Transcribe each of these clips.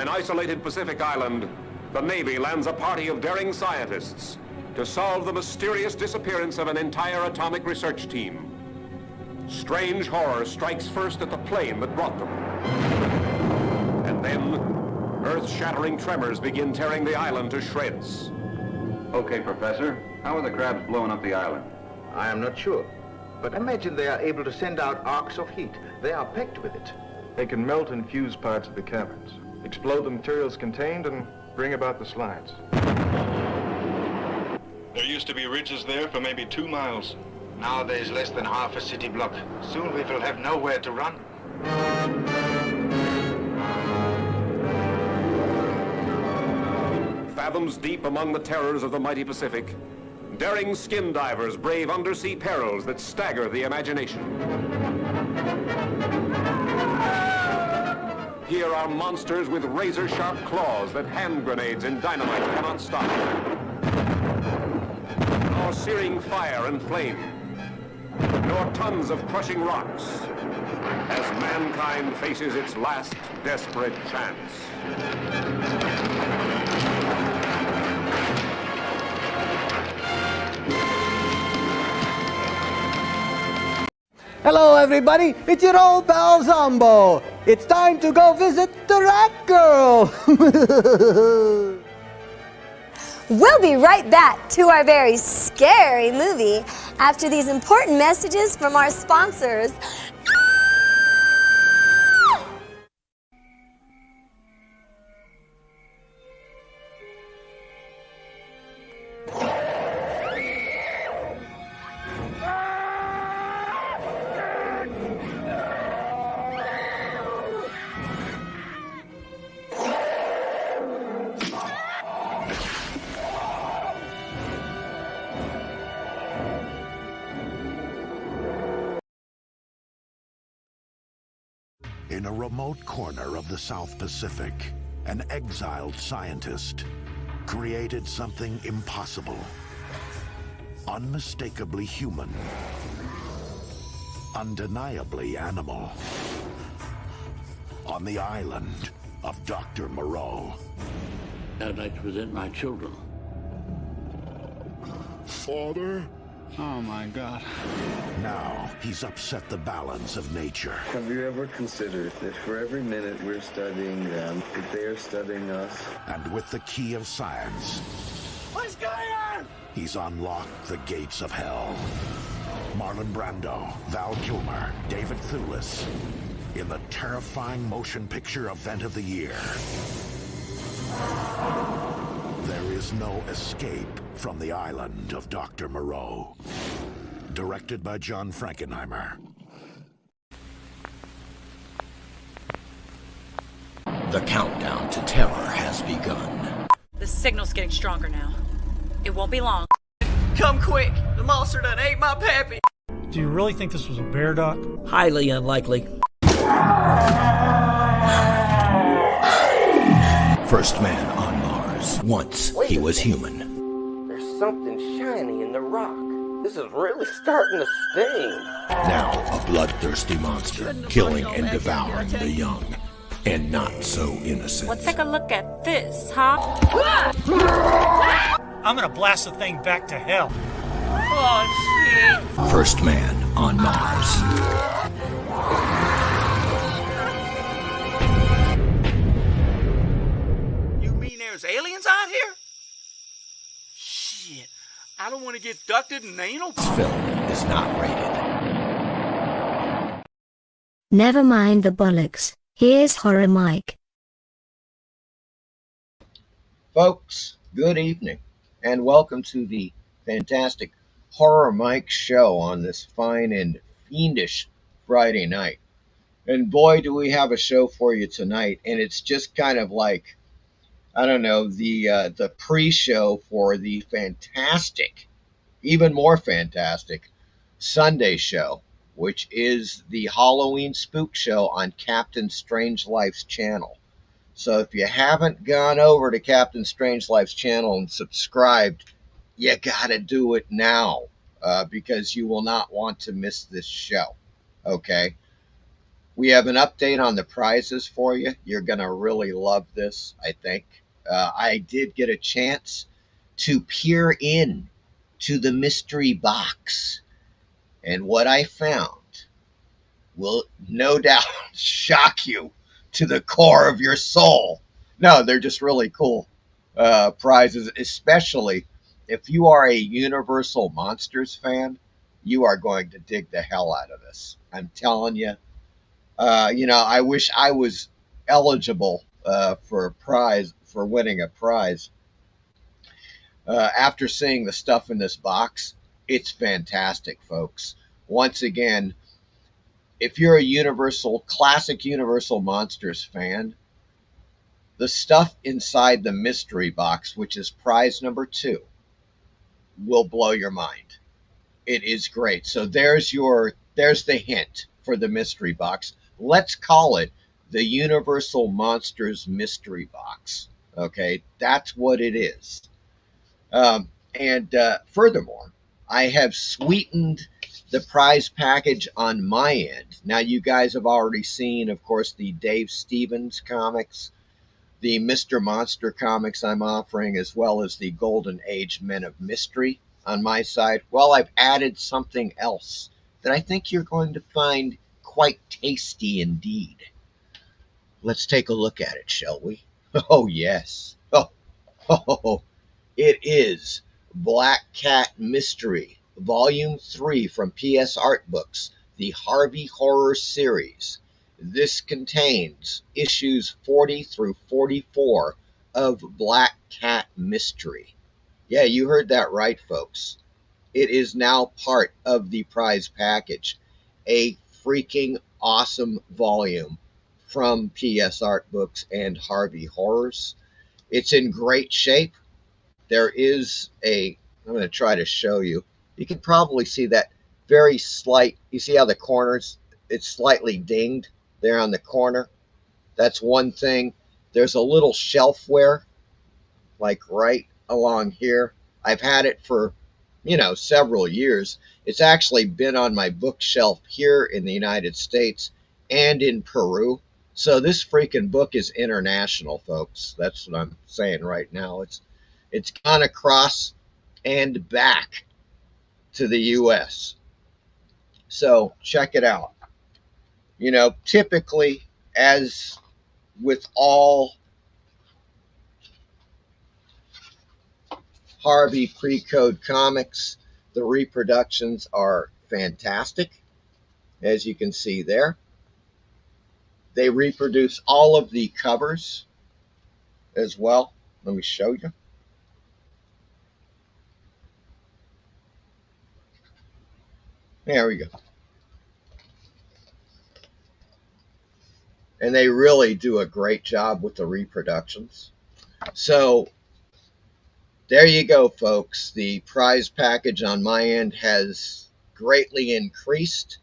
an isolated Pacific island, the Navy lands a party of daring scientists to solve the mysterious disappearance of an entire atomic research team. Strange horror strikes first at the plane that brought them. And then, earth-shattering tremors begin tearing the island to shreds. Okay, Professor. How are the crabs blowing up the island? I am not sure, but imagine they are able to send out arcs of heat. They are packed with it. They can melt and fuse parts of the caverns, explode the materials contained, and bring about the slides. There used to be ridges there for maybe 2 miles. Now there's less than half a city block. Soon we will have nowhere to run. Fathoms deep among the terrors of the mighty Pacific, daring skin divers brave undersea perils that stagger the imagination. Here are monsters with razor-sharp claws that hand grenades and dynamite cannot stop. Nor searing fire and flame, nor tons of crushing rocks, as mankind faces its last desperate chance. Hello everybody, it's your old pal Zombo. It's time to go visit the Rat Girl. We'll be right back to our very scary movie after these important messages from our sponsors. In a remote corner of the South Pacific, an exiled scientist created something impossible. Unmistakably human. Undeniably animal. On the island of Dr. Moreau. I'd like to present my children. Father? Oh my God. Now, he's upset the balance of nature. Have you ever considered that for every minute we're studying them, that they are studying us? And with the key of science, What's going on? he's unlocked the gates of hell. Marlon Brando, Val Kilmer, David Thewlis, in the terrifying motion picture event of the year. There is no escape from the island of Dr. Moreau. Directed by John Frankenheimer. The countdown to terror has begun. The signal's getting stronger now. It won't be long. Come quick! The monster done ate my pappy! Do you really think this was a bear duck? Highly unlikely. First man on Mars. Once he was human. There's something shiny in the rock. This is really starting to sting. Now a bloodthirsty monster, killing and devouring the young. And not so innocent. Let's take a look at this, huh? I'm gonna blast the thing back to hell. Oh, shit. First man on Mars. You mean there's aliens out here? Shit. I don't want to get ducted in anal. This film is not rated. Never mind the bollocks. Here's Horror Mike. Folks, good evening, and welcome to the fantastic Horror Mike show on this fine and fiendish Friday night. And boy, do we have a show for you tonight, and it's just kind of like, I don't know, the pre-show for the fantastic, even more fantastic, Sunday show, which is the Halloween Spook show on Captain Strangelife's channel. So if you haven't gone over to Captain Strangelife's channel and subscribed, you gotta do it now, because you will not want to miss this show, okay? We have an update on the prizes for you. You're going to really love this, I think. I did get a chance to peer in to the mystery box. And what I found will no doubt shock you to the core of your soul. No, they're just really cool prizes, especially if you are a Universal Monsters fan. You are going to dig the hell out of this. I'm telling you. I wish I was eligible for a prize, for winning a prize. After seeing the stuff in this box, it's fantastic, folks. Once again, if you're a classic Universal Monsters fan, the stuff inside the mystery box, which is prize number 2, will blow your mind. It is great. So there's the hint for the mystery box. Let's call it the Universal Monsters Mystery Box. Okay, that's what it is. Furthermore, I have sweetened the prize package on my end. Now, you guys have already seen, of course, the Dave Stevens comics, the Mr. Monster comics I'm offering, as well as the Golden Age Men of Mystery on my side. Well, I've added something else that I think you're going to find quite tasty indeed. Let's take a look at it, shall we? Oh, yes. Oh, it is Black Cat Mystery, Volume 3 from PS Art Books, the Harvey Horror Series. This contains issues 40 through 44 of Black Cat Mystery. Yeah, you heard that right, folks. It is now part of the prize package. A freaking awesome volume from PS Art Books and Harvey Horrors. It's in great shape. There is I'm going to try to show you. You can probably see that very slight, you see how the corners, it's slightly dinged there on the corner. That's one thing. There's a little shelfware, like right along here. I've had it for, several years. It's actually been on my bookshelf here in the United States and in Peru. So this freaking book is international, folks. That's what I'm saying right now. It's gone across and back to the U.S. So check it out. Typically, as with all Harvey pre-code comics, the reproductions are fantastic, as you can see there. They reproduce all of the covers as well. Let me show you. There we go. And they really do a great job with the reproductions. So there you go, folks. The prize package on my end has greatly increased,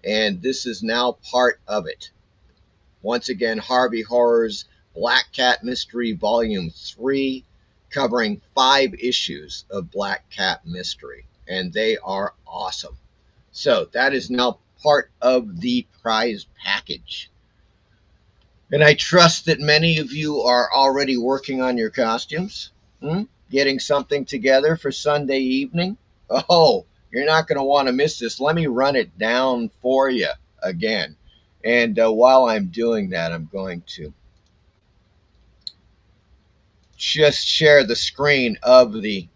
and this is now part of it. Once again, Harvey Horror's Black Cat Mystery Volume 3, covering 5 issues of Black Cat Mystery, and they are awesome. So that is now part of the prize package. And I trust that many of you are already working on your costumes, getting something together for Sunday evening. Oh, you're not going to want to miss this. Let me run it down for you again. And while I'm doing that, I'm going to just share the screen of the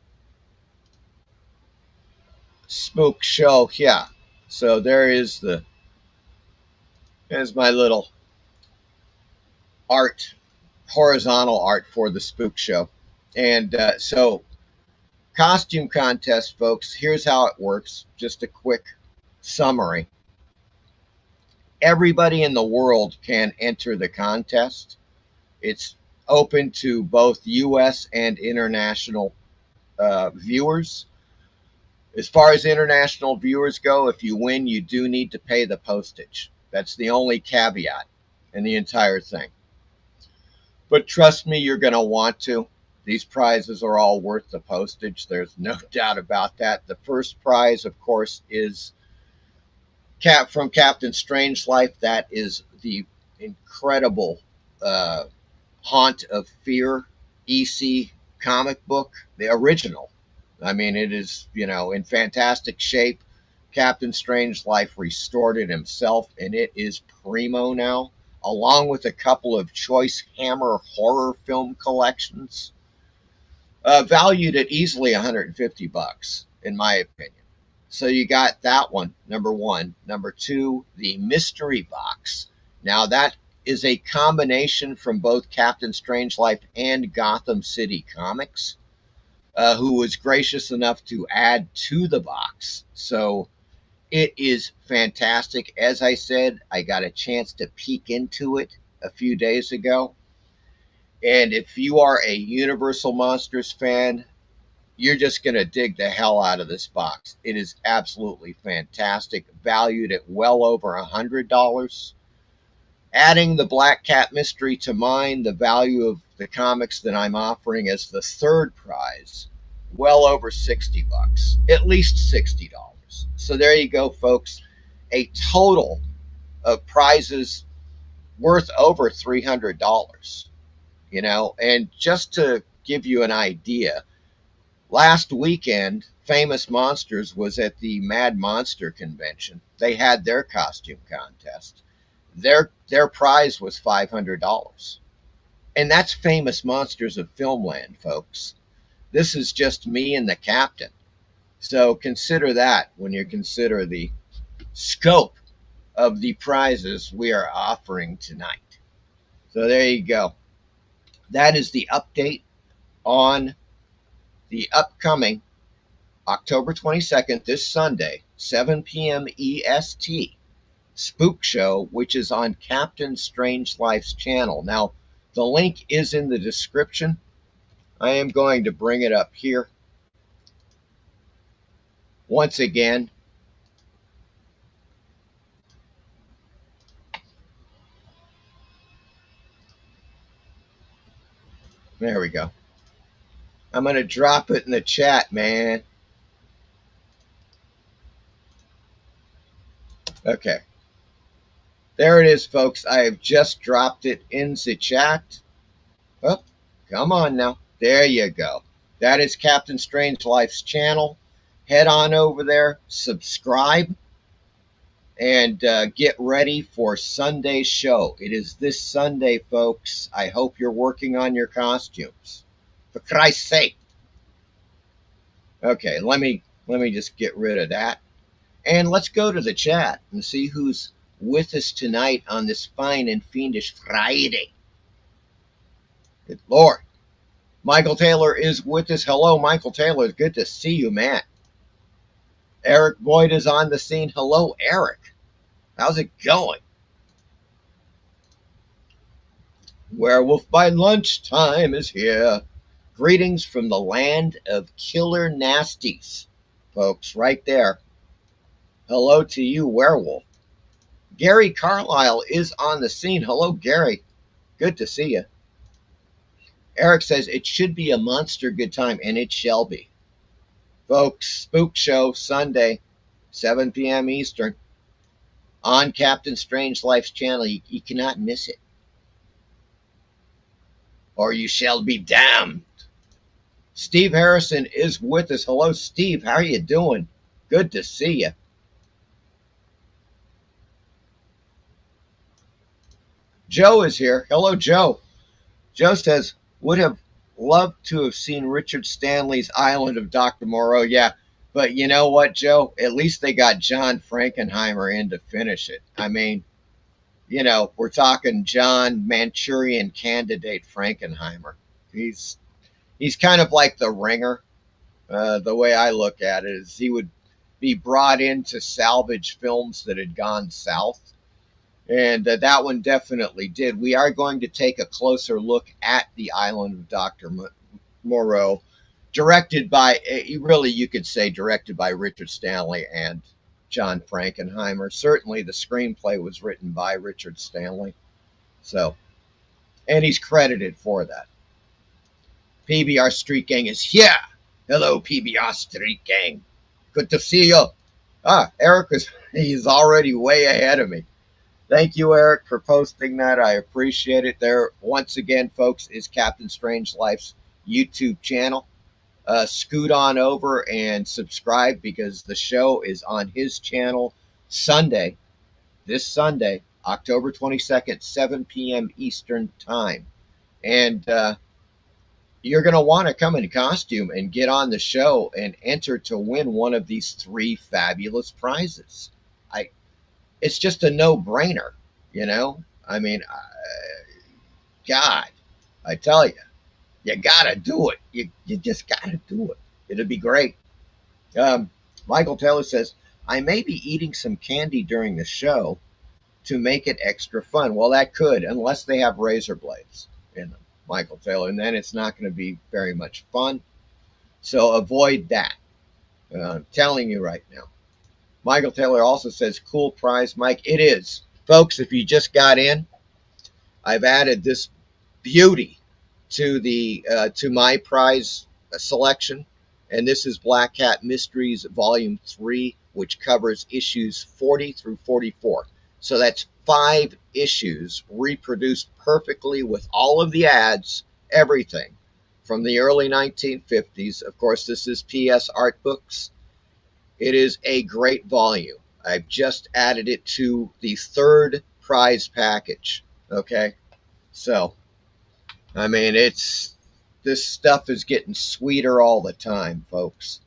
Spook show. Yeah, so there's my little art, horizontal art for the Spook show. And so costume contest, folks, here's how it works. Just a quick summary. Everybody in the world can enter the contest. It's open to both U.S. and international viewers. As far as international viewers go, if you win, you do need to pay the postage. That's the only caveat in the entire thing. But trust me, you're going to want to. These prizes are all worth the postage. There's no doubt about that. The first prize, of course, is from Captain Strangelife. That is the incredible Haunt of Fear EC comic book, the original. I mean, it is, in fantastic shape. Captain Strangelife restored it himself, and it is primo now, along with a couple of choice Hammer horror film collections, valued at easily $150, in my opinion. So you got that one, number one. Number two, the mystery box. Now that is a combination from both Captain Strangelife and Gotham City Comics, who was gracious enough to add to the box. So it is fantastic. As I said, I got a chance to peek into it a few days ago. And if you are a Universal Monsters fan, you're just going to dig the hell out of this box. It is absolutely fantastic, valued at well over $100. Adding the Black Cat mystery to mine, the value of the comics that I'm offering as the third prize, well over $60, at least $60. So there you go, folks. A total of prizes worth over $300, and just to give you an idea, last weekend, Famous Monsters was at the Mad Monster Convention. They had their costume contest. Their prize was $500. And that's Famous Monsters of Filmland, folks. This is just me and the captain. So consider that when you consider the scope of the prizes we are offering tonight. So there you go. That is the update on the upcoming October 22nd, this Sunday, 7 p.m. EST, Spook Show, which is on Captain Strangelife's channel. Now, the link is in the description. I am going to bring it up here. Once again, there we go. I'm going to drop it in the chat, man. Okay. There it is, folks. I have just dropped it in the chat. Oh, come on now. There you go. That is Captain Strangelife's channel. Head on over there, subscribe, and get ready for Sunday's show. It is this Sunday, folks. I hope you're working on your costumes. For Christ's sake. Okay, let me just get rid of that. And let's go to the chat and see who's with us tonight on this fine and fiendish Friday. Good Lord. Michael Taylor is with us. Hello, Michael Taylor. Good to see you, man. Eric Boyd is on the scene. Hello, Eric. How's it going? Werewolf by Lunchtime is here. Greetings from the land of killer nasties, folks, right there. Hello to you, Werewolf. Gary Carlisle is on the scene. Hello, Gary. Good to see you. Eric says it should be a monster good time, and it shall be. Folks, Spook Show, Sunday, 7 p.m. Eastern, on Captain Strangelife's channel. You cannot miss it. Or you shall be damned. Steve Harrison is with us. Hello, Steve. How are you doing? Good to see you. Joe is here. Hello, Joe. Joe says, would have loved to have seen Richard Stanley's Island of Dr. Moreau. Yeah, but you know what, Joe? At least they got John Frankenheimer in to finish it. I mean, we're talking John Manchurian Candidate Frankenheimer. He's kind of like the Ringer. The way I look at it is he would be brought in to salvage films that had gone south. And that one definitely did. We are going to take a closer look at the Island of Dr. Moreau, directed by, really you could say directed by Richard Stanley and John Frankenheimer. Certainly the screenplay was written by Richard Stanley. So, and he's credited for that. PBR Street Gang is here. Hello, PBR Street Gang. Good to see you. Eric he's already way ahead of me. Thank you, Eric, for posting that. I appreciate it. There, once again, folks, is Captain Strangelife's YouTube channel. Scoot on over and subscribe because the show is on his channel Sunday, this Sunday, October 22nd, 7 p.m. Eastern Time. And you're going to want to come in costume and get on the show and enter to win one of these 3 fabulous prizes. It's just a no-brainer, you know? I mean, God, I tell you, you got to do it. You just got to do it. It'll be great. Michael Taylor says, I may be eating some candy during the show to make it extra fun. Well, that could, unless they have razor blades in them, Michael Taylor, and then it's not going to be very much fun. So avoid that. I'm telling you right now. Michael Taylor also says, cool prize, Mike. It is. Folks, if you just got in, I've added this beauty to to my prize selection. And this is Black Cat Mysteries Volume 3, which covers issues 40 through 44. So that's 5 issues reproduced perfectly with all of the ads, everything from the early 1950s. Of course, this is PS Art Books. It is a great volume. I've just added it to the 3rd prize package. Okay, so I mean, this stuff is getting sweeter all the time, folks.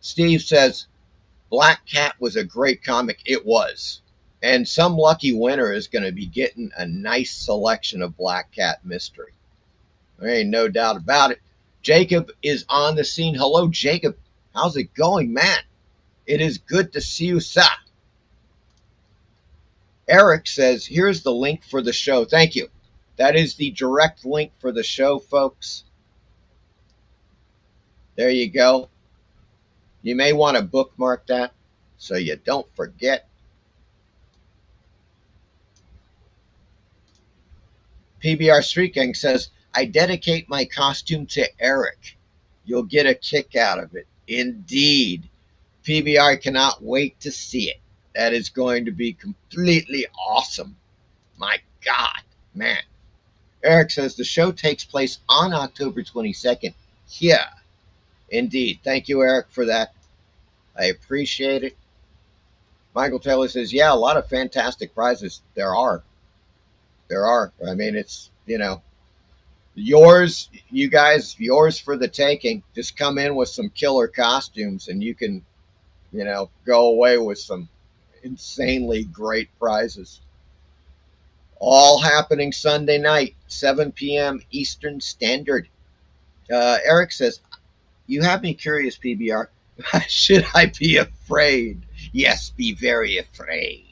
Steve says, Black Cat was a great comic. It was. And some lucky winner is going to be getting a nice selection of Black Cat mystery. There ain't no doubt about it. Jacob is on the scene. Hello, Jacob. How's it going, man? It is good to see you, sir. Eric says, here's the link for the show. Thank you. That is the direct link for the show, folks. There you go. You may want to bookmark that so you don't forget. PBR Street Gang says, I dedicate my costume to Eric. You'll get a kick out of it. Indeed. PBR cannot wait to see it. That is going to be completely awesome. My God, man. Eric says the show takes place on October 22nd here. Indeed. Thank you, Eric, for that. I appreciate it. Michael Taylor says, yeah, a lot of fantastic prizes. There are. I mean, it's, you know, yours, you guys, yours for the taking. Just come in with some killer costumes and you can, you know, go away with some insanely great prizes. All happening Sunday night, 7 p.m. Eastern Standard. Eric says, you have me curious, PBR. Should I be afraid? Yes, be very afraid.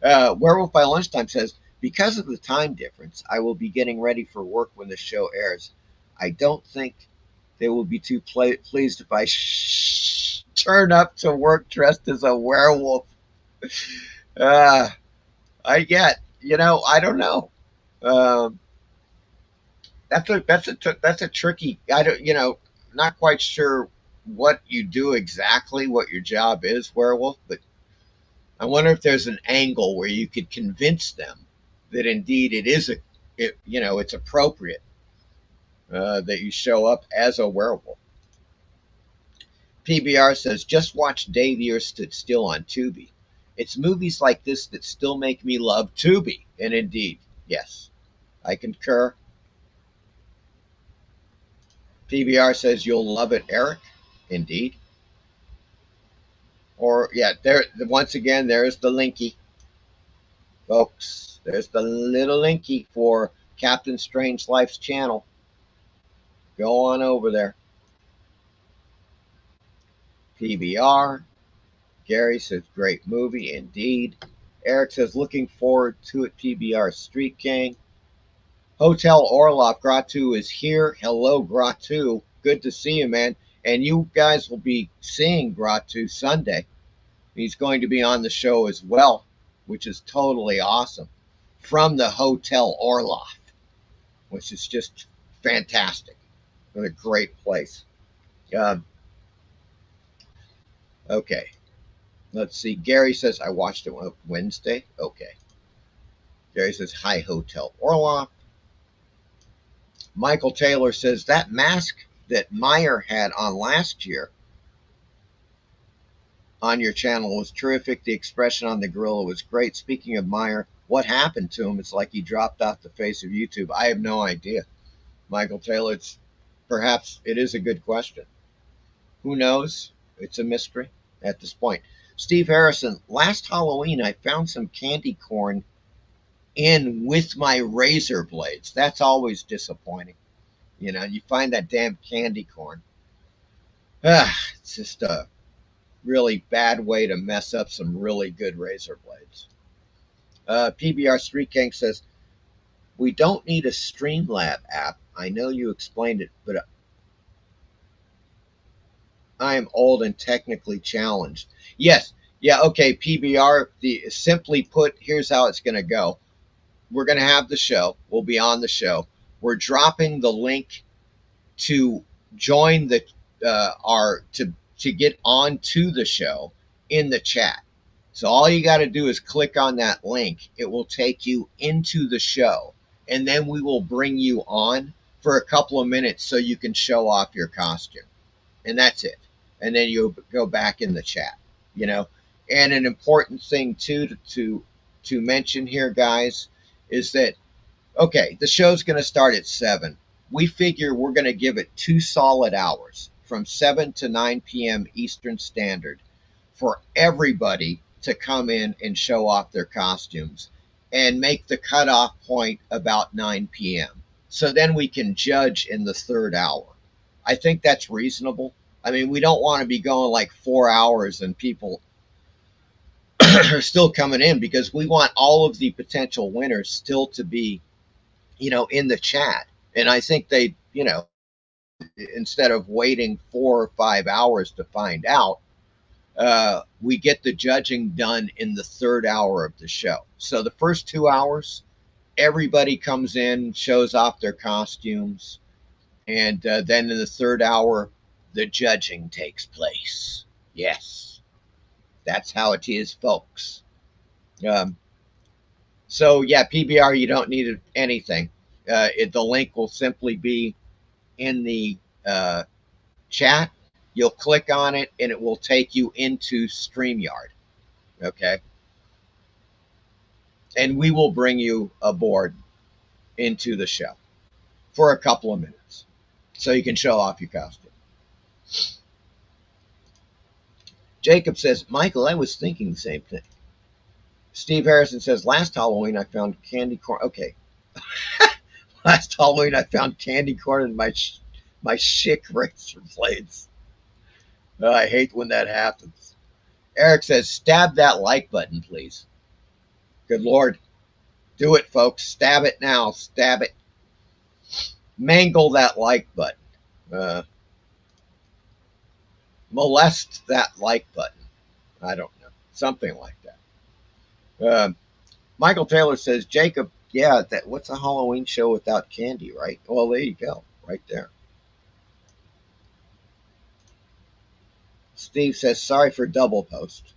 Werewolf by Lunchtime says, because of the time difference, I will be getting ready for work when the show airs. I don't think they will be too pleased if I turn up to work dressed as a werewolf. I get, you know, I don't know. That's a tricky. I don't, you know, not quite sure what you do exactly, what your job is, werewolf. But I wonder if there's an angle where you could convince them that indeed it is you know, it's appropriate that you show up as a werewolf. PBR says, just watch Dave Ear Stood Still on Tubi. It's movies like this that still make me love Tubi. And indeed, yes, I concur. PBR says, you'll love it, Eric. Indeed. Or, yeah, there. Once again, there's the linky. Folks, there's the little linky for Captain Strangelife's channel. Go on over there. PBR. Gary says, great movie, indeed. Eric says, looking forward to it, PBR Street Gang. Hotel Orloff, Gratu is here. Hello, Gratu. Good to see you, man. And you guys will be seeing Gratu Sunday. He's going to be on the show as well, which is totally awesome. From the Hotel Orloff, which is just fantastic. What a great place. Okay. Let's see. Gary says, I watched it Wednesday. Okay. Gary says, hi, Hotel Orloff. Michael Taylor says, that mask that Meyer had on last year on your channel was terrific. The expression on the gorilla was great. Speaking of Meyer, what happened to him? It's like he dropped off the face of YouTube. I have no idea. Michael Taylor, perhaps it is a good question. Who knows? It's a mystery at this point. Steve Harrison, last Halloween I found some candy corn in with my razor blades. That's always disappointing. You know, you find that damn candy corn. It's just a really bad way to mess up some really good razor blades. PBR Street King says, we don't need a Streamlab app. I know you explained it, but I am old and technically challenged. Yes. Yeah, okay, PBR, simply put, here's how it's going to go. We're going to have the show. We'll be on the show. We're dropping the link to join the to get onto the show in the chat. So all you got to do is click on that link. It will take you into the show, and then we will bring you on for a couple of minutes so you can show off your costume, and that's it. And then you'll go back in the chat, you know. And an important thing too to mention here, guys, is that, okay, the show's going to start at 7. We figure we're going to give it 2 solid hours from 7 to 9 p.m. Eastern Standard for everybody to come in and show off their costumes and make the cutoff point about 9 p.m. So then we can judge in the 3rd hour. I think that's reasonable. I mean, we don't want to be going like 4 hours and people are still coming in, because we want all of the potential winners still to be, you know, in the chat. And I think they, you know, instead of waiting 4 or 5 hours to find out, we get the judging done in the 3rd hour of the show. So the first 2 hours, everybody comes in, shows off their costumes, and then in the 3rd hour, the judging takes place. Yes, that's how it is, folks. So yeah, PBR, you don't need anything. The link will simply be in the chat. You'll click on it, and it will take you into StreamYard. Okay? And we will bring you aboard into the show for a couple of minutes so you can show off your costume. Jacob says, Michael, I was thinking the same thing. Steve Harrison says, last Halloween I found candy corn. Okay. Last Halloween I found candy corn in my Schick razor blades. I hate when that happens. Eric says, stab that like button, please. Good Lord. Do it, folks. Stab it now. Stab it. Mangle that like button. Molest that like button. I don't know. Something like that. Michael Taylor says, Jacob, yeah, what's a Halloween show without candy, right? Well, there you go. Right there. Steve says, sorry for double post.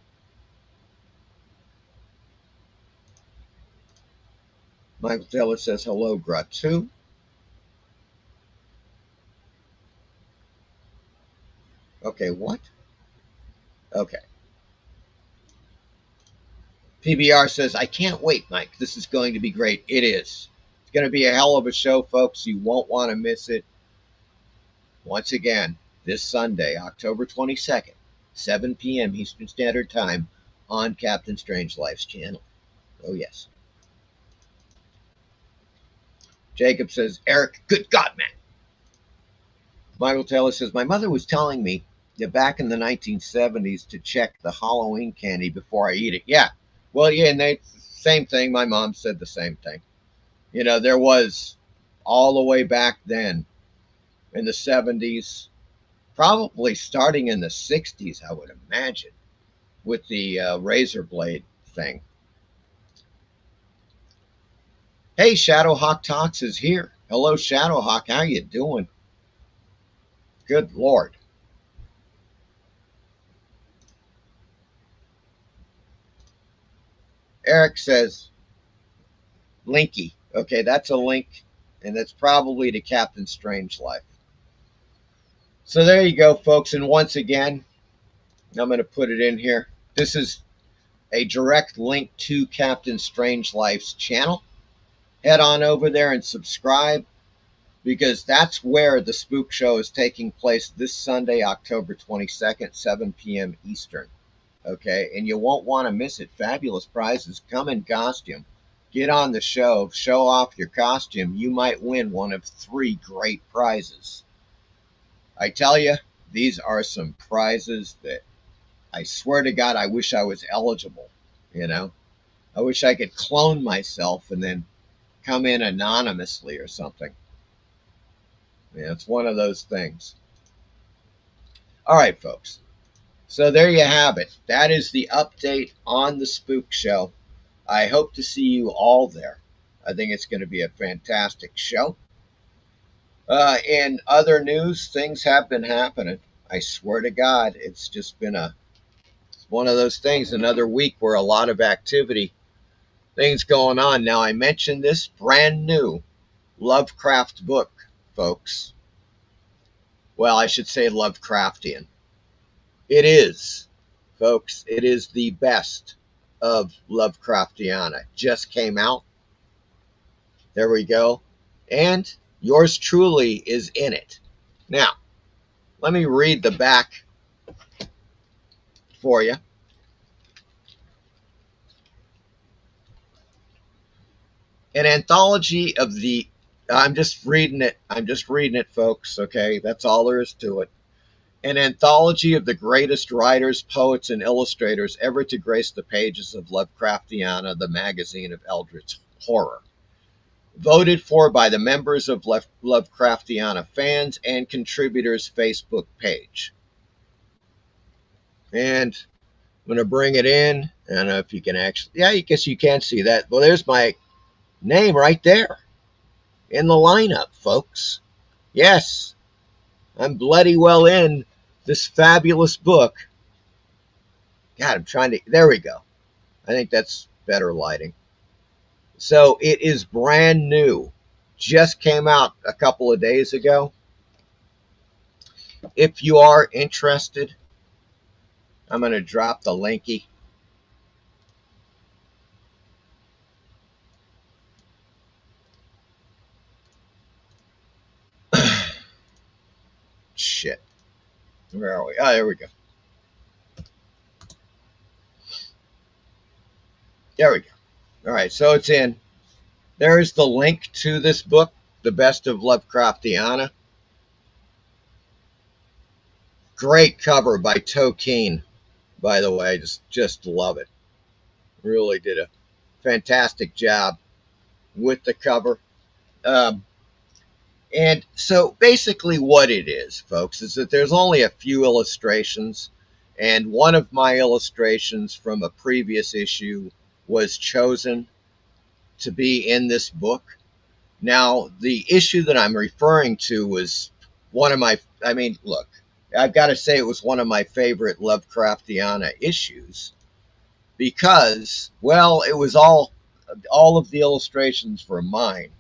Michael Taylor says, hello, Gratu. Okay, what? Okay. PBR says, I can't wait, Mike. This is going to be great. It is. It's going to be a hell of a show, folks. You won't want to miss it. Once again, this Sunday, October 22nd, 7 p.m. Eastern Standard Time on Captain Strangelife's channel. Oh, yes. Jacob says, Eric, good God, man. Michael Taylor says, my mother was telling me that back in the 1970s to check the Halloween candy before I eat it. Yeah. Well, yeah, and same thing. My mom said the same thing. You know, there was all the way back then in the 70s, probably starting in the 60s, I would imagine, with the razor blade thing. Hey, Shadowhawk Talks is here. Hello, Shadowhawk. How you doing? Good Lord. Eric says, Linky. Okay, that's a link, and that's probably to Captain Strangelife. So there you go, folks. And once again, I'm going to put it in here. This is a direct link to Captain Strangelife's channel. Head on over there and subscribe, because that's where the Spook Show is taking place this Sunday, October 22nd, 7 p.m. Eastern. Okay, and you won't want to miss it. Fabulous prizes. Come in costume. Get on the show. Show off your costume. You might win one of 3 great prizes. I tell you, these are some prizes that I swear to God, I wish I was eligible. You know, I wish I could clone myself and then come in anonymously or something. Yeah, it's one of those things. All right, folks. So there you have it. That is the update on the Spook Show. I hope to see you all there. I think it's going to be a fantastic show. In other news, things have been happening. I swear to God, it's just been one of those things, another week where a lot of activity, things going on. Now, I mentioned this brand new Lovecraft book, folks. Well, I should say Lovecraftian. It is, folks, it is the best of Lovecraftiana. Just came out. There we go. And yours truly is in it. Now, let me read the back for you. An anthology of the, I'm just reading it, folks, okay? That's all there is to it. An anthology of the greatest writers, poets, and illustrators ever to grace the pages of Lovecraftiana, the magazine of eldritch horror. Voted for by the members of Lovecraftiana fans and contributors' Facebook page. And I'm going to bring it in. I don't know if you can actually, yeah, I guess you can see that. Well, there's my name right there in the lineup, folks. Yes, I'm bloody well in this fabulous book. God, I'm trying to, there we go. I think that's better lighting. So it is brand new. Just came out a couple of days ago. If you are interested, I'm going to drop the linky. Shit. Where are we? Oh, there we go. There we go. All right, so it's in. There's the link to this book, The Best of Lovecraftiana. Great cover by Tokeen, by the way. Just love it. Really did a fantastic job with the cover. And so basically what it is, folks, is that there's only a few illustrations, and one of my illustrations from a previous issue was chosen to be in this book. Now, the issue that I'm referring to was one of my, I mean, look, I've got to say it was one of my favorite Lovecraftiana issues because, well, it was all of the illustrations were mine.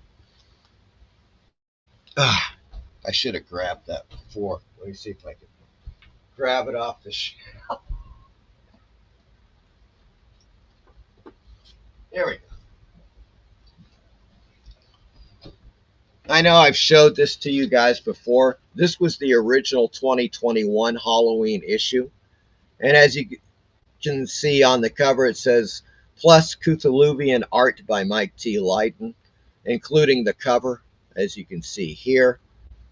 I should have grabbed that before. Let me see if I can grab it off the shelf. There we go. I know I've showed this to you guys before. This was the original 2021 Halloween issue. And as you can see on the cover, it says, plus Cthulhuvian art by Mike T. Lydon, including the cover, as you can see here.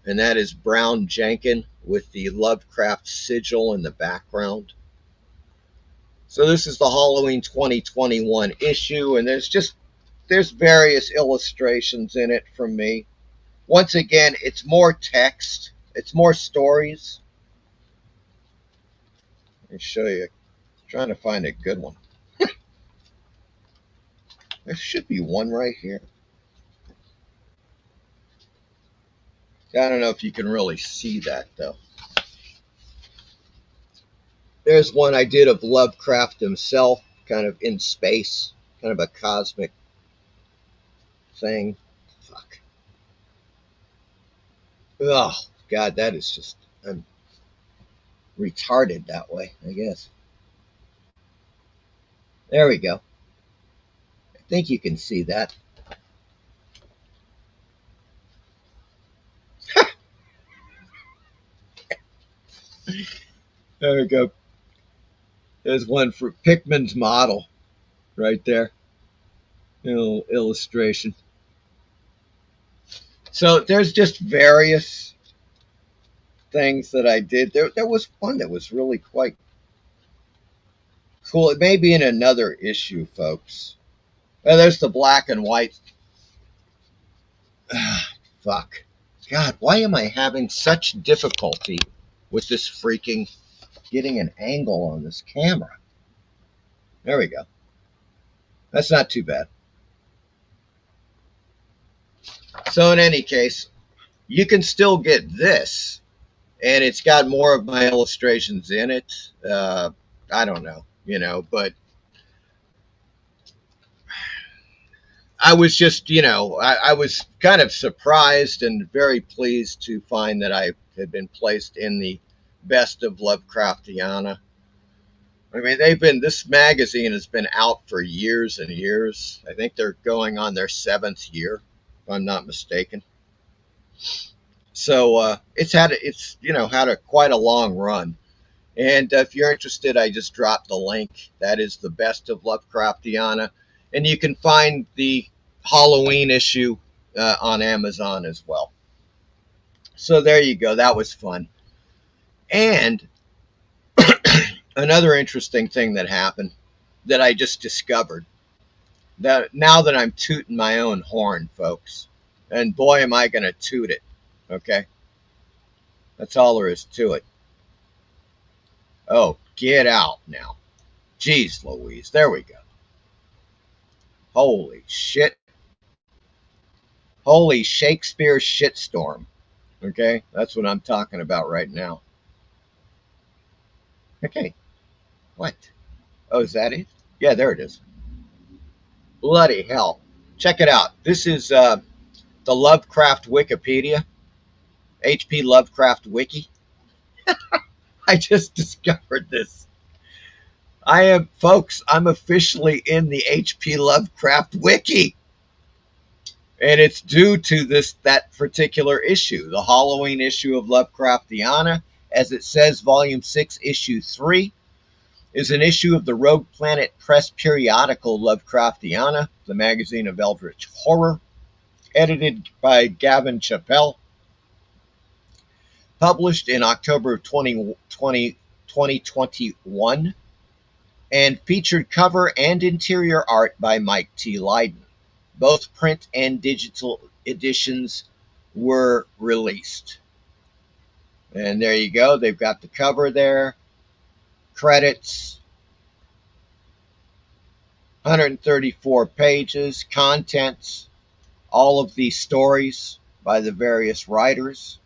And that is Brown Jenkin with the Lovecraft sigil in the background. So this is the Halloween 2021 issue, and there's various illustrations in it from me. Once again, it's more text, it's more stories. Let me show you. I'm trying to find a good one. There should be one right here. I don't know if you can really see that, though. There's one I did of Lovecraft himself, kind of in space. kind of a cosmic thing. Fuck. Oh, God, that is just, I'm retarded that way, I guess. There we go. I think you can see that. There we go. There's one for Pickman's model right there. A little illustration. So there's just various things that I did. There was one that was really quite cool. It may be in another issue, folks. Oh, there's the black and white. Fuck. God, why am I having such difficulty with this freaking getting an angle on this camera? There we go. That's not too bad. So in any case, you can still get this, and it's got more of my illustrations in it. I don't know, but I was just, I was kind of surprised and very pleased to find that I had been placed in the best of Lovecraftiana. I mean, this magazine has been out for years and years. I think they're going on their 7th year, if I'm not mistaken. So it's had quite a long run. And if you're interested, I just dropped the link. That is the best of Lovecraftiana. And you can find the Halloween issue on Amazon as well. So there you go. That was fun. And another interesting thing that happened that I just discovered, that now that I'm tooting my own horn, folks, and boy, am I going to toot it, okay? That's all there is to it. Oh, get out now. Jeez Louise, there we go. Holy shit. Holy Shakespeare shitstorm, okay? That's what I'm talking about right now. Okay. What? Oh, is that it? Yeah, there it is. Bloody hell. Check it out. This is the Lovecraft Wikipedia. HP Lovecraft Wiki. I just discovered this. Folks, I'm officially in the HP Lovecraft Wiki. And it's due to that particular issue, the Halloween issue of Lovecraftiana. As it says, Volume 6, Issue 3, is an issue of the Rogue Planet Press periodical Lovecraftiana, the magazine of Eldritch Horror, edited by Gavin Chappell, published in October of 2021, and featured cover and interior art by Mike T. Lydon. Both print and digital editions were released. And there you go. They've got the cover there. Credits. 134 pages. Contents. All of these stories by the various writers.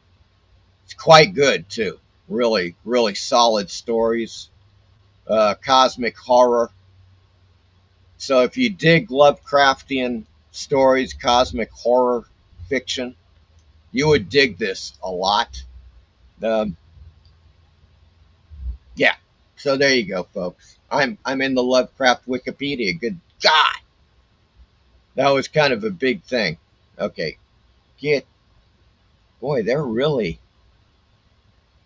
It's quite good, too. Really, really solid stories. Cosmic horror. So if you dig Lovecraftian stories, cosmic horror fiction, you would dig this a lot. Yeah, so there you go, folks. I'm in the Lovecraft Wikipedia. Good God, that was kind of a big thing. Okay, boy, they're really,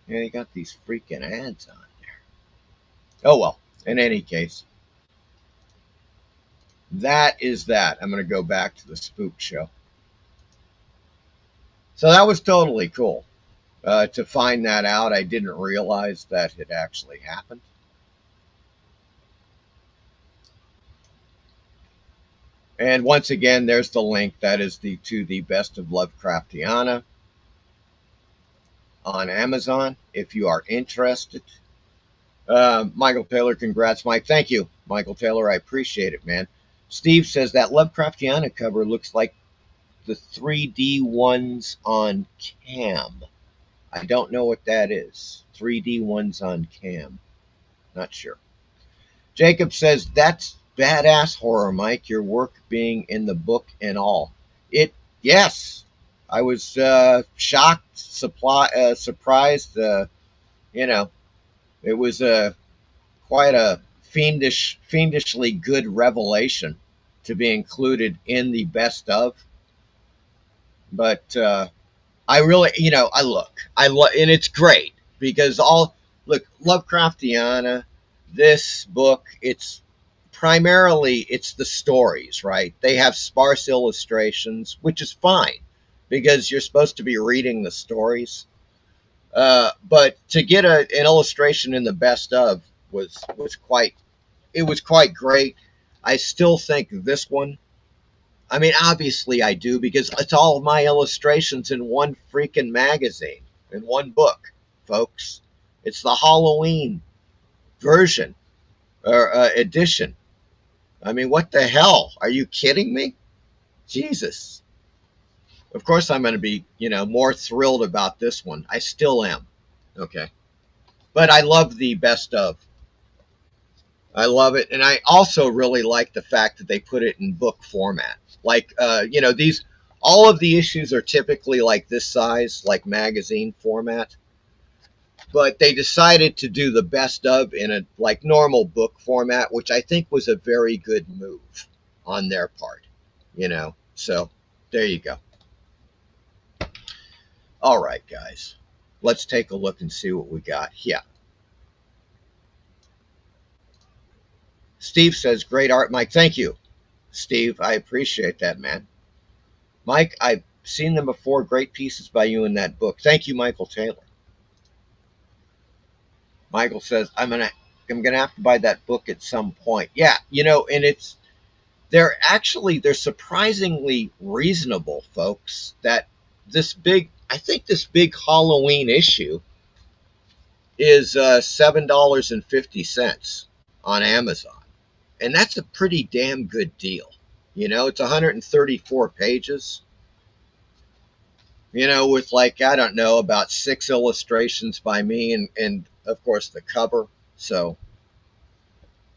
they got these freaking ads on there. Oh well, in any case, that is that. I'm going to go back to the Spook show. So that was totally cool. To find that out, I didn't realize that it actually happened. And once again, there's the link. That is to the best of Lovecraftiana on Amazon, if you are interested. Michael Taylor, congrats, Mike. Thank you, Michael Taylor. I appreciate it, man. Steve says that Lovecraftiana cover looks like the 3D ones on Cam. I don't know what that is. 3D ones on Cam. Not sure. Jacob says that's badass horror, Mike. Your work being in the book and all. Yes, I was shocked, surprised. You know, it was quite a fiendishly good revelation to be included in the best of. But I really, and it's great because Lovecraftiana, this book, it's the stories, right? They have sparse illustrations, which is fine because you're supposed to be reading the stories. But to get an illustration in the best of was quite great. I still think this one, I mean, obviously I do because it's all of my illustrations in one freaking magazine, in one book, folks. It's the Halloween version or edition. I mean, what the hell? Are you kidding me? Jesus. Of course I'm going to be, more thrilled about this one. I still am. Okay. But I love the best of. I love it. And I also really like the fact that they put it in book format. Like, all of the issues are typically like this size, like magazine format. But they decided to do the best of in a like normal book format, which I think was a very good move on their part, So there you go. All right, guys, let's take a look and see what we got. Yeah. Steve says, great art, Mike. Thank you, Steve. I appreciate that, man. Mike, I've seen them before. Great pieces by you in that book. Thank you, Michael Taylor. Michael says, I'm gonna have to buy that book at some point. Yeah, and they're surprisingly reasonable, folks. That this big Halloween issue is $7.50 on Amazon. And that's a pretty damn good deal. It's 134 pages. With about 6 illustrations by me and of course the cover. So,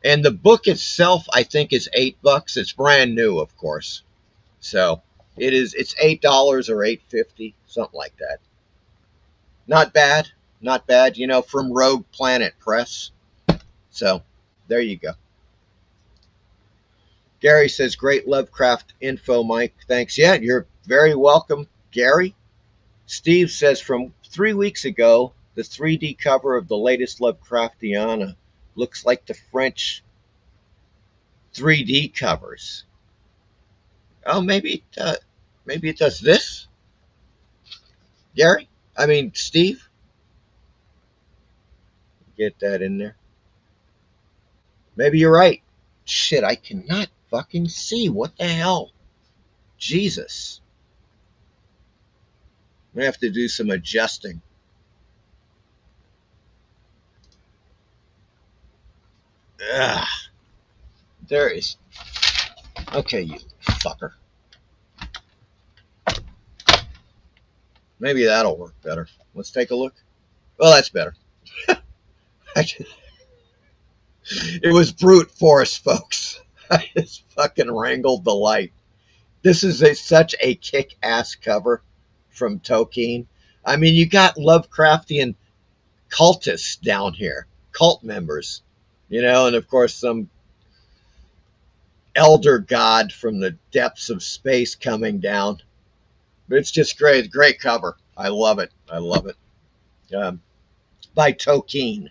and the book itself I think is $8. It's brand new, of course. So it's $8 or $8.50, something like that. Not bad, from Rogue Planet Press. So there you go. Gary says, great Lovecraft info, Mike. Thanks. Yeah, you're very welcome, Gary. Steve says, from 3 weeks ago, the 3D cover of the latest Lovecraftiana looks like the French 3D covers. Oh, maybe it does this? Steve? Get that in there. Maybe you're right. Shit, I cannot fucking see. What the hell? Jesus. I'm going to have to do some adjusting. Ugh. There is. Okay, you fucker. Maybe that'll work better. Let's take a look. Well, that's better. It was brute force, folks. I just fucking wrangled the light. This is such a kick-ass cover from Tolkien. I mean, you got Lovecraftian cultists down here, cult members, and of course some elder god from the depths of space coming down. It's just great. Great cover. I love it. By Tolkien.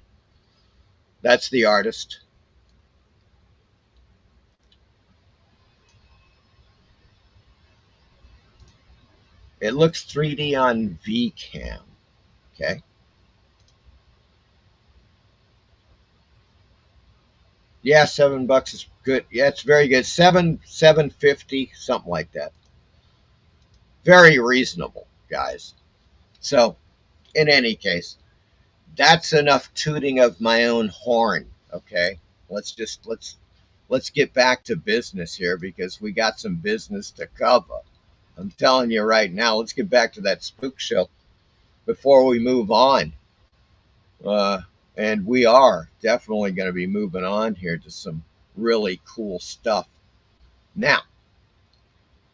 That's the artist. It looks 3D on VCam. Okay. Yeah, $7 is good. Yeah, it's very good. $7.50, something like that. Very reasonable, guys. So, in any case, that's enough tooting of my own horn. Okay, let's get back to business here because we got some business to cover. I'm telling you right now. Let's get back to that Spook show before we move on. And we are definitely going to be moving on here to some really cool stuff. Now,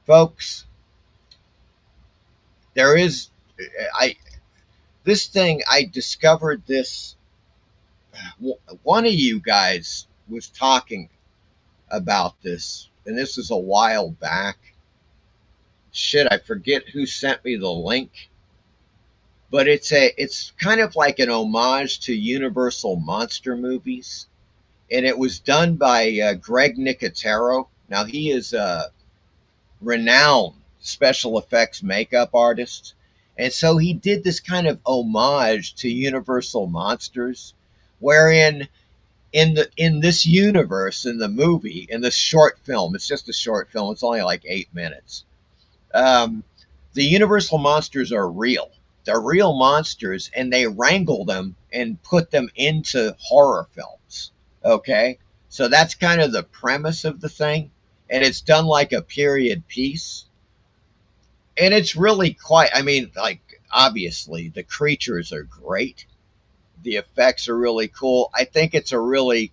folks, there is, I discovered this, one of you guys was talking about this, and this is a while back. Shit, I forget who sent me the link, but it's kind of like an homage to Universal monster movies, and it was done by Greg Nicotero. Now, he is a renowned special effects makeup artist, and so he did this kind of homage to Universal monsters, wherein in this universe, in the movie, in this short film, it's just a short film, it's only like 8 minutes, the Universal monsters are real. They're real monsters, and they wrangle them and put them into horror films. Okay? So that's kind of the premise of the thing, and it's done like a period piece. And it's really quite, I mean, like, obviously, the creatures are great. The effects are really cool. I think it's a really,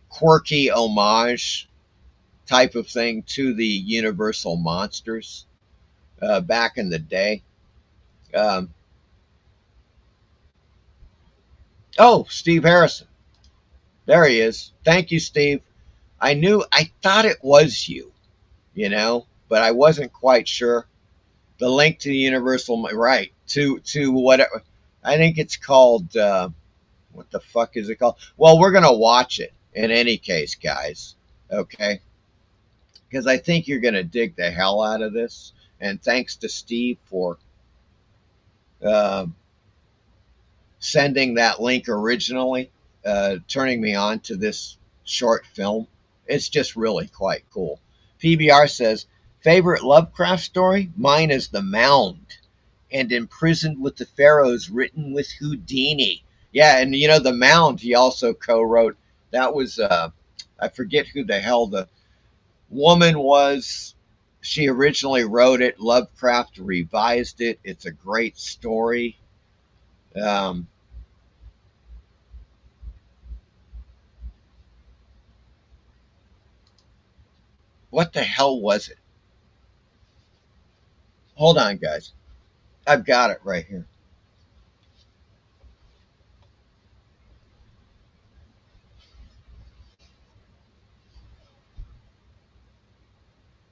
quirky homage type of thing to the Universal monsters back in the day. Oh, Steve Harrison. There he is. Thank you, Steve. I thought it was you, but I wasn't quite sure. The link to the Universal, right, to whatever. I think it's called, what the fuck is it called? Well, we're going to watch it in any case, guys, okay? Because I think you're going to dig the hell out of this. And thanks to Steve for sending that link originally, turning me on to this short film. It's just really quite cool. PBR says, favorite Lovecraft story? Mine is The Mound and Imprisoned with the Pharaohs, written with Houdini. Yeah, and The Mound he also co-wrote. That was, I forget who the hell the woman was. She originally wrote it. Lovecraft revised it. It's a great story. What the hell was it? Hold on, guys. I've got it right here.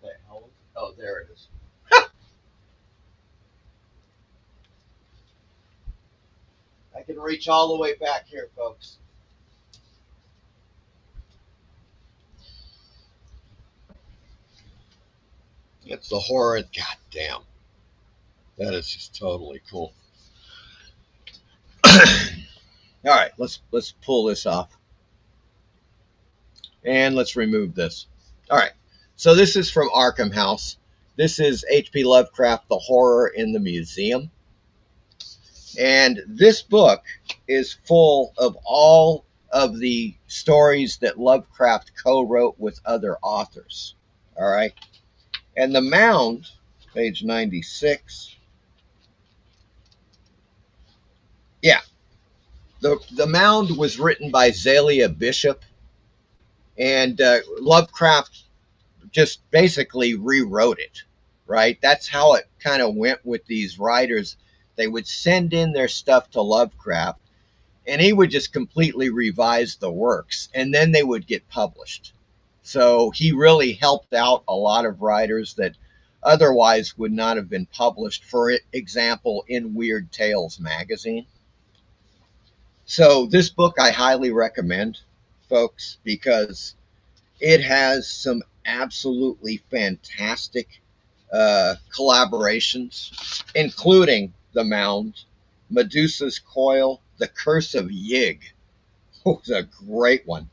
The hell? Oh, there it is. I can reach all the way back here, folks. It's the horror. God damn. That is just totally cool. All right, let's pull this off. And let's remove this. All right. So this is from Arkham House. This is H.P. Lovecraft, The Horror in the Museum. And this book is full of all of the stories that Lovecraft co-wrote with other authors. All right. And The Mound, page 96. Yeah. The Mound was written by Zalia Bishop. And Lovecraft just basically rewrote it, right? That's how it kind of went with these writers. They would send in their stuff to Lovecraft, and he would just completely revise the works, and then they would get published. So he really helped out a lot of writers that otherwise would not have been published, for example, in Weird Tales magazine. So this book I highly recommend, folks, because it has some absolutely fantastic collaborations, including The Mound, Medusa's Coil, The Curse of Yig. Oh, it's a great one.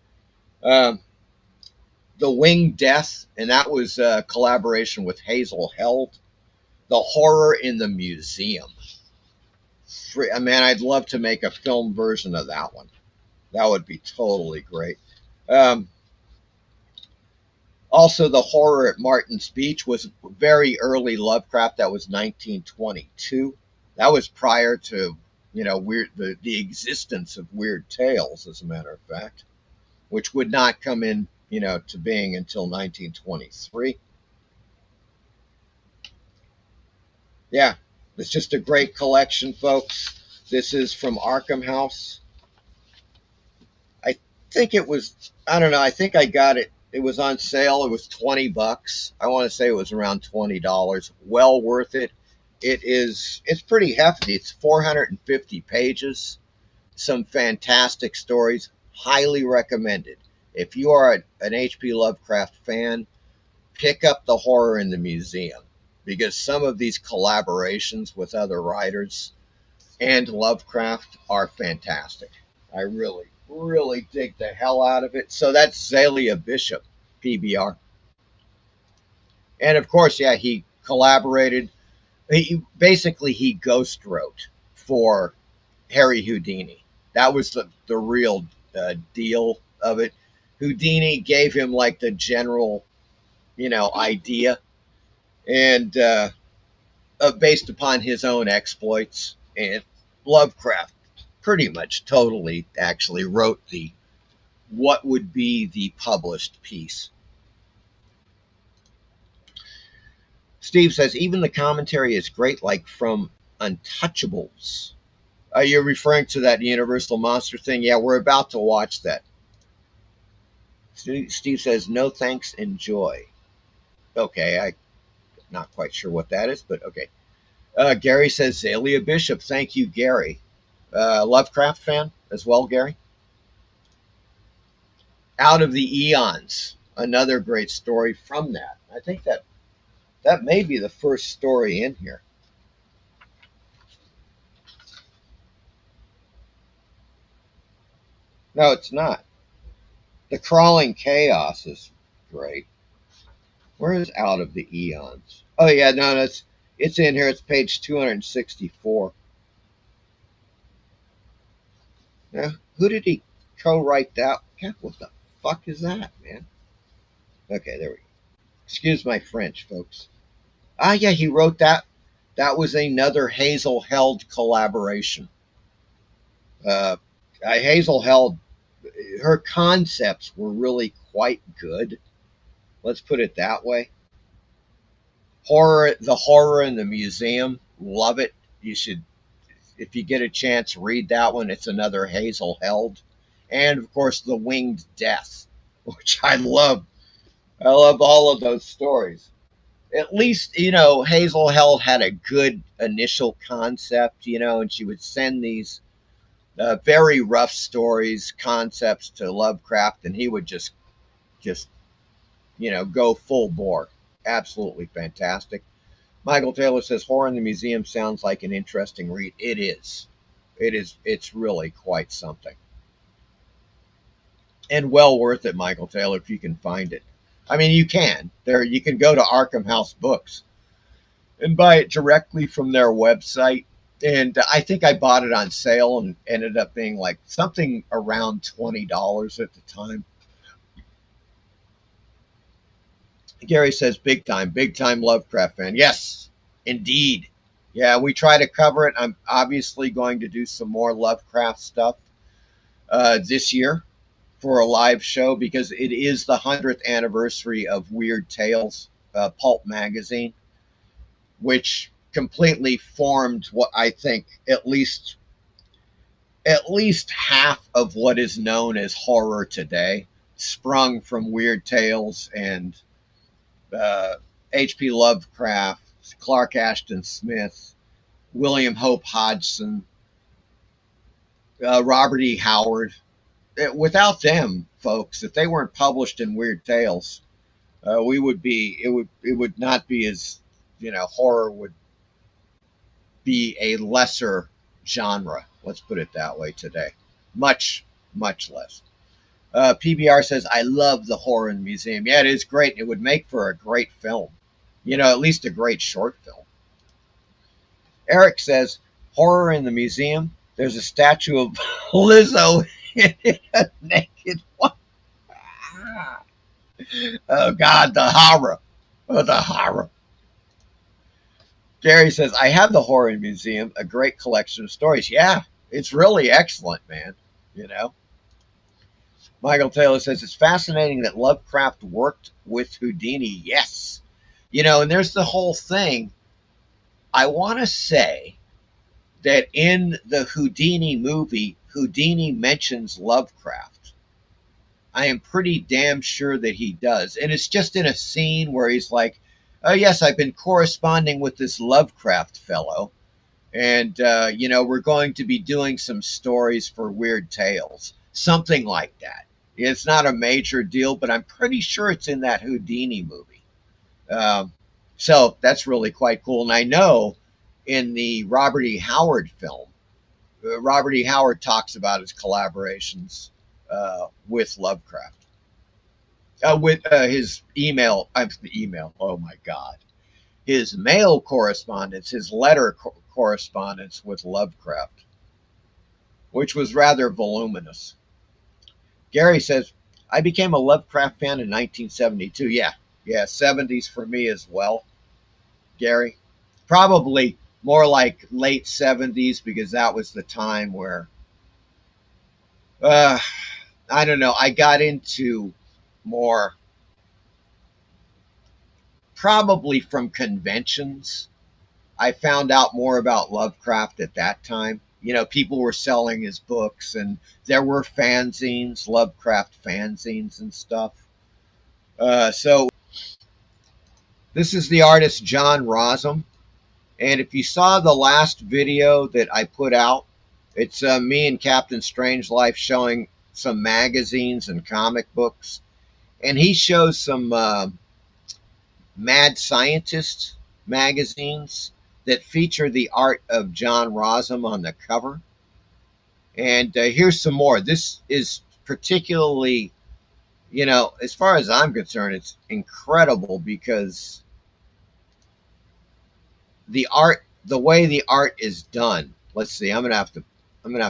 The Winged Death, and that was a collaboration with Hazel Held. The Horror in the Museum. I mean, I'd love to make a film version of that one. That would be totally great. Also, The Horror at Martin's Beach was very early Lovecraft. That was 1922. That was prior to, the existence of Weird Tales, as a matter of fact. which would not come in, to being until 1923. Yeah, it's just a great collection, folks. This is from Arkham House. I think it was, I don't know, I think I got it. It was on sale. It was $20. I want to say it was around $20. Well worth it. It's pretty hefty. It's 450 pages. Some fantastic stories. Highly recommended. If you are an H.P. Lovecraft fan, pick up The Horror in the Museum, because some of these collaborations with other writers and Lovecraft are fantastic. I really, really dig the hell out of it. So that's Zalia Bishop, PBR. And of course, yeah, he collaborated. He ghost wrote for Harry Houdini. That was the real deal of it. Houdini gave him like the general, idea, and based upon his own exploits. And Lovecraft pretty much totally actually wrote what would be the published piece. Steve says, even the commentary is great, like from Untouchables. You're referring to that Universal Monster thing? Yeah, we're about to watch that. Steve says, no thanks, enjoy. Okay, I'm not quite sure what that is, but okay. Gary says, Zalia Bishop. Thank you, Gary. Lovecraft fan as well, Gary? Out of the Eons, another great story from that. I think that may be the first story in here. No, it's not. The Crawling Chaos is great. Where is Out of the Eons? Oh, yeah, no, it's in here. It's page 264. Now, who did he co-write that? What the fuck is that, man? Okay, there we go. Excuse my French, folks. Ah, yeah, he wrote that. That was another Hazel Held collaboration. Hazel Held, her concepts were really quite good. Let's put it that way. The Horror in the Museum, love it. You should, if you get a chance, read that one. It's another Hazel Held. And, of course, The Winged Death, which I love. I love all of those stories. At least, Hazel Held had a good initial concept, and she would send these very rough stories, concepts to Lovecraft, and he would just go full bore. Absolutely fantastic. Michael Taylor says, Horror in the Museum sounds like an interesting read. It is. It's really quite something. And well worth it, Michael Taylor, if you can find it. I mean, you can. You can go to Arkham House Books and buy it directly from their website. And I think I bought it on sale and ended up being like something around $20 at the time. Gary says, big time Lovecraft fan. Yes, indeed. Yeah, we try to cover it. I'm obviously going to do some more Lovecraft stuff this year for a live show, because it is the 100th anniversary of Weird Tales Pulp magazine, which completely formed what I think at least half of what is known as horror today, sprung from Weird Tales and H.P. Lovecraft, Clark Ashton Smith, William Hope Hodgson, Robert E. Howard. Without them, folks, if they weren't published in Weird Tales, it would not be as, horror would be a lesser genre. Let's put it that way today. Much, much less. PBR says, I love the Horror in the Museum. Yeah, it is great. It would make for a great film. At least a great short film. Eric says, Horror in the Museum. There's a statue of Lizzo in a naked one. Oh, God, the horror. Oh, the horror. Gary says, I have the Horror Museum, a great collection of stories. Yeah, it's really excellent, man. Michael Taylor says, it's fascinating that Lovecraft worked with Houdini. Yes. You know, and there's the whole thing. I want to say that in the Houdini movie, Houdini mentions Lovecraft. I am pretty damn sure that he does. And it's just in a scene where he's like, oh, yes, I've been corresponding with this Lovecraft fellow. And, you know, we're going to be doing some stories for Weird Tales. Something like that. It's not a major deal, but I'm pretty sure it's in that Houdini movie. So that's really quite cool. And I know in the Robert E. Howard film, Robert E. Howard talks about his collaborations with Lovecraft. With his email, oh my God. His mail correspondence, his letter correspondence with Lovecraft, which was rather voluminous. Gary says, I became a Lovecraft fan in 1972. Yeah, 70s for me as well, Gary. Probably more like late 70s because that was the time where, I don't know, I got into more, probably from conventions. I found out more about Lovecraft at that time. You know, people were selling his books, and there were fanzines, Lovecraft fanzines and stuff. So this is the artist John Rossum. And if you saw the last video that I put out, it's me and Captain Strangelife showing some magazines and comic books. And he shows some Mad Scientist magazines that feature the art of John Rossum on the cover. And here's some more. This is particularly, you know, as far as I'm concerned, it's incredible because the art, the way the art is done. Let's see. I'm gonna have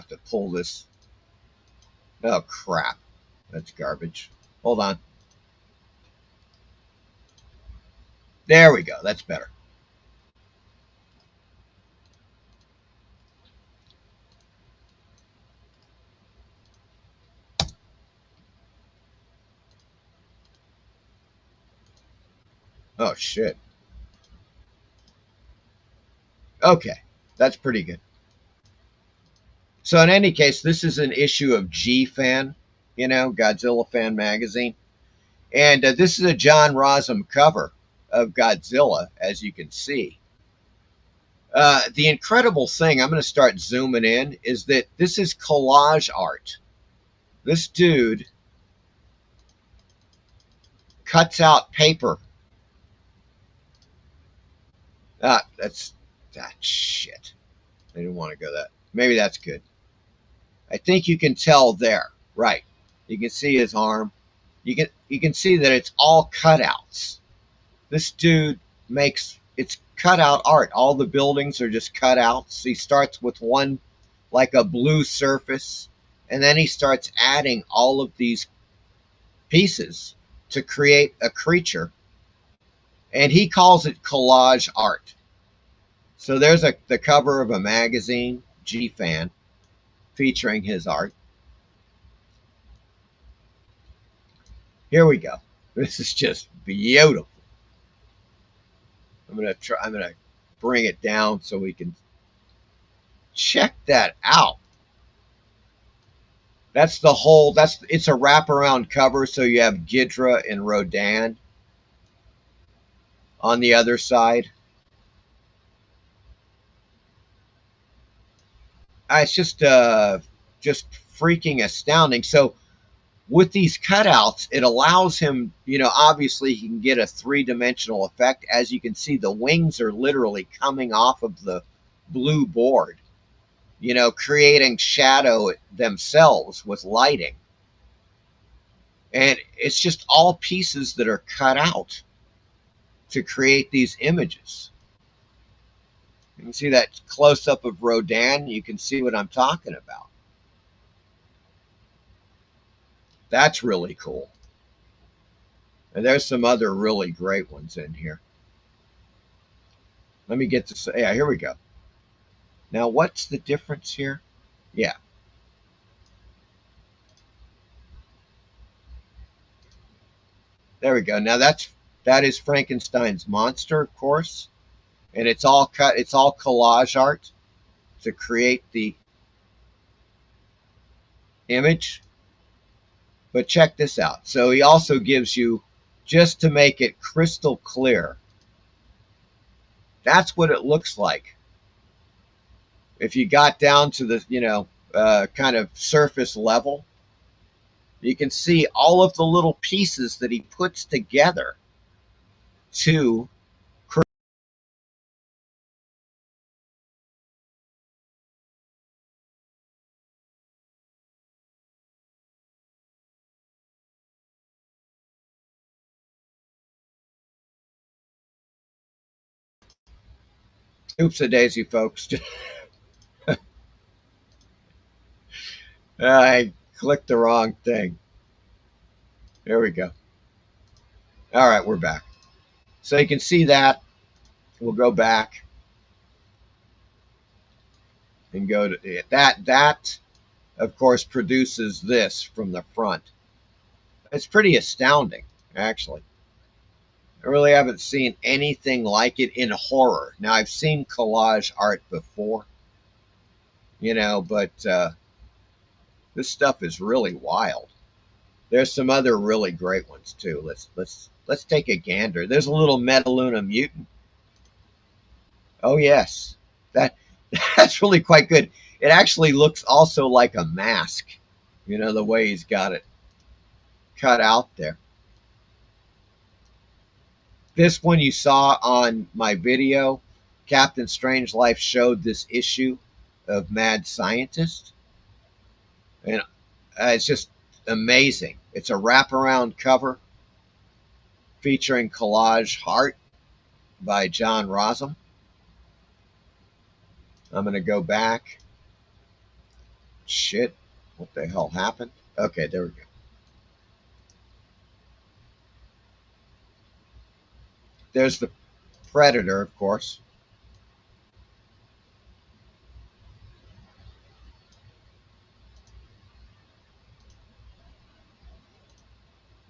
to pull this. Oh crap, that's garbage. Hold on. There we go. That's better. Oh, shit. Okay, that's pretty good. So in any case, this is an issue of G-Fan, you know, Godzilla Fan magazine. And this is a John Rossum cover of Godzilla, as you can see. The incredible thing, I'm going to start zooming in, is that this is collage art. This dude cuts out paper. That's shit. I didn't want to go that. Maybe that's good. I think you can tell there. Right. You can see his arm. You can see that it's all cutouts. This dude makes, it's cutout art. All the buildings are just cutouts. He starts with one, like a blue surface, and then he starts adding all of these pieces to create a creature. And he calls it collage art. So there's the cover of a magazine, G-Fan, featuring his art. Here we go. This is just beautiful. I'm gonna bring it down so we can check that out. That's the whole, it's a wraparound cover, so you have Ghidra and Rodan on the other side. It's just freaking astounding. So with these cutouts, it allows him, you know, obviously he can get a three-dimensional effect. As you can see, the wings are literally coming off of the blue board, you know, creating shadow themselves with lighting. And it's just all pieces that are cut out to create these images. You can see that close-up of Rodan. You can see what I'm talking about. That's really cool. And there's some other really great ones in here. Let me get this. Yeah, here we go. Now, what's the difference here? Yeah. There we go. Now that is Frankenstein's monster, of course, and it's all cut. It's all collage art to create the image. But check this out. So he also gives you, just to make it crystal clear, that's what it looks like. If you got down to the, kind of surface level, you can see all of the little pieces that he puts together to create. Oops-a-daisy, folks. I clicked the wrong thing. There we go. All right, we're back. So you can see that. We'll go back and go to it. That, of course, produces this from the front. It's pretty astounding, actually. I really haven't seen anything like it in horror. Now, I've seen collage art before, but this stuff is really wild. There's some other really great ones too. Let's take a gander. There's a little Metaluna mutant. Oh yes, that's really quite good. It actually looks also like a mask. The way he's got it cut out there. This one you saw on my video, Captain Strangelife showed this issue of Mad Scientist. And it's just amazing. It's a wraparound cover featuring collage art by John Rossum. I'm going to go back. Shit, what the hell happened? Okay, there we go. There's the Predator, of course.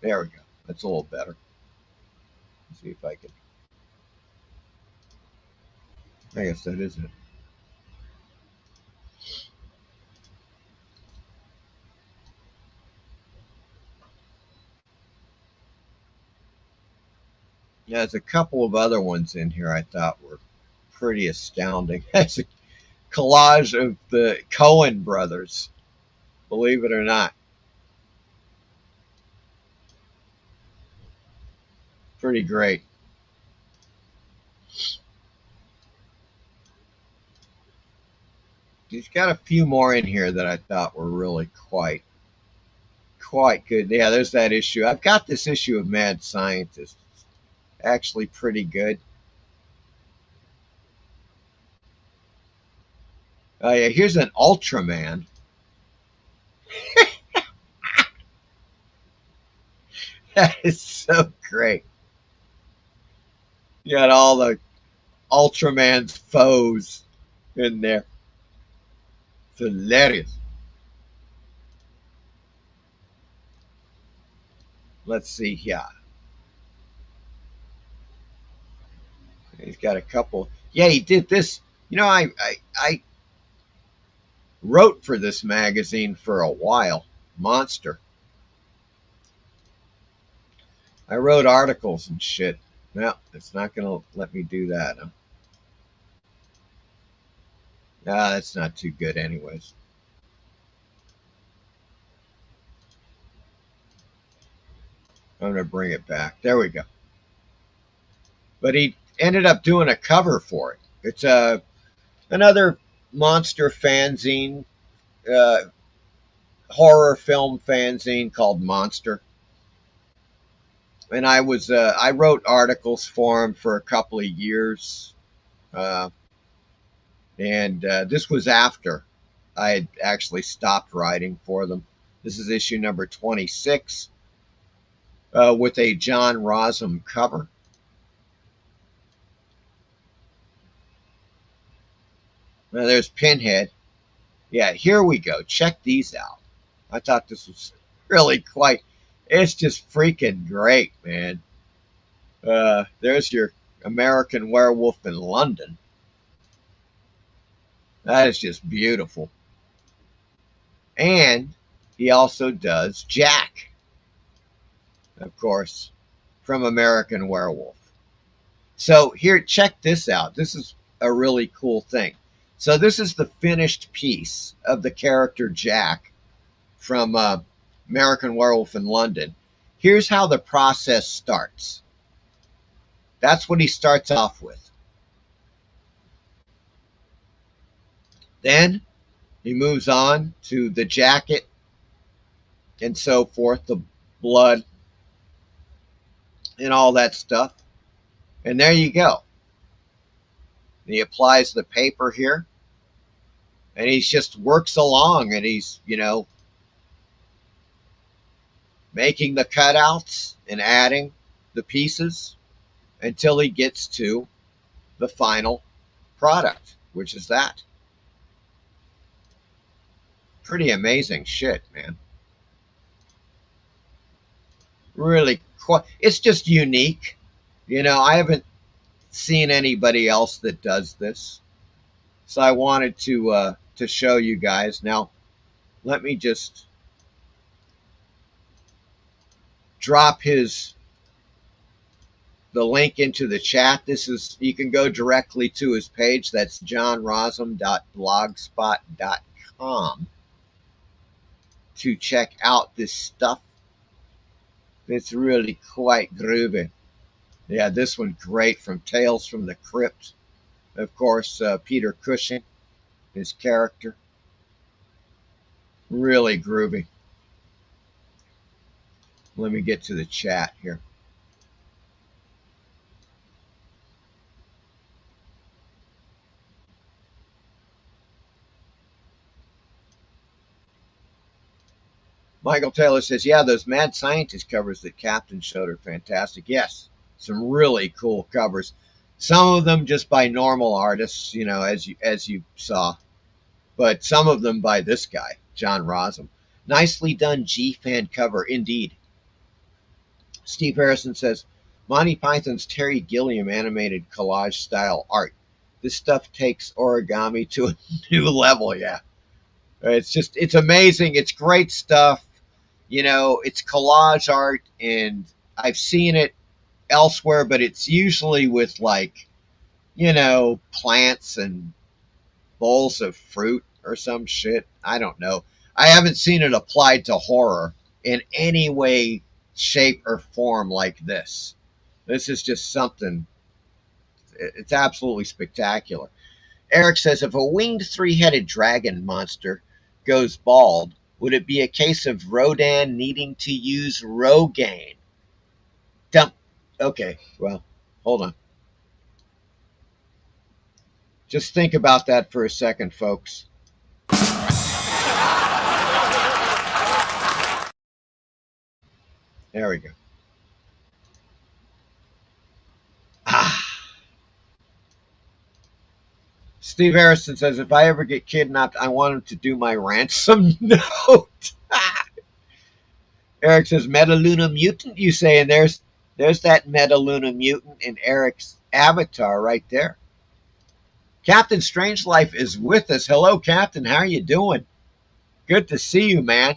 There we go. That's a little better. Let's see if I can. I guess that is it. Yeah, there's a couple of other ones in here I thought were pretty astounding. That's a collage of the Coen brothers, believe it or not. Pretty great. He's got a few more in here that I thought were really quite good. Yeah, there's that issue. I've got this issue of Mad Scientist. It's actually pretty good. Oh yeah, here's an Ultraman. That is so great. You got all the Ultraman's foes in there. It's hilarious. Let's see here. He's got a couple. Yeah, he did this. I wrote for this magazine for a while. Monster. I wrote articles and shit. No, it's not going to let me do that. Huh? Nah, that's not too good anyways. I'm going to bring it back. There we go. But he ended up doing a cover for it. It's another monster fanzine, horror film fanzine called Monster. And I wrote articles for him for a couple of years. And this was after I had actually stopped writing for them. This is issue number 26 with a John Rossum cover. Now there's Pinhead. Yeah, here we go. Check these out. I thought this was really quite It's just freaking great, man. There's your American Werewolf in London. That is just beautiful. And he also does Jack, of course, from American Werewolf. So here, check this out. This is a really cool thing. So this is the finished piece of the character Jack from American Werewolf in London. Here's how the process starts. That's what he starts off with. Then he moves on to the jacket and so forth, the blood and all that stuff. And there you go. He applies the paper here. And he just works along, and he's, you know, making the cutouts and adding the pieces until he gets to the final product, which is that. Pretty amazing shit, man. Really, it's just unique. You know, I haven't seen anybody else that does this. So I wanted to show you guys. Now, let me just drop the link into the chat. This is, you can go directly to his page. That's johnrosum.blogspot.com to check out this stuff. It's really quite groovy. Yeah, this one great, from Tales from the Crypt. Of course, Peter Cushing, his character. Really groovy. Let me get to the chat here. Michael Taylor says, yeah, those Mad Scientist covers that Captain showed are fantastic. Yes, some really cool covers. Some of them just by normal artists, you know, as you saw. But some of them by this guy, John Rosum. Nicely done G-fan cover, indeed. Steve Harrison says, Monty Python's Terry Gilliam animated collage style art. This stuff takes origami to a new level, yeah. It's amazing. It's great stuff. You know, it's collage art, and I've seen it elsewhere, but it's usually with, like, you know, plants and bowls of fruit or some shit. I don't know. I haven't seen it applied to horror in any way, shape, or form like this. This is just something. It's absolutely spectacular. Eric says, if a winged three-headed dragon monster goes bald, would it be a case of Rodan needing to use Rogaine? Dump. Okay, well, hold on. Just think about that for a second, folks. There we go. Steve Harrison says, if I ever get kidnapped, I want him to do my ransom note. Eric says, Metaluna mutant, you say, and there's that Metaluna mutant in Eric's avatar right there. Captain Strangelife is with us. Hello, Captain. How are you doing? Good to see you, man.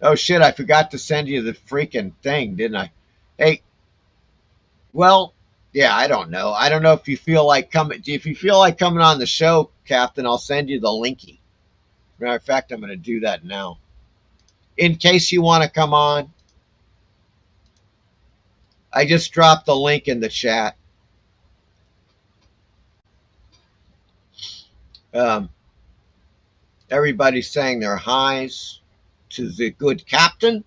Oh, shit, I forgot to send you the freaking thing, didn't I? Hey, well, yeah, I don't know. I don't know if you feel like coming. If you feel like coming on the show, Captain, I'll send you the linky. Matter of fact, I'm going to do that now. In case you want to come on, I just dropped the link in the chat. Everybody's saying their highs to the good captain.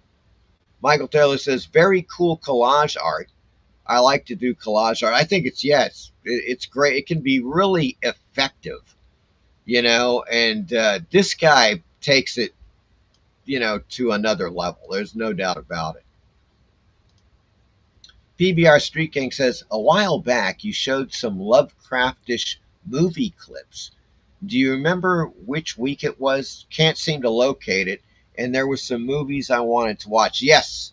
Michael Taylor says, very cool collage art. I like to do collage art. I think it's great. It can be really effective, you know, and this guy takes it, you know, to another level. There's no doubt about it. PBR Street King says, a while back you showed some Lovecraftish movie clips. Do you remember which week it was? Can't seem to locate it. and there were some movies I wanted to watch. Yes,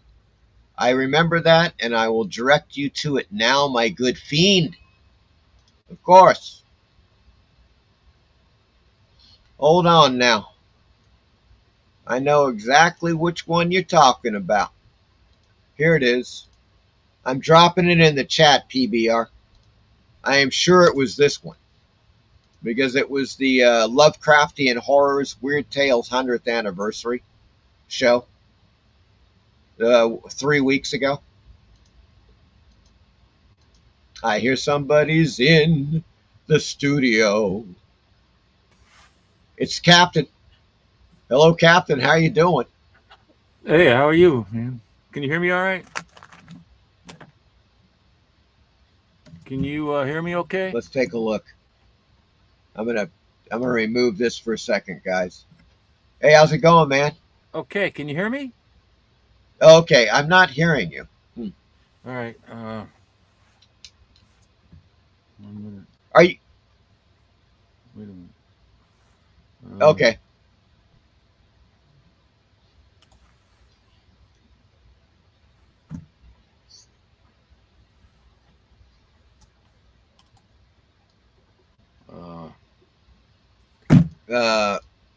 I remember that, and I will direct you to it now, my good fiend. Of course. Hold on now. I know exactly which one you're talking about. Here it is. I'm dropping it in the chat, PBR. I am sure it was this one, because it was the Lovecraftian Horrors Weird Tales 100th anniversary show 3 weeks ago. I hear somebody's in the studio. It's Captain. Hello, Captain. How you doing? Hey, how are you, man? Can you hear me all right? Can you hear me okay? Let's take a look. I'm gonna remove this for a second, guys. Hey, how's it going, man? Okay, can you hear me? Okay, I'm not hearing you. All right. 1 minute. Are you? Wait a minute. Okay.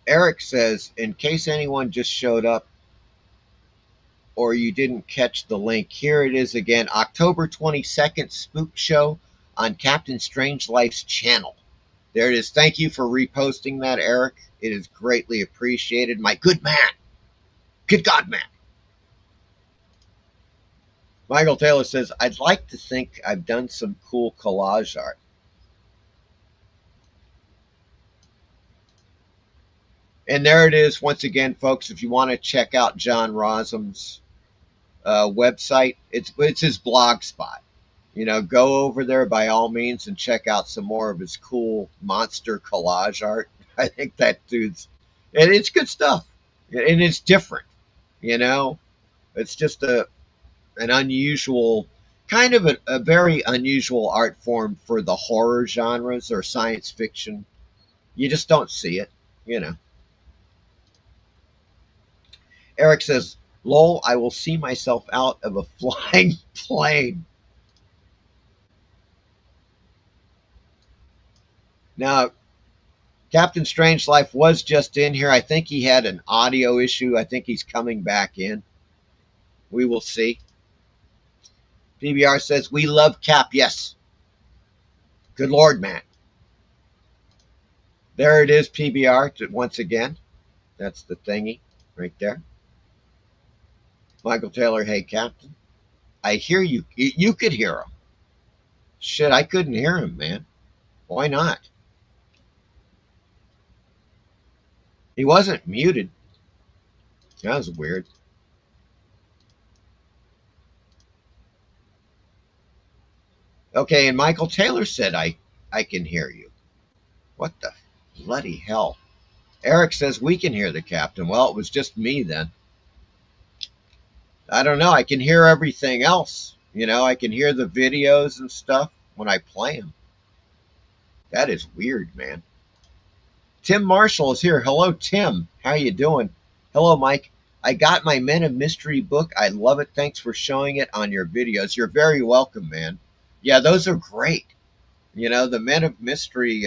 Eric says, in case anyone just showed up or you didn't catch the link, here it is again. October 22nd, Spook Show on Captain Strangelife's channel. There it is. Thank you for reposting that, Eric. It is greatly appreciated. My good man. Good God, man. Michael Taylor says, I'd like to think I've done some cool collage art. And there it is once again, folks. If you want to check out John Rossum's website, it's his blog spot. You know, go over there by all means and check out some more of his cool monster collage art. I think that dude's, and it's good stuff, and it's different. You know, it's just an unusual, kind of a very unusual art form for the horror genres or science fiction. You just don't see it, you know. Eric says, lol, I will see myself out of a flying plane. Now, Captain Strangelife was just in here. I think he had an audio issue. I think he's coming back in. We will see. PBR says, we love Cap. Yes. Good Lord, man. There it is, PBR, once again. That's the thingy right there. Michael Taylor, hey, Captain. I hear you. You could hear him. Shit, I couldn't hear him, man. Why not? He wasn't muted. That was weird. Okay, and Michael Taylor said I can hear you. What the bloody hell? Eric says we can hear the captain. Well, it was just me then. I don't know. I can hear everything else. You know, I can hear the videos and stuff when I play them. That is weird, man. Tim Marshall is here. Hello, Tim. How you doing? Hello, Mike. I got my Men of Mystery book. I love it. Thanks for showing it on your videos. You're very welcome, man. Yeah, those are great. You know, the Men of Mystery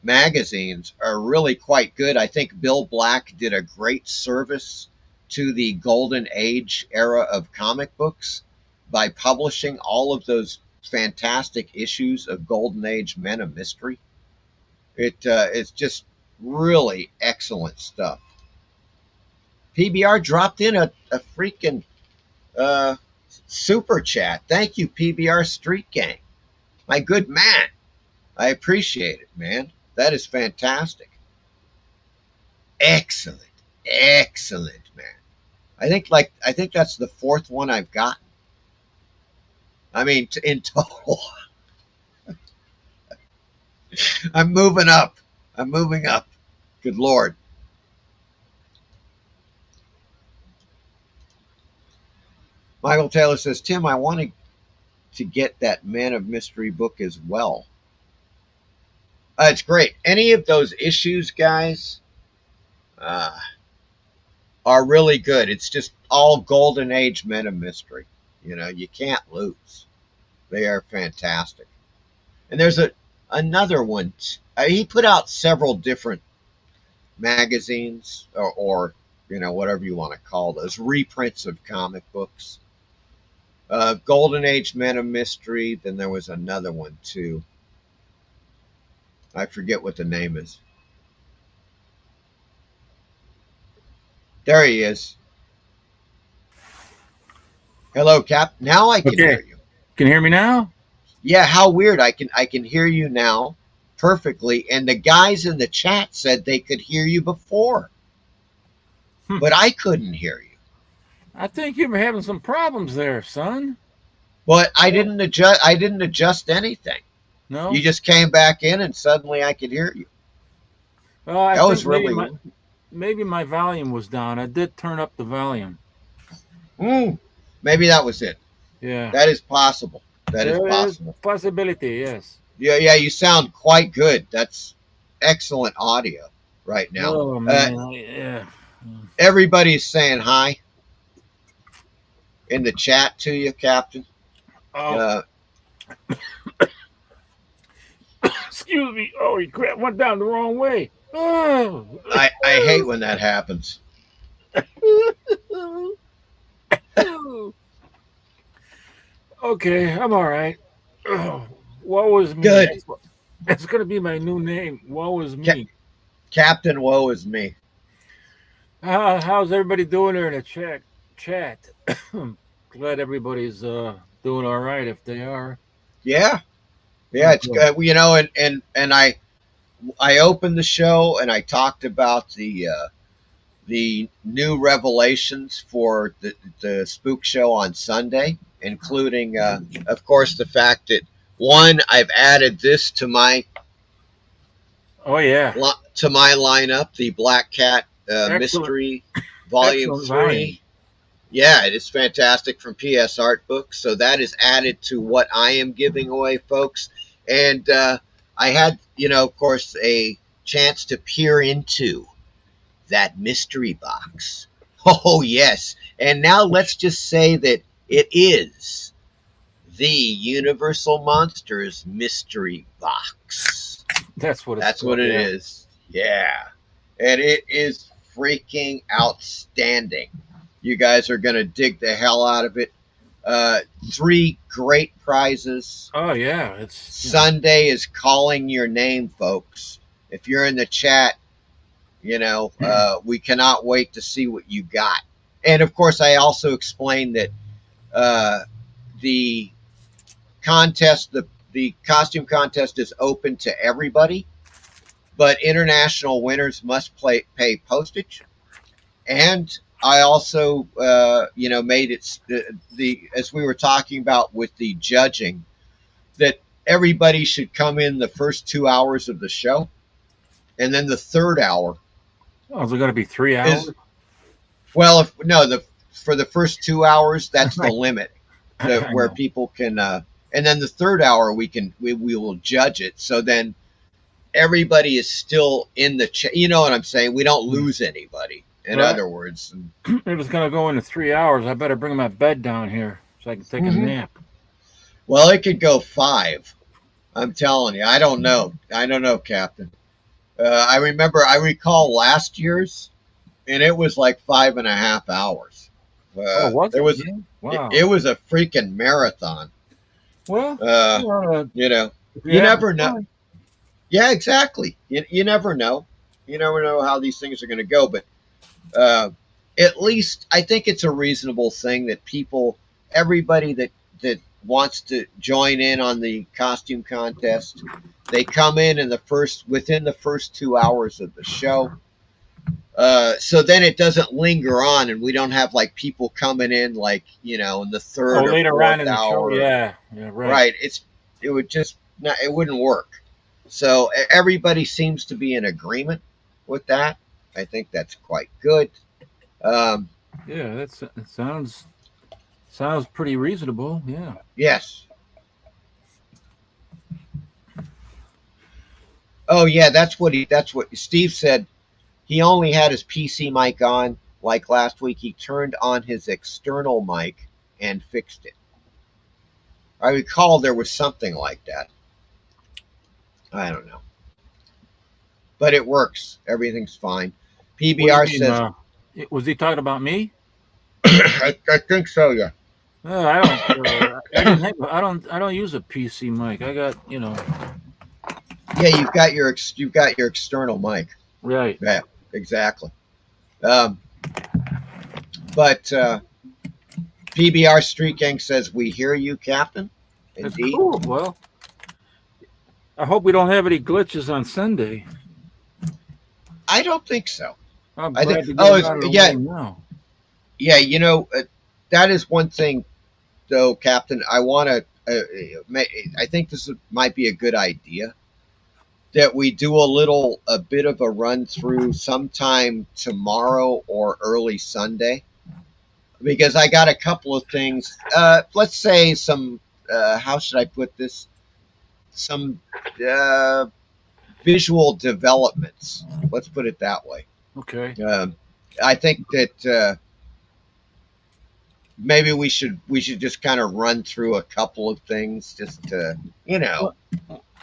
magazines are really quite good. I think Bill Black did a great service to the golden age era of comic books by publishing all of those fantastic issues of Golden Age Men of Mystery. It's just really excellent stuff. PBR dropped in a freaking super chat. Thank you, PBR Street Gang. My good man. I appreciate it, man. That is fantastic. Excellent. Excellent, man. I think that's the fourth one I've gotten. I mean, in total. I'm moving up. I'm moving up. Good Lord. Michael Taylor says, Tim, I wanted to get that Man of Mystery book as well. It's great. Any of those issues, guys, are really good. It's just all golden age men of mystery. You know, you can't lose. They are fantastic. And there's another one. He put out several different magazines or you know, whatever you want to call those, reprints of comic books. Golden Age Men of Mystery. Then there was another one too. I forget what the name is. There he is. Hello, Cap. Now I can hear you. Can you hear me now? Yeah, how weird. I can hear you now perfectly. And the guys in the chat said they could hear you before. But I couldn't hear you. I think you were having some problems there, son. But I didn't adjust anything. No. You just came back in and suddenly I could hear you. Well, that was really maybe my volume was down. I did turn up the volume. Maybe that was it. Yeah. That is possible. That is possible. Possibility, yes. Yeah, you sound quite good. That's excellent audio right now. Oh, man. Yeah. Everybody's saying hi in the chat to you, Captain. Oh. Excuse me. Oh, you crap, went down the wrong way. Oh. I hate when that happens. Okay, I'm all right. Woe is me. Good. That's going to be my new name. Woe is me. Captain Woe is me. How's everybody doing there in the chat? Glad everybody's doing all right if they are. Yeah, it's good. You know, and I opened the show and I talked about the new revelations for the Spook show on Sunday, including, of course, the fact that I've added this to my to my lineup, the Black Cat Mystery Volume 3. Yeah, it is fantastic from PS Art Books. So that is added to what I am giving away, folks. And I had, you know, of course, a chance to peer into that mystery box. Oh, yes. And now let's just say that it is the Universal Monsters mystery box. That's what it is. Yeah. And it is freaking outstanding. You guys are going to dig the hell out of it. 3 great prizes. Oh, yeah. Sunday is calling your name, folks. If you're in the chat, you know, we cannot wait to see what you got. And, of course, I also explained that the contest, the costume contest is open to everybody, but international winners must pay postage. And I also, you know, made it as we were talking about with the judging, that everybody should come in the first 2 hours of the show, and then the third hour. Oh, is it going to be 3 hours? Well, for the first 2 hours, that's the limit where people can, and then the third hour we will judge it. So then everybody is still in the chat. You know what I'm saying? We don't lose anybody. In other words, if it's going to go into 3 hours, I better bring my bed down here so I can take a nap. Well, it could go 5. I'm telling you. I don't know. I don't know, Captain. I recall last year's, and it was like 5.5 hours. Wow. It was a freaking marathon. Well, you know, you never know. Yeah, exactly. You never know. You never know how these things are going to go, but at least I think it's a reasonable thing that everybody that wants to join in on the costume contest, they come in within the first 2 hours of the show. So then it doesn't linger on, and we don't have like people coming in like, you know, in the third or later fourth on in hour. The show. Yeah, right. It wouldn't work. So everybody seems to be in agreement with that. I think that's quite good. Yeah, that sounds pretty reasonable. Yeah. Yes. Oh yeah, that's what Steve said. He only had his PC mic on like last week, he turned on his external mic and fixed it. I recall there was something like that. I don't know. But it works. Everything's fine. PBR says... was he talking about me? I think so, yeah. I don't use a PC mic. I got, Yeah, you've got your external mic. Right. Yeah, exactly. But PBR Street Gang says, we hear you, Captain. That's Indeed. cool. Well, I hope we don't have any glitches on Sunday. I don't think so. I'm I glad think, to get out of the way now. Yeah, that is one thing, though, Captain. I want to. I think this might be a good idea that we do a bit of a run through sometime tomorrow or early Sunday, because I got a couple of things. Let's say some. How should I put this? Some visual developments. Let's put it that way. Okay. I think that maybe we should just kind of run through a couple of things, just to,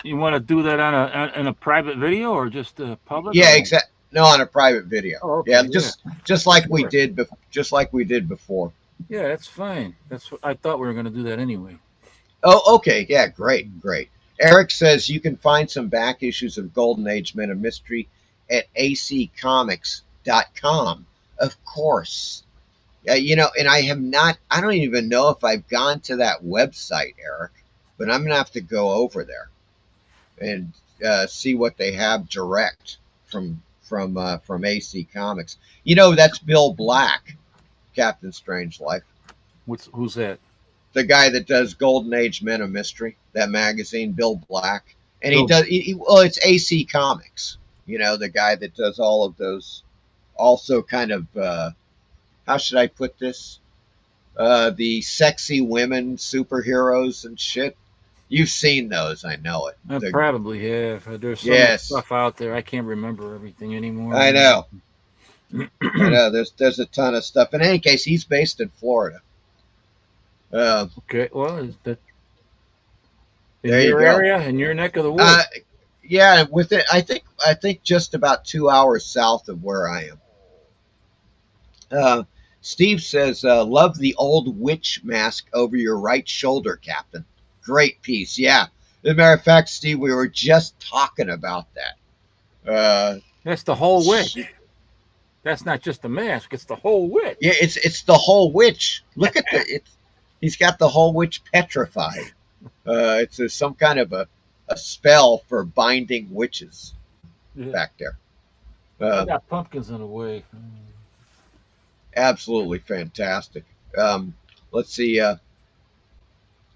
You want to do that on a private video or just public? Yeah, exactly. No, on a private video. Oh, okay, yeah, just like we did before. Yeah, that's fine. That's what I thought we were going to do that anyway. Oh, okay. Yeah, great. Eric says you can find some back issues of Golden Age Men of Mystery at accomics.com. Of course. And I don't even know if I've gone to that website, Eric, but I'm going to have to go over there and see what they have direct from AC Comics. That's Bill Black, Captain Strangelife. Who's that? The guy that does Golden Age Men of Mystery, that magazine, Bill Black. And it's AC Comics, the guy that does all of those, also kind of, how should I put this? The sexy women superheroes and shit. You've seen those, I know it. I probably have. There's so much stuff out there, I can't remember everything anymore. I know. There's a ton of stuff. In any case, he's based in Florida. Okay, well, is that in there your you go. area, in your neck of the woods? Yeah, I think just about 2 hours south of where I am. Steve says, love the old witch mask over your right shoulder, Captain. Great piece. Yeah. As a matter of fact, Steve, we were just talking about that. That's the whole witch. That's not just the mask, it's the whole witch. Yeah, it's the whole witch. Look at he's got the whole witch petrified. It's some kind of a spell for binding witches back there. I got pumpkins in the way. Absolutely fantastic. Let's see.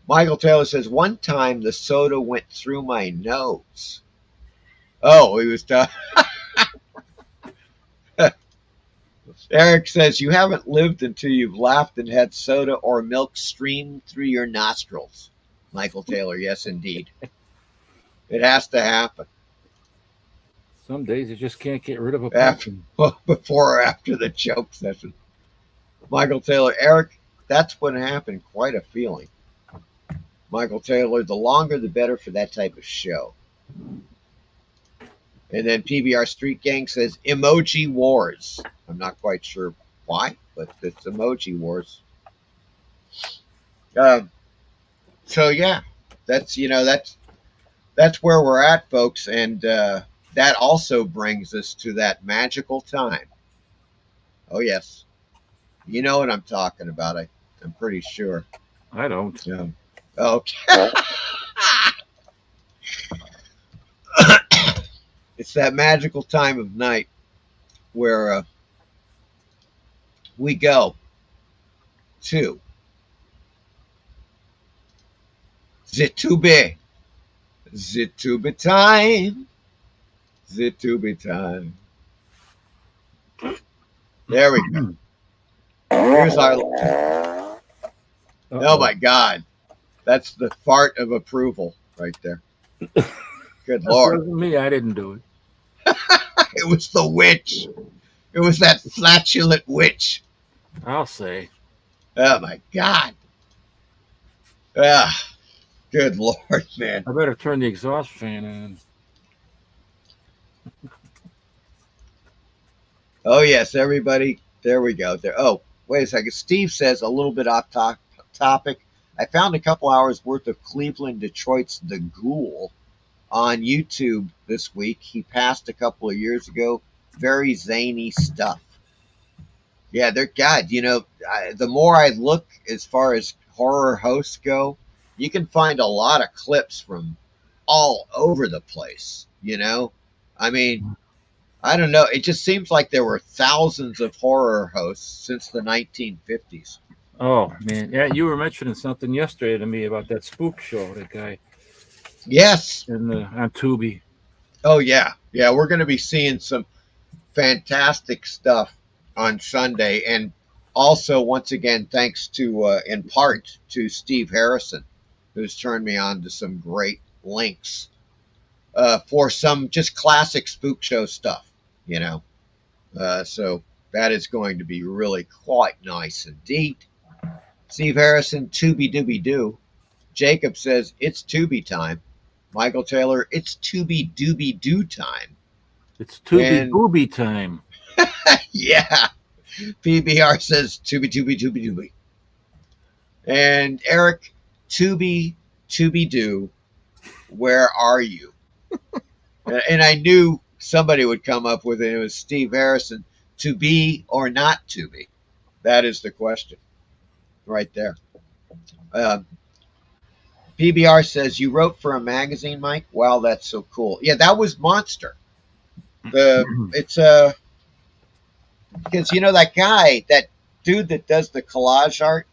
Michael Taylor says, one time the soda went through my nose. Oh, he was talking. Eric says, you haven't lived until you've laughed and had soda or milk stream through your nostrils. Michael Taylor, yes, indeed. It has to happen. Some days you just can't get rid of a pumpkin. Before or after the joke session. Michael Taylor, Eric, that's what happened. Quite a feeling. Michael Taylor, the longer the better for that type of show. And then PBR Street Gang says, Emoji Wars. I'm not quite sure why, but it's Emoji Wars. So yeah, that's where we're at, folks, and that also brings us to that magical time. Oh yes, you know what I'm talking about. I'm pretty sure. I don't. Okay. It's that magical time of night where we go to the Tubi. The Tubi time. The Tubi time. There we go. Here's our... Oh my God. That's the fart of approval right there. Good Lord. That wasn't me. I didn't do it. It was the witch. It was that flatulent witch. I'll say. Oh my God. Ah, good Lord, man. I better turn the exhaust fan on. Oh yes, everybody. There we go. There. Oh, wait a second. Steve says a little bit off topic. I found a couple hours worth of Cleveland Detroit's The Ghoul on YouTube this week. He passed a couple of years ago. Very zany stuff. Yeah, they're God. You know, the more I look as far as horror hosts go, you can find a lot of clips from all over the place. You know, I mean, I don't know. It just seems like there were thousands of horror hosts since the 1950s. Oh man, yeah, you were mentioning something yesterday to me about that Spook show. That guy. Yes. On Tubi. Oh yeah, yeah. We're going to be seeing some fantastic stuff on Sunday, and also once again, thanks to in part to Steve Harrison, who's turned me on to some great links for some just classic Spook show stuff. You know, so that is going to be really quite nice indeed. Steve Harrison, Tubi Dooby Doo. Jacob says, it's Tubi time. Michael Taylor, it's Tubi Dooby Doo time. It's Tubi Booby time. Yeah. PBR says, Tubi Dooby. And Eric, Tubi Doo, where are you? And I knew somebody would come up with it. It was Steve Harrison. To be or not to be? That is the question. Right there. PBR says, you wrote for a magazine, Mike? Wow, that's so cool. Yeah, that was Monster. It's because you know that guy, that dude that does the collage art,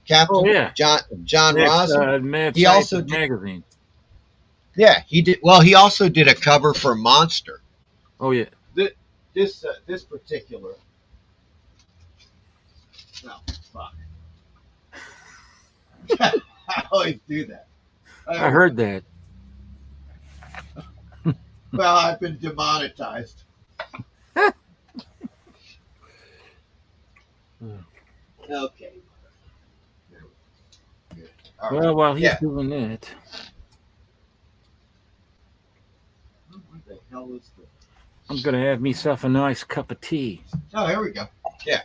Captain John Rosen. He also did magazine. Yeah, he did. Well, he also did a cover for Monster. Oh yeah. This particular. No, fuck. I always do that. I heard that. Well, I've been demonetized. Okay. Well, while he's doing that. What the hell is this? I'm going to have myself a nice cup of tea. Oh, here we go. Yeah.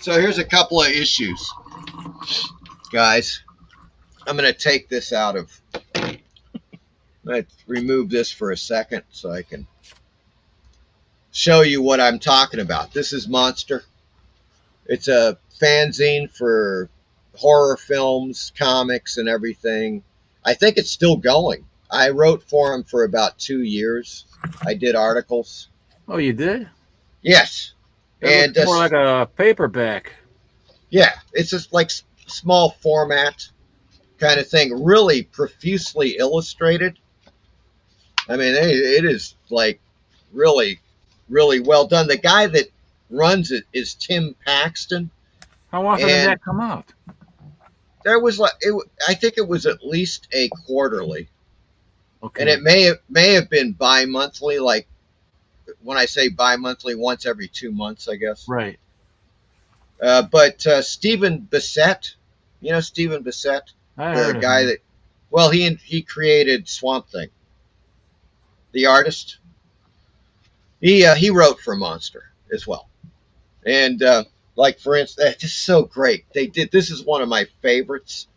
So here's a couple of issues, guys. I'm going to take this out of... Let's remove this for a second so I can show you what I'm talking about. This is Monster. It's a fanzine for horror films, comics, and everything. I think it's still going. I wrote for him for about 2 years. I did articles. Oh, you did? Yes. And more like a paperback. Yeah, it's just like small format kind of thing. Really profusely illustrated. I mean, it is like really, really well done. The guy that runs it is Tim Paxton. How often did that come out? There was I think it was at least a quarterly. Okay. And it may have been bi-monthly, like when I say bi-monthly, once every 2 months, I guess. Right. But Stephen Bissett, you know Stephen Bissett, the guy that, well, he created Swamp Thing, the artist. He wrote for Monster as well, and like for instance, it's just so great. They did. This is one of my favorites.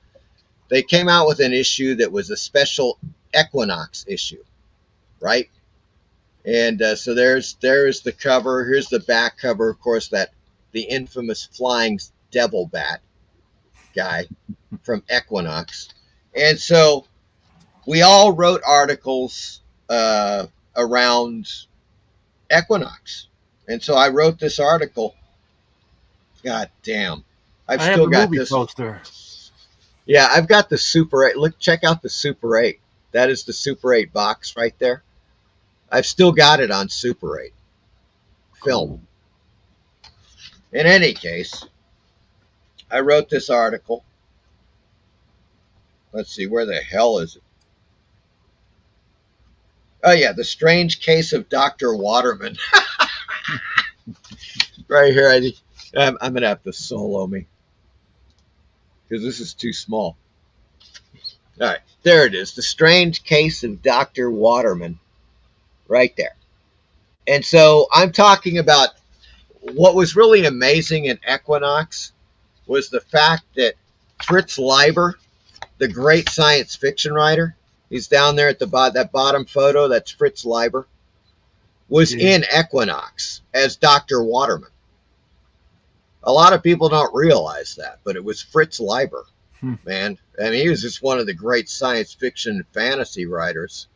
They came out with an issue that was a special Equinox issue, right? And so there's the cover. Here's the back cover, of course, that the infamous flying devil bat guy from Equinox. And so we all wrote articles around Equinox. And so I wrote this article. God damn. I've still got this poster. Yeah, I've got the Super 8. Look, check out the Super 8. That is the Super 8 box right there. I've still got it on Super 8 film. Cool. In any case, I wrote this article. Let's see, where the hell is it? Oh, yeah, The Strange Case of Dr. Waterman. right here. I'm going to have to solo me because this is too small. All right, there it is. The Strange Case of Dr. Waterman, right there. And so I'm talking about what was really amazing in Equinox was the fact that Fritz Leiber, the great science fiction writer, he's down there at that bottom photo, that's Fritz Leiber, was in Equinox as Dr. Waterman. A lot of people don't realize that, but it was Fritz Leiber, man. I mean, he was just one of the great science fiction and fantasy writers.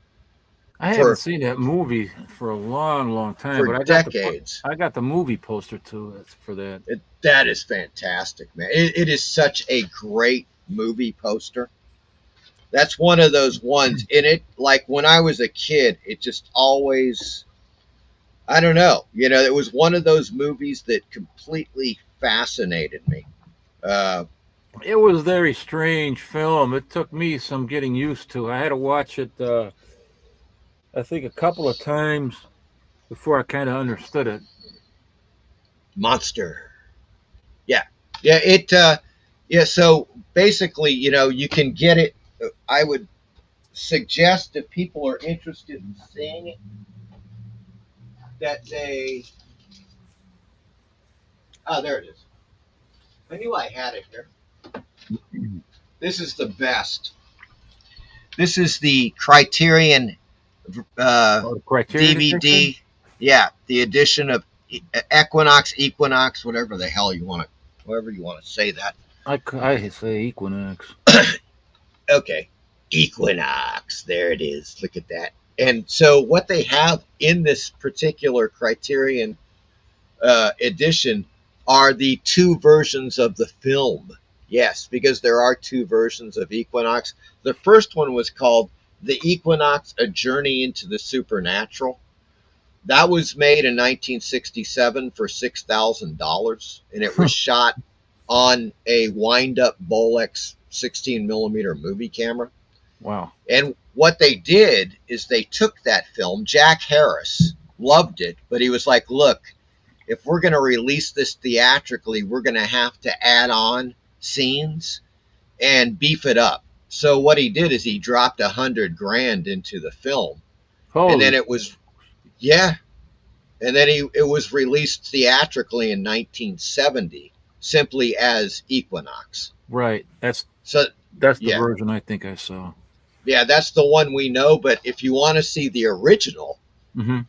I haven't seen that movie for a long time. For but decades. I got the movie poster too for that. That is fantastic, man. It is such a great movie poster. That's one of those ones in it. Like when I was a kid, it just always, I don't know. You know, it was one of those movies that completely fascinated me. It was a very strange film. It took me some getting used to. I had to watch it, I think, a couple of times before I kind of understood it. Monster. Yeah. So basically, you know, you can get it. I would suggest if people are interested in seeing it, that they. Oh, there it is. I knew I had it here. This is the best. This is the Criterion DVD. Edition? Yeah, the edition of Equinox, whatever the hell you want to say that. I say Equinox. Okay, Equinox. There it is. Look at that. And so what they have in this particular Criterion edition are the two versions of the film. Yes, because there are two versions of Equinox. The first one was called The Equinox, A Journey into the Supernatural. That was made in 1967 for $6,000, and it was shot on a wind-up Bolex 16mm movie camera. Wow. And what they did is they took that film. Jack Harris loved it, but he was like, look, if we're going to release this theatrically, we're going to have to add on scenes and beef it up. So what he did is he dropped $100,000 into the film. And then it was, and then it was released theatrically in 1970, simply as Equinox. Right. That's the version I think I saw. Yeah, that's the one we know. But if you want to see the original,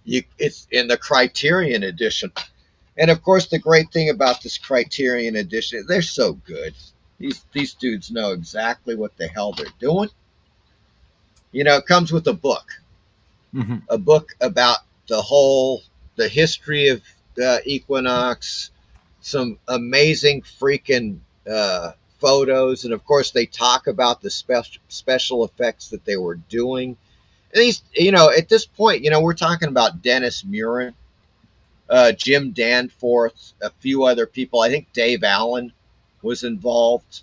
it's in the Criterion edition. And of course, the great thing about this Criterion edition, they're so good. These dudes know exactly what the hell they're doing. You know, it comes with a book. A book about the history of Equinox, some amazing freaking photos, and of course they talk about the special effects that they were doing. And these, you know, at this point, you know, we're talking about Dennis Murin, Jim Danforth, a few other people. I think Dave Allen was involved.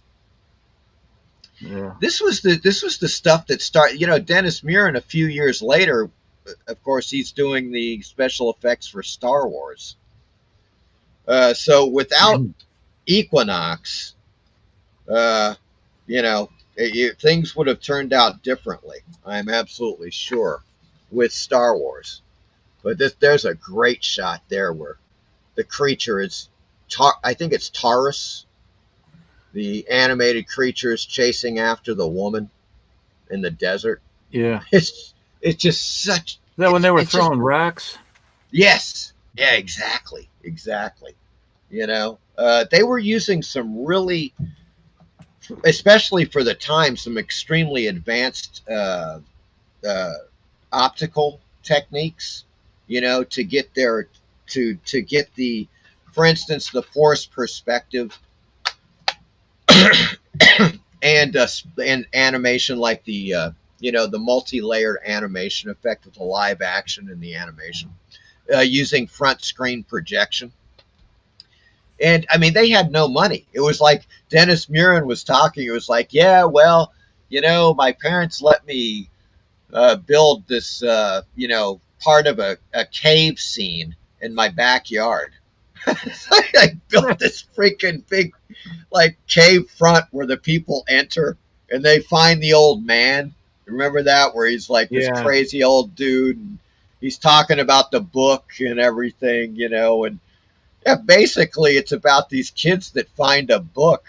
Yeah. This was the stuff that started. You know, Dennis Murin. A few years later, of course, he's doing the special effects for Star Wars. So without Equinox, you know, things would have turned out differently. I'm absolutely sure with Star Wars. But there's a great shot there where the creature is, I think it's Taurus. The animated creature is chasing after the woman in the desert. Yeah. It's just such. Is that when they were throwing rocks? Yes. Yeah, exactly. You know, they were using some really, especially for the time, some extremely advanced optical techniques, you know, to get their, to get the, for instance, the force perspective and animation like the, you know, the multi-layered animation effect with the live action and the animation using front screen projection. And I mean, they had no money. It was like Dennis Murin was talking. It was like, yeah, well, you know, my parents let me build this, you know, part of a cave scene in my backyard. I built this freaking big, like, cave front where the people enter and they find the old man. Remember that? Where he's like this crazy old dude and he's talking about the book and everything, you know. And yeah, basically it's about these kids that find a book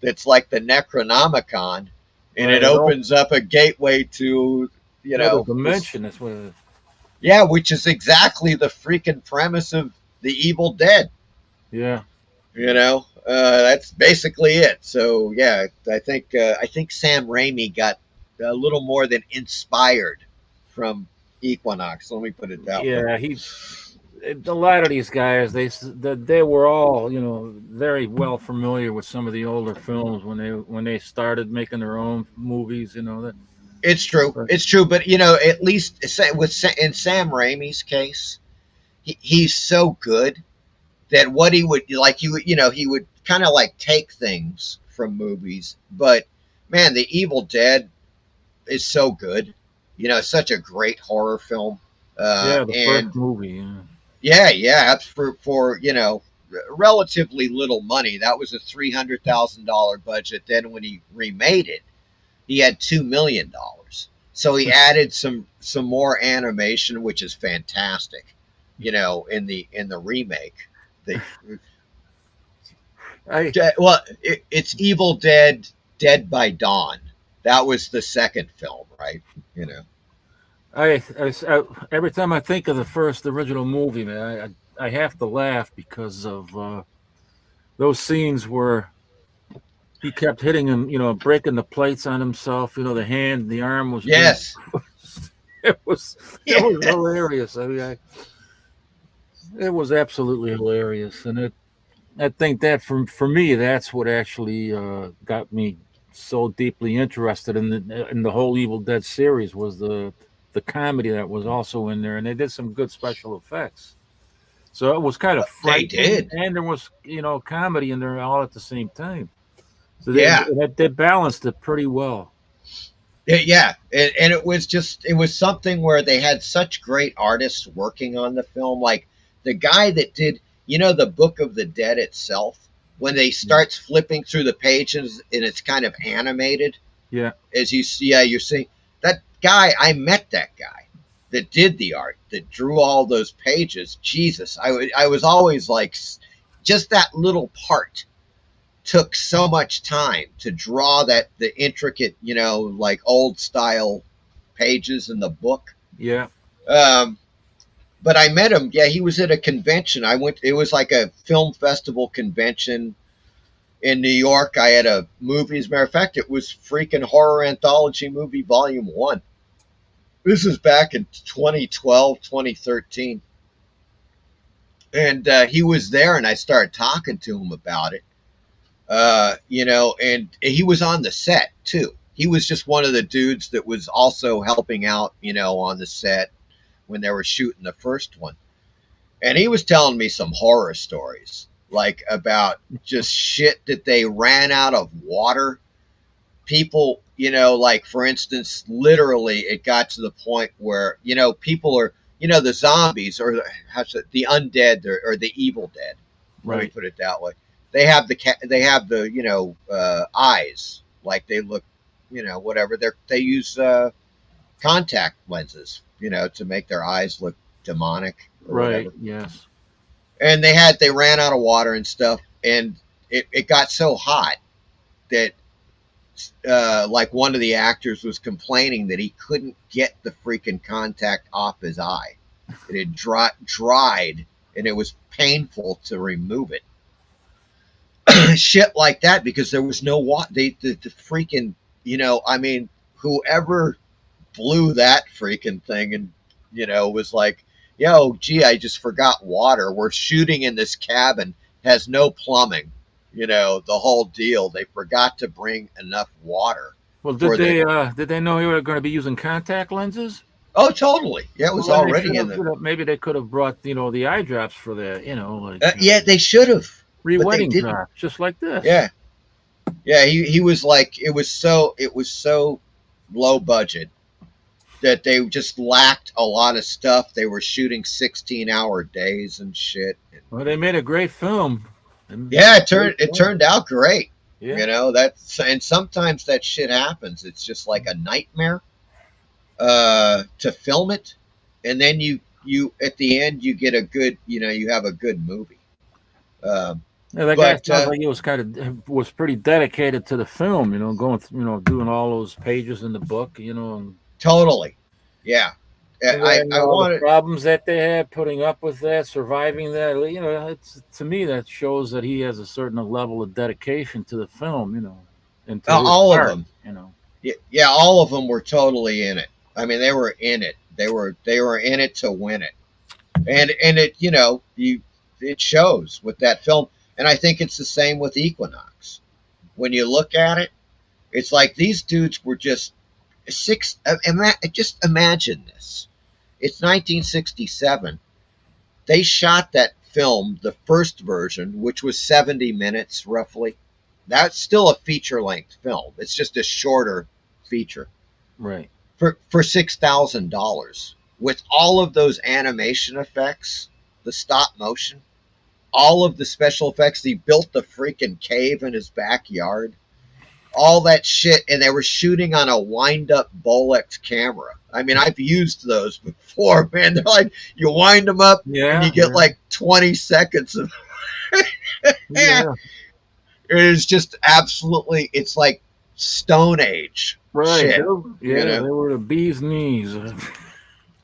that's like the Necronomicon, and it opens up a gateway to, you know, dimension. That's what it is. Yeah, which is exactly the freaking premise of The Evil Dead. Yeah. You know, that's basically it. So yeah, I think Sam Raimi got a little more than inspired from Equinox. Let me put it that way. Yeah, a lot of these guys, they were all, you know, very well familiar with some of the older films when they started making their own movies. You know that. It's true. It's true. But you know, at least in Sam Raimi's case, he's so good that what he would like, he would kind of like take things from movies. But man, The Evil Dead is so good. You know, it's such a great horror film. The first movie. Yeah. For you know, relatively little money. That was a $300,000 budget. Then when he remade it, he had $2 million. So he added some more animation, which is fantastic. You know, in the remake. It's Evil Dead, Dead by Dawn. That was the second film, right? You know, I every time I think of the first original movie, man, I have to laugh because of those scenes where he kept hitting him, you know, breaking the plates on himself. You know, the hand, the arm was. Yes. It was hilarious. I mean, it was absolutely hilarious, and I think that for me, that's what actually got me so deeply interested in the whole Evil Dead series was the comedy that was also in there, and they did some good special effects. So it was kind of frightening, they did, and there was, you know, comedy in there all at the same time. So they balanced it pretty well. Yeah, and it was something where they had such great artists working on the film, like the guy that did, you know, the Book of the Dead itself, when they starts flipping through the pages and it's kind of animated. Yeah. As you see, you're seeing that guy. I met that guy that did the art, that drew all those pages. Jesus, I was always like, just that little part took so much time to draw the intricate, you know, like old style pages in the book. Yeah. But I met him. Yeah, he was at a convention. It was like a film festival convention in New York. I had a movie. As a matter of fact, it was freaking Horror Anthology Movie Volume 1. This was back in 2012, 2013. And he was there, and I started talking to him about it. You know, and he was on the set, too. He was just one of the dudes that was also helping out, you know, on the set when they were shooting the first one. And he was telling me some horror stories, like about just shit that they ran out of water. People, you know, like, for instance, literally it got to the point where, you know, people are, you know, the zombies or the undead or the Evil Dead. Right. Let me put it that way. They have the you know, eyes, like they look, you know, whatever. They use contact lenses, you know, to make their eyes look demonic. Right. Whatever. Yes. And they ran out of water and stuff, and it got so hot that like one of the actors was complaining that he couldn't get the freaking contact off his eye. It had dried, and it was painful to remove it. Shit like that, because there was no water. The freaking, you know, I mean, whoever blew that freaking thing and, you know, was like, yo, gee, I just forgot water. We're shooting in this cabin, has no plumbing, you know, the whole deal. They forgot to bring enough water. Well, did they know you were going to be using contact lenses? Oh, totally. Yeah, it was already in there. Maybe they could have brought, you know, the eye drops for that, you know. Like, yeah, they should have. Re-wetting drops, just like this. Yeah. Yeah, he was like, it was so low budget that they just lacked a lot of stuff. They were shooting 16-hour days and shit. Well, they made a great film. Yeah, it turned out great. Yeah. You know, and sometimes that shit happens. It's just like a nightmare to film it, and then you at the end you get a good, you have a good movie. Yeah, that guy sounds like he was pretty dedicated to the film, going through, doing all those pages in the book, and totally, yeah. I wanted the problems that they had putting up with that, surviving that. It's, to me, that shows that he has a certain level of dedication to the film, and to all art, of them, Yeah, all of them were totally in it. I mean, they were in it. They were in it to win it, and it, it shows with that film. And I think it's the same with Equinox. When you look at it, it's like these dudes were just just imagine this. It's 1967. They shot that film, the first version, which was 70 minutes roughly. That's still a feature-length film. It's just a shorter feature. Right. For $6,000. With all of those animation effects, the stop motion, all of the special effects. He built the freaking cave in his backyard. All that shit, and they were shooting on a wind-up Bolex camera. I mean, I've used those before, man. They're like, you wind them up, and you get like 20 seconds of... Yeah. It is just absolutely, it's like Stone Age. Right. Shit, they were the bee's knees.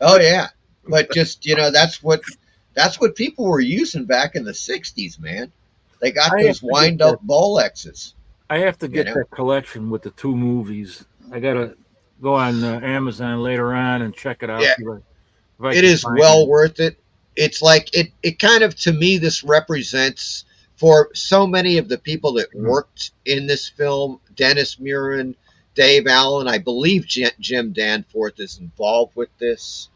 Oh, yeah. But just, that's what people were using back in the 60s, man. They got those wind-up Bolexes. I have to get that collection with the two movies. I got to go on Amazon later on and check it out. Yeah. It is well worth it. It's like, it kind of, to me, this represents, for so many of the people that worked in this film, Dennis Murin, Dave Allen, I believe Jim Danforth is involved with this.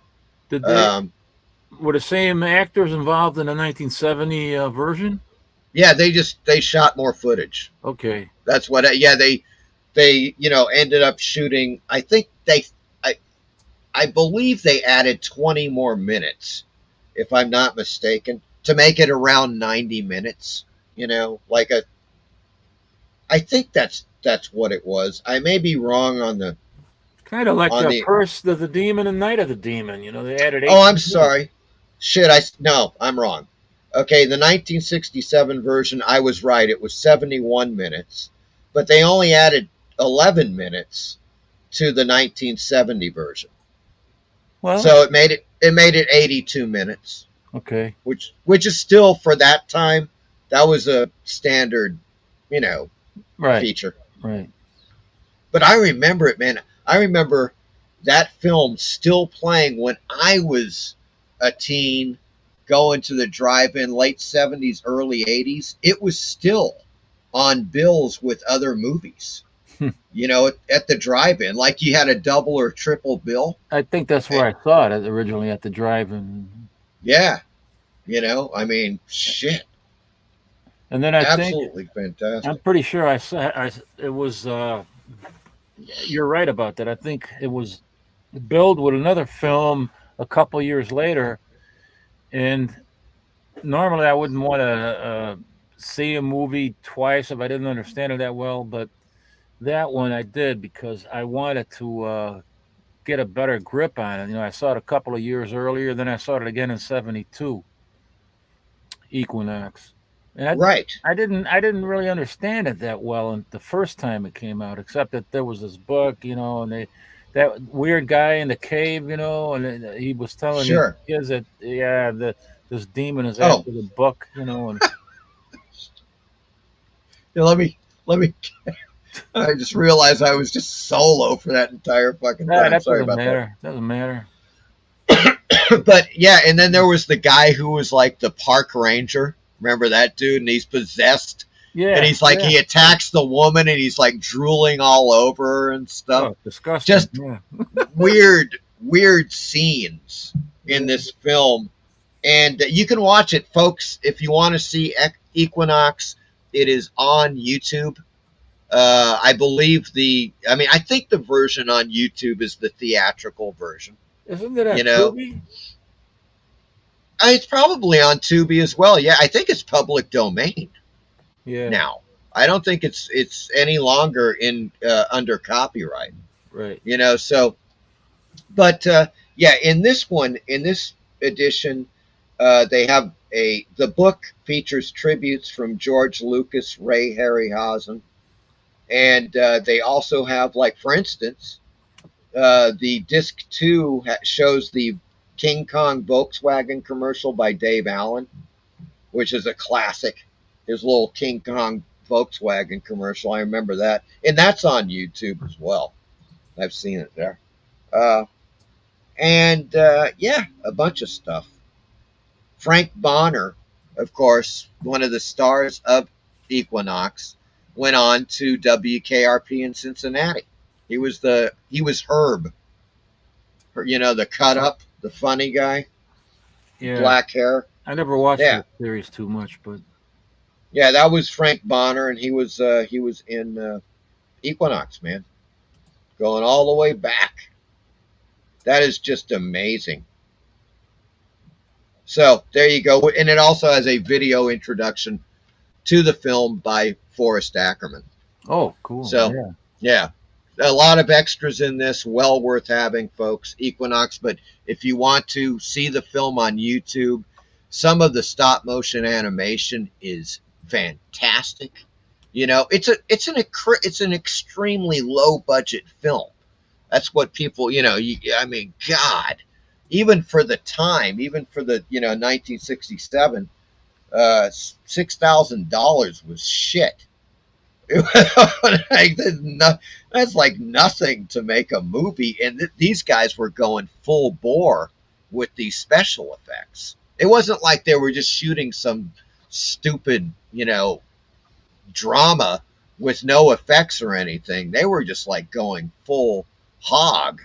Did they, were the same actors involved in the 1970 version? Yeah, they shot more footage. Okay. That's what, they ended up shooting, I think I believe they added 20 more minutes, if I'm not mistaken, to make it around 90 minutes, I think that's what it was. I may be wrong on the... Kind of like the Curse of the Demon and Night of the Demon, they added 8 Oh, I'm sorry. Shit, no, I'm wrong. Okay, the 1967 version, I was right. It was 71 minutes, but they only added 11 minutes to the 1970 version. Well, so it made it 82 minutes. Okay. Which is still, for that time, that was a standard, feature. Right. But I remember it, man. I remember that film still playing when I was a teen, going to the drive-in, late 70s, early 80s. It was still on bills with other movies. At the drive-in, like you had a double or triple bill. I think that's where I saw it originally, at the drive-in. Yeah. I mean, shit. And then I absolutely fantastic. I'm pretty sure it was, you're right about that. I think it was billed with another film a couple years later. And normally I wouldn't want to see a movie twice if I didn't understand it that well, but that one I did because I wanted to get a better grip on it. I saw it a couple of years earlier, then I saw it again in 72, Equinox. And I didn't really understand it that well the first time it came out, except that there was this book, and that weird guy in the cave, and he was telling kids that this demon is after the book, and let me I just realized I was just solo for that entire fucking time. That Sorry doesn't about matter. Doesn't matter. But yeah, and then there was the guy who was like the park ranger. Remember that dude? And he's possessed. Yeah. And he's like, he attacks the woman and he's like drooling all over her and stuff. Oh, disgusting. Just weird scenes in this film. And you can watch it, folks, if you want to see Equinox. It is on YouTube. I believe I think the version on YouTube is the theatrical version. Isn't it on Tubi? It's probably on Tubi as well. Yeah, I think it's public domain. Yeah. Now, I don't think it's any longer in under copyright. Right. But in this edition, they have the book features tributes from George Lucas, Ray Harryhausen, and they also have, like, for instance, the disc 2 shows the King Kong Volkswagen commercial by Dave Allen, which is a classic. His little King Kong Volkswagen commercial, I remember that, and that's on YouTube as well. I've seen it there. A bunch of stuff. Frank Bonner, of course, one of the stars of Equinox, went on to WKRP in Cincinnati. He was Herb. The cut up, the funny guy. Yeah. Black hair. I never watched that series too much, but yeah, that was Frank Bonner, and he was in Equinox, man. Going all the way back. That is just amazing. So there you go. And it also has a video introduction to the film by Forrest Ackerman. Oh, cool. So, yeah. A lot of extras in this. Well worth having, folks. Equinox. But if you want to see the film on YouTube, some of the stop motion animation is fantastic. It's an extremely low budget film. That's what people, God, even for the time, even for the 1967, $6,000 was shit. That's like nothing to make a movie, and these guys were going full bore with these special effects. It wasn't like they were just shooting some stupid, drama with no effects or anything. They were just like going full hog.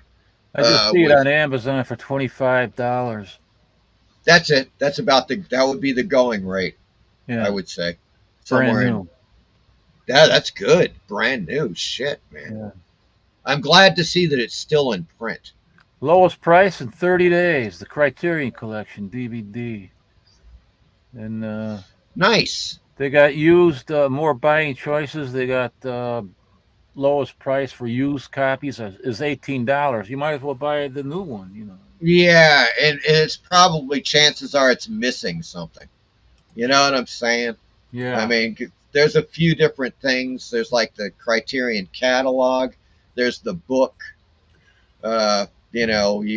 I just see it on Amazon for $25. That's it. That would be the going rate. Yeah, I would say. Brand new. Yeah, that's good. Brand new. Shit, man. Yeah. I'm glad to see that it's still in print. Lowest price in 30 days. The Criterion Collection DVD. And nice. They got used, more buying choices. They got lowest price for used copies is $18. You might as well buy the new one, Yeah, and it's probably, chances are, it's missing something. You know what I'm saying? Yeah. I mean, there's a few different things. There's like the Criterion catalog. There's the book. You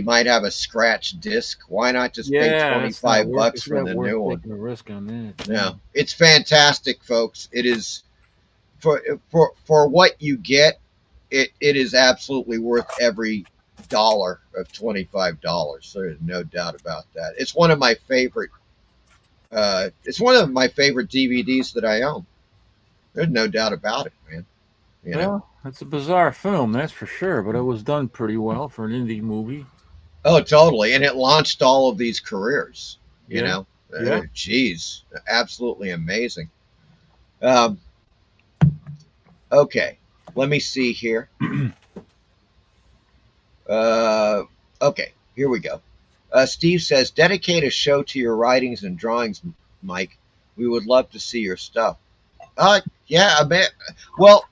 might have a scratch disc. Why not just pay $25 for the new one? Taking a risk on that. Yeah, it's fantastic, folks. It is for what you get. It is absolutely worth every dollar of $25. There's no doubt about that. It's one of my favorite. It's one of my favorite DVDs that I own. There's no doubt about it, man. It's a bizarre film, that's for sure, but it was done pretty well for an indie movie. Oh, totally. And it launched all of these careers, Yeah. Geez, absolutely amazing. Okay, let me see here. Okay, here we go. Steve says, dedicate a show to your writings and drawings, Mike. We would love to see your stuff. Yeah, I bet. Well,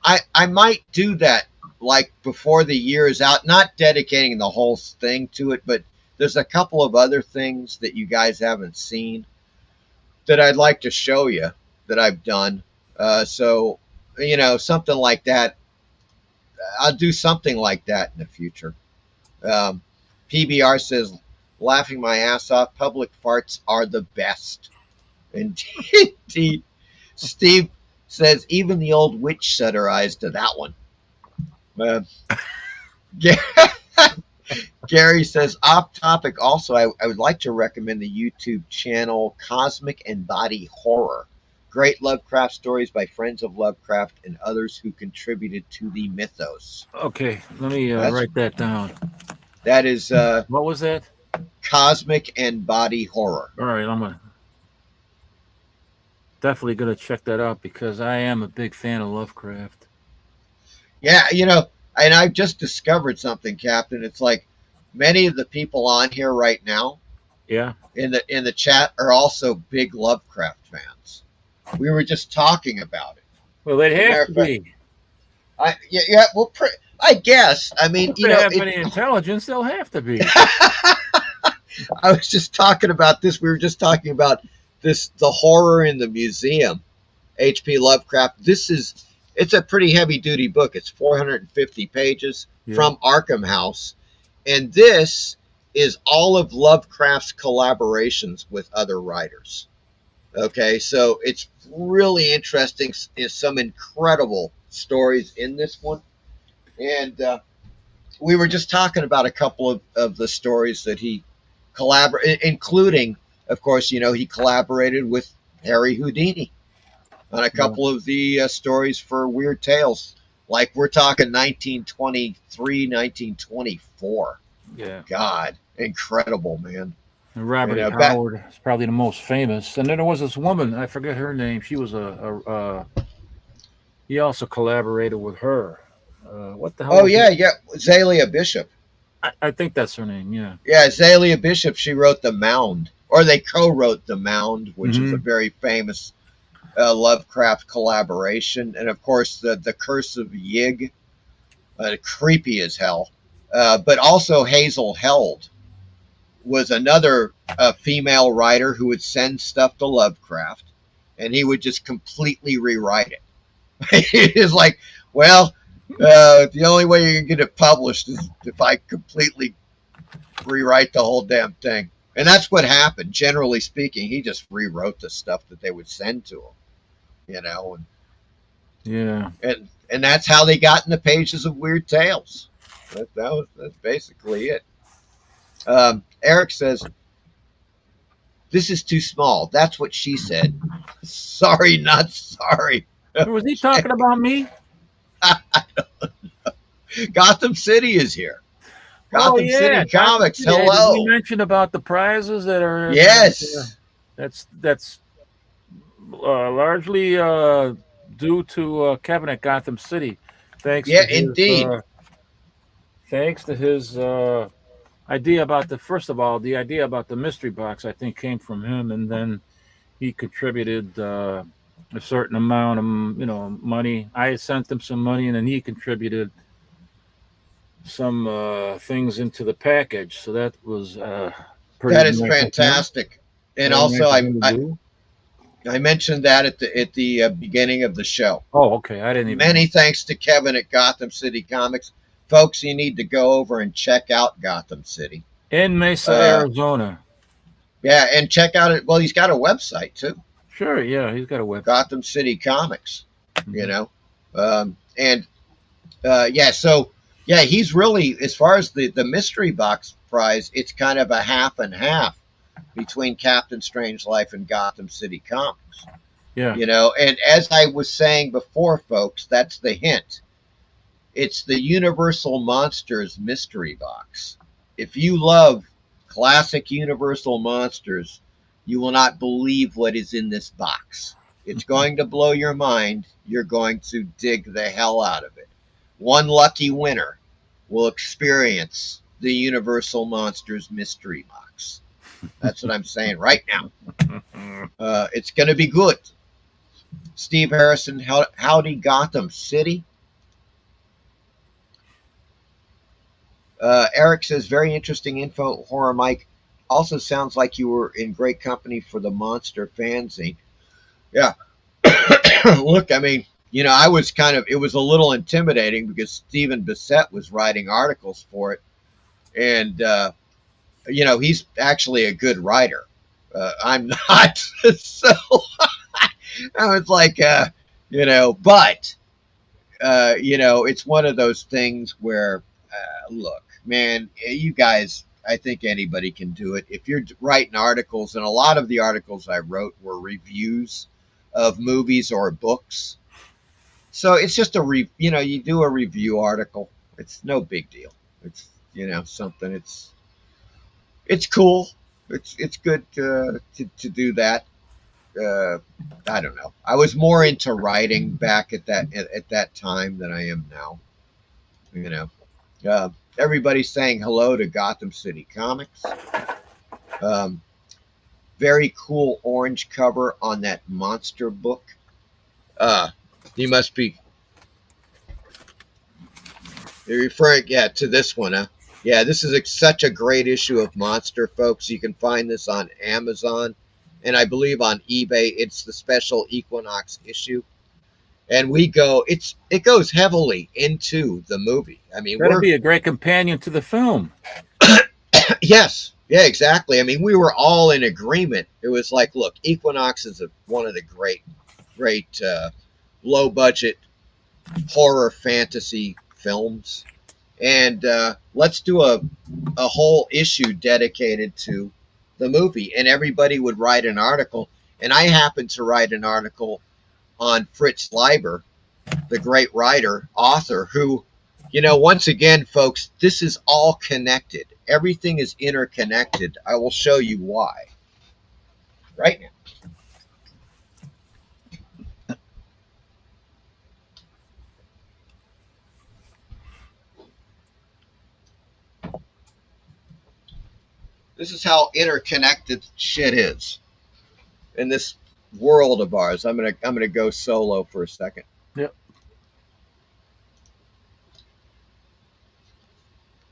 I might do that, like, before the year is out. Not dedicating the whole thing to it, but there's a couple of other things that you guys haven't seen that I'd like to show you that I've done. So, something like that. I'll do something like that in the future. PBR says, laughing my ass off, public farts are the best. Indeed. Steve says, even the old witch shut her eyes to that one. Gary says, off topic also, I would like to recommend the YouTube channel Cosmic and Body Horror. Great Lovecraft stories by friends of Lovecraft and others who contributed to the mythos. Okay, let me write that down. That is... what was that? Cosmic and Body Horror. All right, I'm going to... definitely going to check that out because I am a big fan of Lovecraft. Yeah, and I've just discovered something, Captain. It's like many of the people on here right now Yeah. in the chat are also big Lovecraft fans. We were just talking about it. Well, they'd have to be. Well, I guess. I mean, If they have any intelligence, they'll have to be. I was just talking about this. We were just talking about the horror in the museum, H.P. Lovecraft. It's a pretty heavy duty book. It's 450 pages from Arkham House. And this is all of Lovecraft's collaborations with other writers. Okay, so it's really interesting. There's some incredible stories in this one. And we were just talking about a couple of the stories that he collaborated, including, of course, he collaborated with Harry Houdini on a couple of the stories for Weird Tales. Like we're talking 1923, 1924. Yeah. God, incredible, man. And Robert Howard is probably the most famous. And then there was this woman, I forget her name. She was he also collaborated with her. What the hell? Oh, yeah. Zalia Bishop. I think that's her name, yeah. Yeah, Zalia Bishop, she wrote The Mound. Or they co-wrote The Mound, which is a very famous Lovecraft collaboration. And, of course, the Curse of Yig. Creepy as hell. But also Hazel Held was another female writer who would send stuff to Lovecraft, and he would just completely rewrite it. It's like, well, the only way you can get it published is if I completely rewrite the whole damn thing. And that's what happened. Generally speaking, he just rewrote the stuff that they would send to him, And, yeah. And that's how they got in the pages of Weird Tales. That's basically it. Eric says, "This is too small." That's what she said. Sorry, not sorry. Was he talking about me? I don't know. Gotham City is here. Gotham City Comics. Hello. Did we mention about the prizes that are? Yes. That's largely due to Kevin at Gotham City. Thanks. Yeah, to his, indeed. Thanks to his idea about the idea about the mystery box, I think, came from him, and then he contributed a certain amount of money. I sent him some money, and then he contributed some things into the package. So that was pretty. That is fantastic. And also, I mentioned that at the beginning of the show. Oh, okay. I didn't even. Many thanks to Kevin at Gotham City Comics. Folks, you need to go over and check out Gotham City. In Mesa, Arizona. Yeah, and check out it. Well, he's got a website, too. Sure, yeah, he's got a website. Gotham City Comics, he's really, as far as the mystery box prize, it's kind of a half and half between Captain Strangelife and Gotham City Comics. Yeah. And as I was saying before, folks, that's the hint. It's the Universal Monsters mystery box. If you love classic Universal Monsters, you will not believe what is in this box. It's going to blow your mind. You're going to dig the hell out of it. One lucky winner will experience the Universal Monsters mystery box. That's what I'm saying right now. It's going to be good. Steve Harrison, howdy Gotham City. Eric says, very interesting info, Horror Mike. Also sounds like you were in great company for the Monster fanzine. Yeah. Look, I mean, I was it was a little intimidating because Stephen Bissett was writing articles for it. And, he's actually a good writer. I'm not. So I was like, but, it's one of those things where, look, man, you guys, I think anybody can do it. If you're writing articles, and a lot of the articles I wrote were reviews of movies or books. So it's just you do a review article. It's no big deal. It's, something, it's cool. It's good to do that. I don't know. I was more into writing back at that time than I am now. You know, everybody's saying hello to Gotham City Comics. Very cool orange cover on that monster book. You must be you're referring, to this one, huh? Yeah, this is such a great issue of Monster, folks. You can find this on Amazon, and I believe on eBay. It's the special Equinox issue, and it goes heavily into the movie. I mean, That'd be a great companion to the film. Yes, yeah, exactly. I mean, we were all in agreement. It was like, look, Equinox is one of the great low budget horror fantasy films, and let's do a whole issue dedicated to the movie. And everybody would write an article, and I happened to write an article on Fritz Leiber, the great author, who, once again, folks, this is all connected. Everything is interconnected. I will show you why right now. This is how interconnected shit is in this world of ours. I'm gonna go solo for a second. Yep.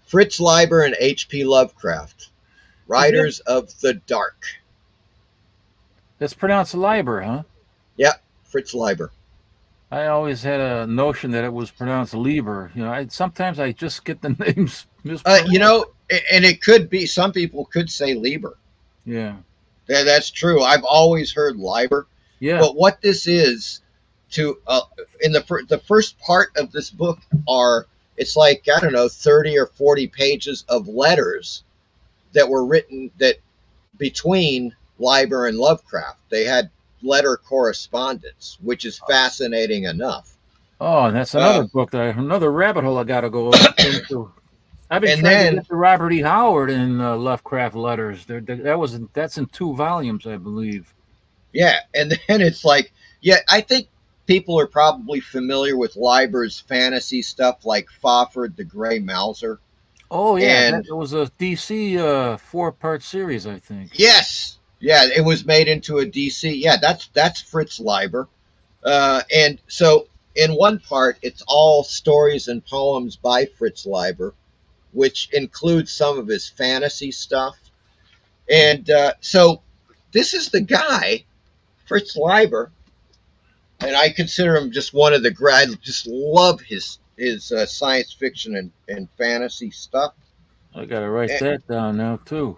Fritz Leiber and H.P. Lovecraft, writers of the dark. That's pronounced Leiber, huh? Yeah, Fritz Leiber. I always had a notion that it was pronounced Lieber. Sometimes I just get the names mispronounced. And it could be, some people could say Leiber. Yeah. That's true. I've always heard Leiber. Yeah. But what this is, in the first part of this book it's like, I don't know, 30 or 40 pages of letters that were written between Leiber and Lovecraft. They had letter correspondence, which is fascinating enough. Oh, and that's another book, another rabbit hole I got to go into. I've been trying to get to Robert E. Howard in Lovecraft letters. That's in 2 volumes, I believe. Yeah, and then it's like, I think people are probably familiar with Leiber's fantasy stuff, like Fafhrd the Grey Mouser. Oh yeah, it was a DC 4-part series, I think. Yes, yeah, it was made into a DC. Yeah, that's Fritz Leiber, and so in one part, it's all stories and poems by Fritz Leiber, which includes some of his fantasy stuff. And so this is the guy, Fritz Leiber, and I consider him just one of the I just love his science fiction and fantasy stuff. I got to write that down now, too.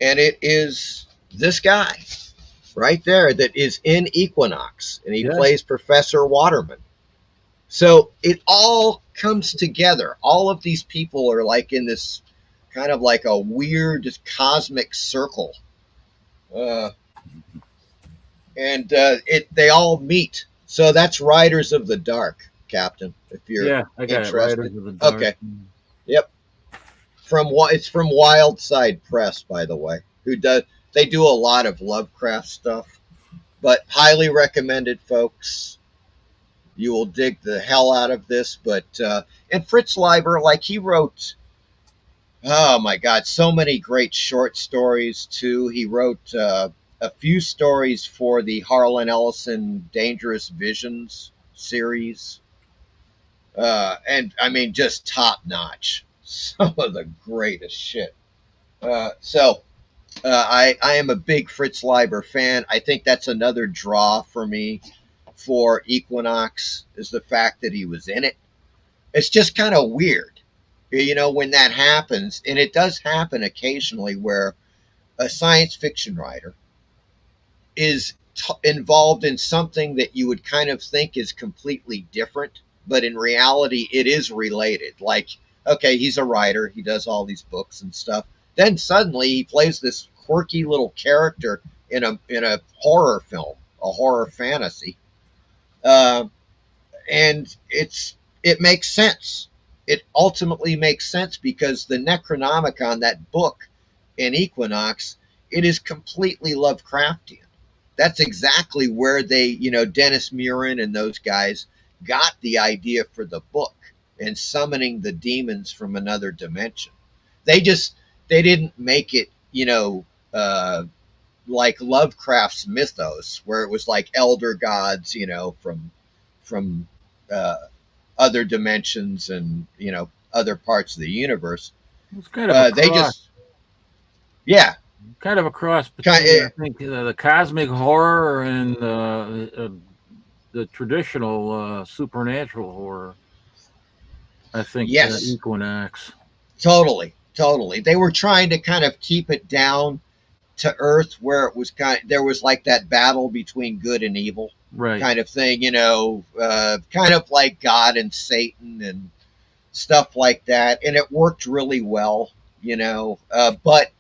And it is this guy right there that is in Equinox, and he plays Professor Waterman. So it all comes together. All of these people are like in this kind of like a weird cosmic circle. And they all meet. So that's Riders of the Dark, Captain, if you're I got interested. it, Riders of the Dark. Okay. Yep. It's from Wildside Press, by the way. They do a lot of Lovecraft stuff, but highly recommended, folks. You will dig the hell out of this. But and Fritz Leiber, like, he wrote, oh my God, so many great short stories too. He wrote a few stories for the Harlan Ellison Dangerous Visions series, and I mean, just top notch. Some of the greatest shit. So I am a big Fritz Leiber fan. I think that's another draw for me for Equinox, is the fact that he was in it. It's just kind of weird, when that happens, and it does happen occasionally, where a science fiction writer is involved in something that you would kind of think is completely different, but in reality it is related. Like, okay, he's a writer, he does all these books and stuff, then suddenly he plays this quirky little character in a horror film, a horror fantasy, and it makes sense. It ultimately makes sense because the Necronomicon, that book in Equinox, it is completely Lovecraftian. that's exactly where they, you know, Dennis Murin and those guys got the idea for the book and summoning the demons from another dimension. They didn't make it, you know, like Lovecraft's mythos, where it was like elder gods, you know, from other dimensions and, you know, other parts of the universe. It's kind of a they cross. just, yeah, kind of a cross between I think the cosmic horror and the traditional supernatural horror. I think yes, Equinox. Totally. They were trying to kind of keep it down to earth, where it was there was like that battle between good and evil, right, kind of thing, you know, kind of like God and Satan and stuff like that, and it worked really well, you know, but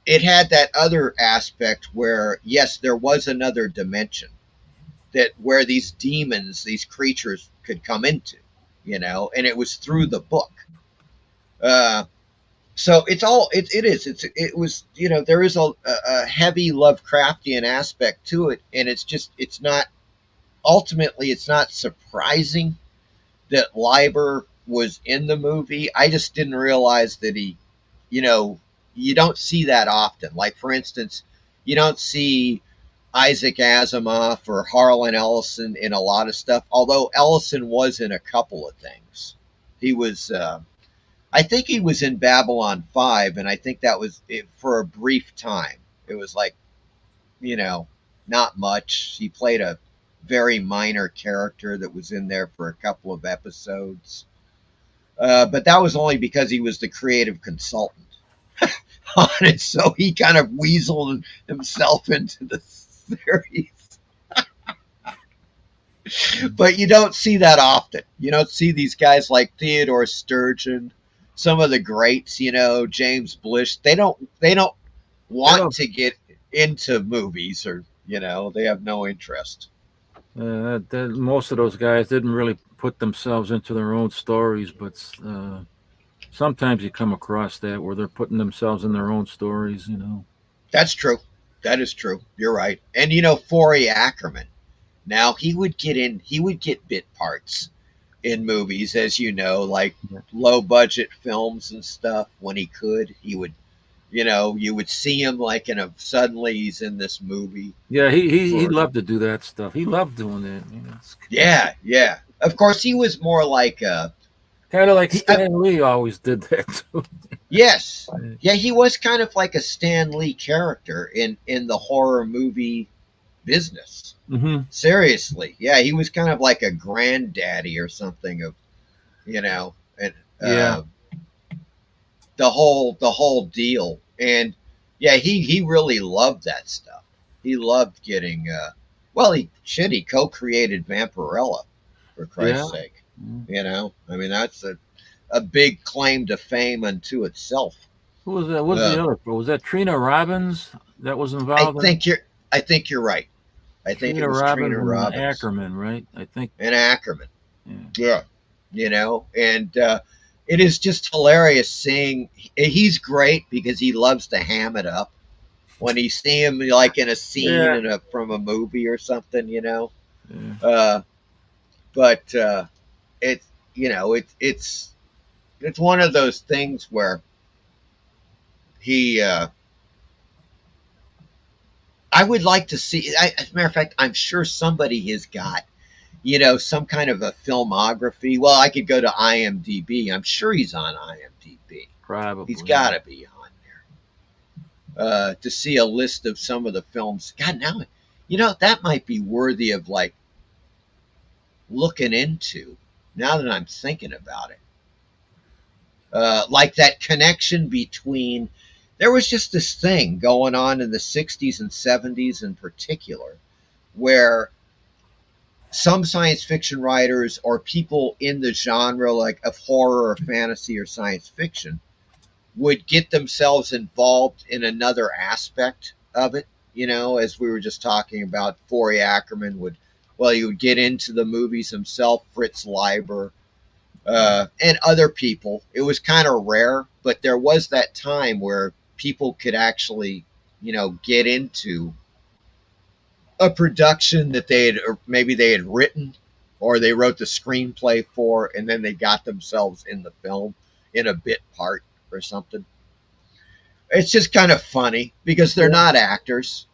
it had that other aspect where, yes, there was another dimension that where these demons, these creatures could come into, you know, and it was through the book. So it was, you know, there is a heavy Lovecraftian aspect to it, and it's not surprising that Leiber was in the movie. I just didn't realize that he, you know, you don't see that often. Like, for instance, you don't see Isaac Asimov or Harlan Ellison in a lot of stuff, although Ellison was in a couple of things. He was, I think he was in Babylon 5, and I think that was it for a brief time. It was like, you know, not much. He played a very minor character that was in there for a couple of episodes. But that was only because he was the creative consultant on it, so he kind of weaseled himself into the series. But you don't see that often. You don't see these guys like Theodore Sturgeon, some of the greats, you know, James Blish. They don't want to get into movies, or, you know, they have no interest. Most of those guys didn't really put themselves into their own stories, but sometimes you come across that where they're putting themselves in their own stories, you know. That's true. That is true. You're right. And, you know, Forey Ackerman, now he would get bit parts in movies, as you know, like low budget films and stuff. When he could, he would, you know, you would see him like suddenly he's in this movie. Yeah, he loved to do that stuff. He loved doing that. You know, yeah. Of course, he was more like kind of like Stan Lee always did that too. Yes, yeah, he was kind of like a Stan Lee character in the horror movie business. Mm-hmm. Seriously, yeah, he was kind of like a granddaddy or something of, you know, and the whole deal. And yeah, he really loved that stuff. He loved getting he co-created Vampirella, for Christ's sake. You know, I mean, that's a big claim to fame unto itself. Who was that? What was the other? Was that Trina Robbins that was involved? I think you're right. I think it was Trina Robbins. And Ackerman, right? I think. And Ackerman. Yeah. You know, and it is just hilarious seeing. He's great because he loves to ham it up when you see him like in a scene from a movie or something, you know. Yeah. But it's, you know, it's one of those things where he. I would like to see. As a matter of fact, I'm sure somebody has got, you know, some kind of a filmography. Well, I could go to IMDb. I'm sure he's on IMDb. Probably. He's got to be on there. To see a list of some of the films. God, now, you know, that might be worthy of like looking into. Now that I'm thinking about it, like that connection between. There was just this thing going on in the 60s and 70s in particular, where some science fiction writers or people in the genre like of horror or fantasy or science fiction would get themselves involved in another aspect of it. You know, as we were just talking about, Forey Ackerman he would get into the movies himself, Fritz Leiber, and other people. It was kind of rare, but there was that time where people could actually, you know, get into a production that or maybe they had written, or they wrote the screenplay for, and then they got themselves in the film in a bit part or something. It's just kind of funny because they're not actors,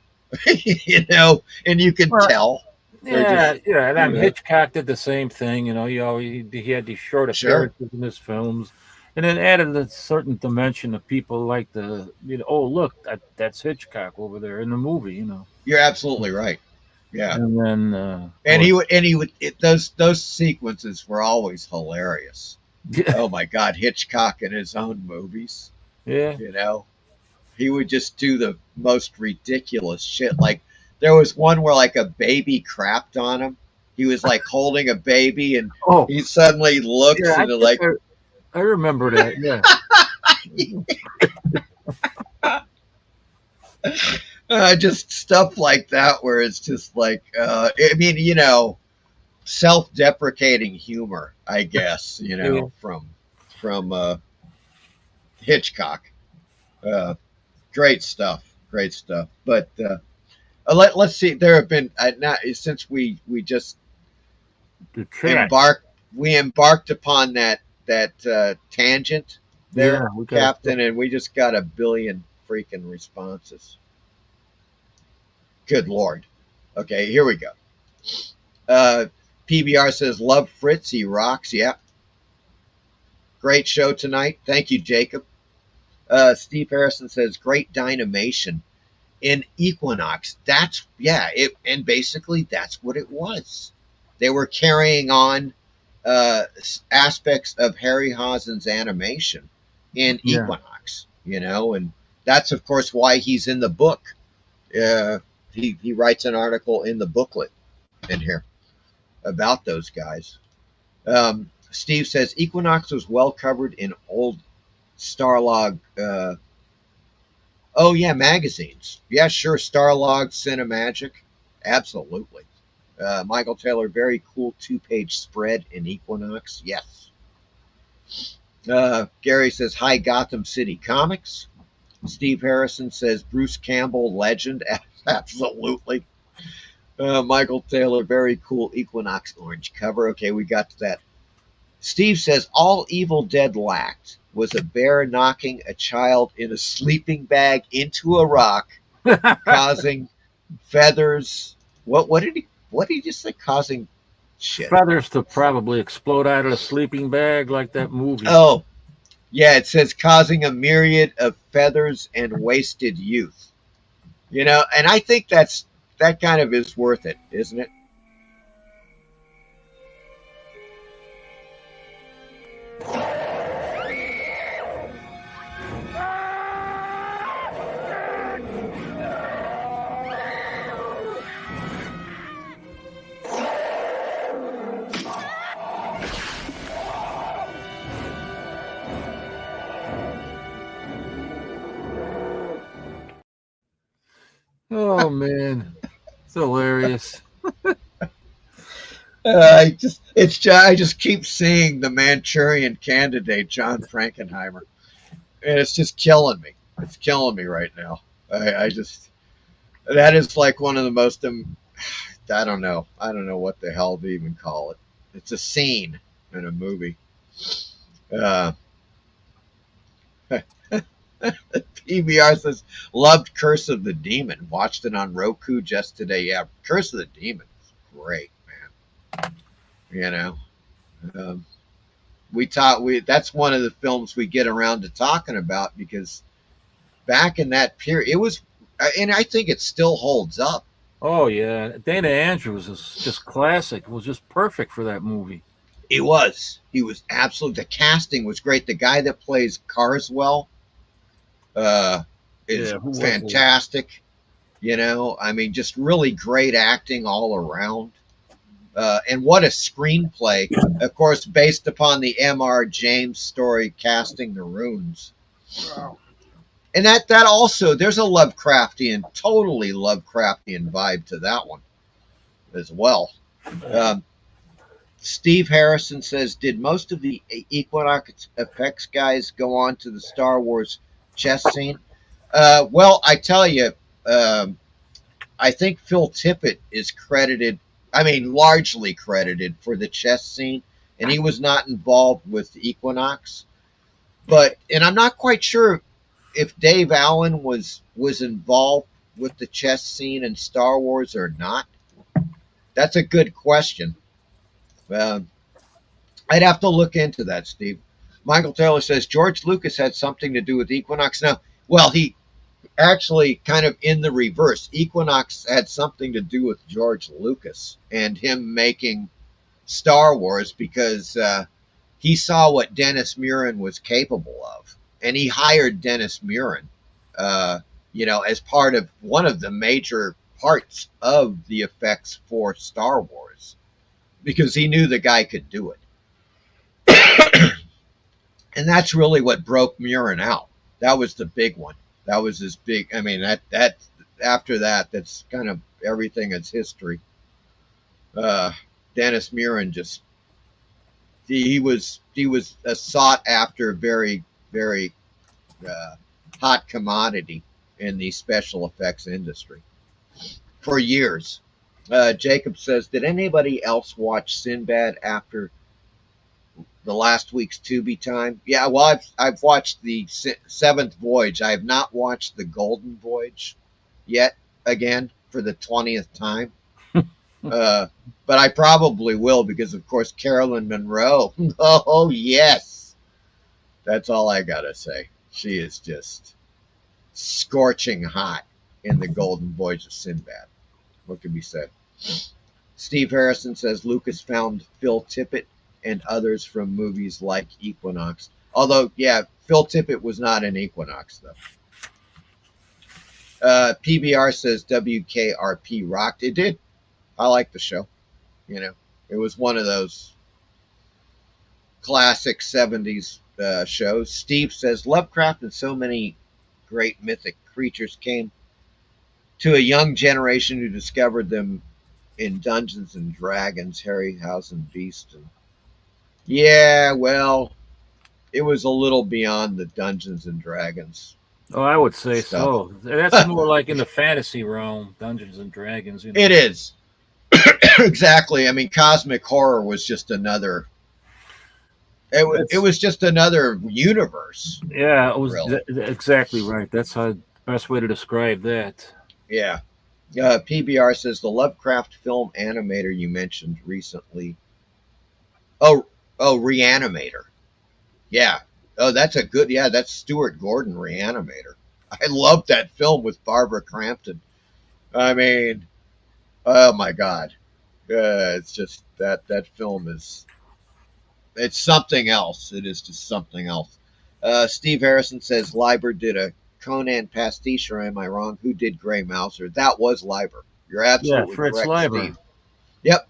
you know, and you can tell. Yeah, and Hitchcock did the same thing. You know, he had these short appearances in his films, and then added a certain dimension of people like oh look, that's Hitchcock over there in the movie. You know, you're absolutely right. Yeah, and then those sequences were always hilarious. Oh my God, Hitchcock in his own movies. Yeah, you know, he would just do the most ridiculous shit. Like there was one where like a baby crapped on him. He was like holding a baby, and he suddenly looks and like. I remember that. Yeah. Just stuff like that, where it's just like, I mean, you know, self-deprecating humor, I guess, you know, from Hitchcock. Great stuff. But let's see. There have been since we just embarked upon that tangent there, Captain, and we just got a billion freaking responses. Good Lord. Okay, here we go. PBR says, love Fritz, he rocks. Yeah. Great show tonight. Thank you, Jacob. Steve Harrison says, great dynamation in Equinox. And basically that's what it was. They were carrying on aspects of Harryhausen's animation in Equinox, you know, and that's of course why he's in the book. He writes an article in the booklet in here about those guys. Steve says Equinox was well covered in old Starlog magazines. Yeah, sure. Starlog, Cinemagic. Absolutely. Michael Taylor, very cool 2-page spread in Equinox. Yes. Gary says, hi, Gotham City Comics. Steve Harrison says, Bruce Campbell, legend. Absolutely. Michael Taylor, very cool Equinox orange cover. Okay, we got to that. Steve says, all Evil Dead lacked was a bear knocking a child in a sleeping bag into a rock, causing feathers. What did he just say? Causing shit. Feathers to probably explode out of a sleeping bag like that movie. Oh, yeah, it says causing a myriad of feathers and wasted youth. You know, and I think that kind of is worth it, isn't it? Oh man, it's hilarious. I just keep seeing the Manchurian Candidate, John Frankenheimer, and it's just killing me. It's killing me right now. That is like one of the most. I don't know what the hell to even call it. It's a scene in a movie. PBR says, loved Curse of the Demon. Watched it on Roku just today. Yeah, Curse of the Demon is great, man. You know, that's one of the films we get around to talking about, because back in that period, it was, and I think it still holds up. Oh yeah, Dana Andrews is just classic. It was just perfect for that movie. He was absolutely. The casting was great. The guy that plays Carswell is fantastic. You know, I mean, just really great acting all around. And what a screenplay, of course, based upon the M.R. James story, Casting the Runes. Wow. And that also, there's a totally Lovecraftian vibe to that one as well. Steve Harrison says, did most of the Equinox effects guys go on to the Star Wars chess scene? Well, I tell you, I think Phil Tippett is credited, I mean, largely credited for the chess scene, and he was not involved with Equinox. But, and I'm not quite sure if Dave Allen was involved with the chess scene in Star Wars or not. That's a good question. I'd have to look into that, Steve. Michael Taylor says George Lucas had something to do with Equinox. Now, well, he actually kind of in the reverse. Equinox had something to do with George Lucas and him making Star Wars because he saw what Dennis Muren was capable of, and he hired Dennis Muren, as part of one of the major parts of the effects for Star Wars, because he knew the guy could do it. And that's really what broke Muren out. That was the big one. That was his big. I mean, that after that, that's kind of everything is history. Dennis Muren just he was a sought after, very very hot commodity in the special effects industry for years. Jacob says, did anybody else watch Sinbad after the last week's Tubi time? Yeah, well, I've watched the Seventh Voyage. I have not watched the Golden Voyage yet, again, for the 20th time. But I probably will because, of course, Carolyn Monroe. Oh, yes. That's all I got to say. She is just scorching hot in the Golden Voyage of Sinbad. What can be said? Steve Harrison says Lucas found Phil Tippett and others from movies like Equinox. Although, yeah, Phil Tippett was not in Equinox, though. PBR says WKRP rocked. It did. I like the show. It was one of those classic 70s shows. Steve says Lovecraft and so many great mythic creatures came to a young generation who discovered them in Dungeons and Dragons, Harryhausen Beast. And yeah, well, it was a little beyond the Dungeons and Dragons. Oh, I would say stuff. so. That's more like in the fantasy realm, Dungeons and Dragons. It is. Exactly. I mean, cosmic horror was just another. It was just another universe. Yeah, it was really. Exactly right. That's the best way to describe that. Yeah. PBR says the Lovecraft film animator you mentioned recently. Oh, Reanimator. Yeah. Oh, that's a good. Yeah, that's Stuart Gordon, Reanimator. I love that film with Barbara Crampton. I mean, oh my God. It's just that film is. It's something else. It is just something else. Steve Harrison says Leiber did a Conan pastiche, or am I wrong? Who did Gray Mouser? That was Leiber. You're absolutely Fritz correct, Leiber. Steve. Yep.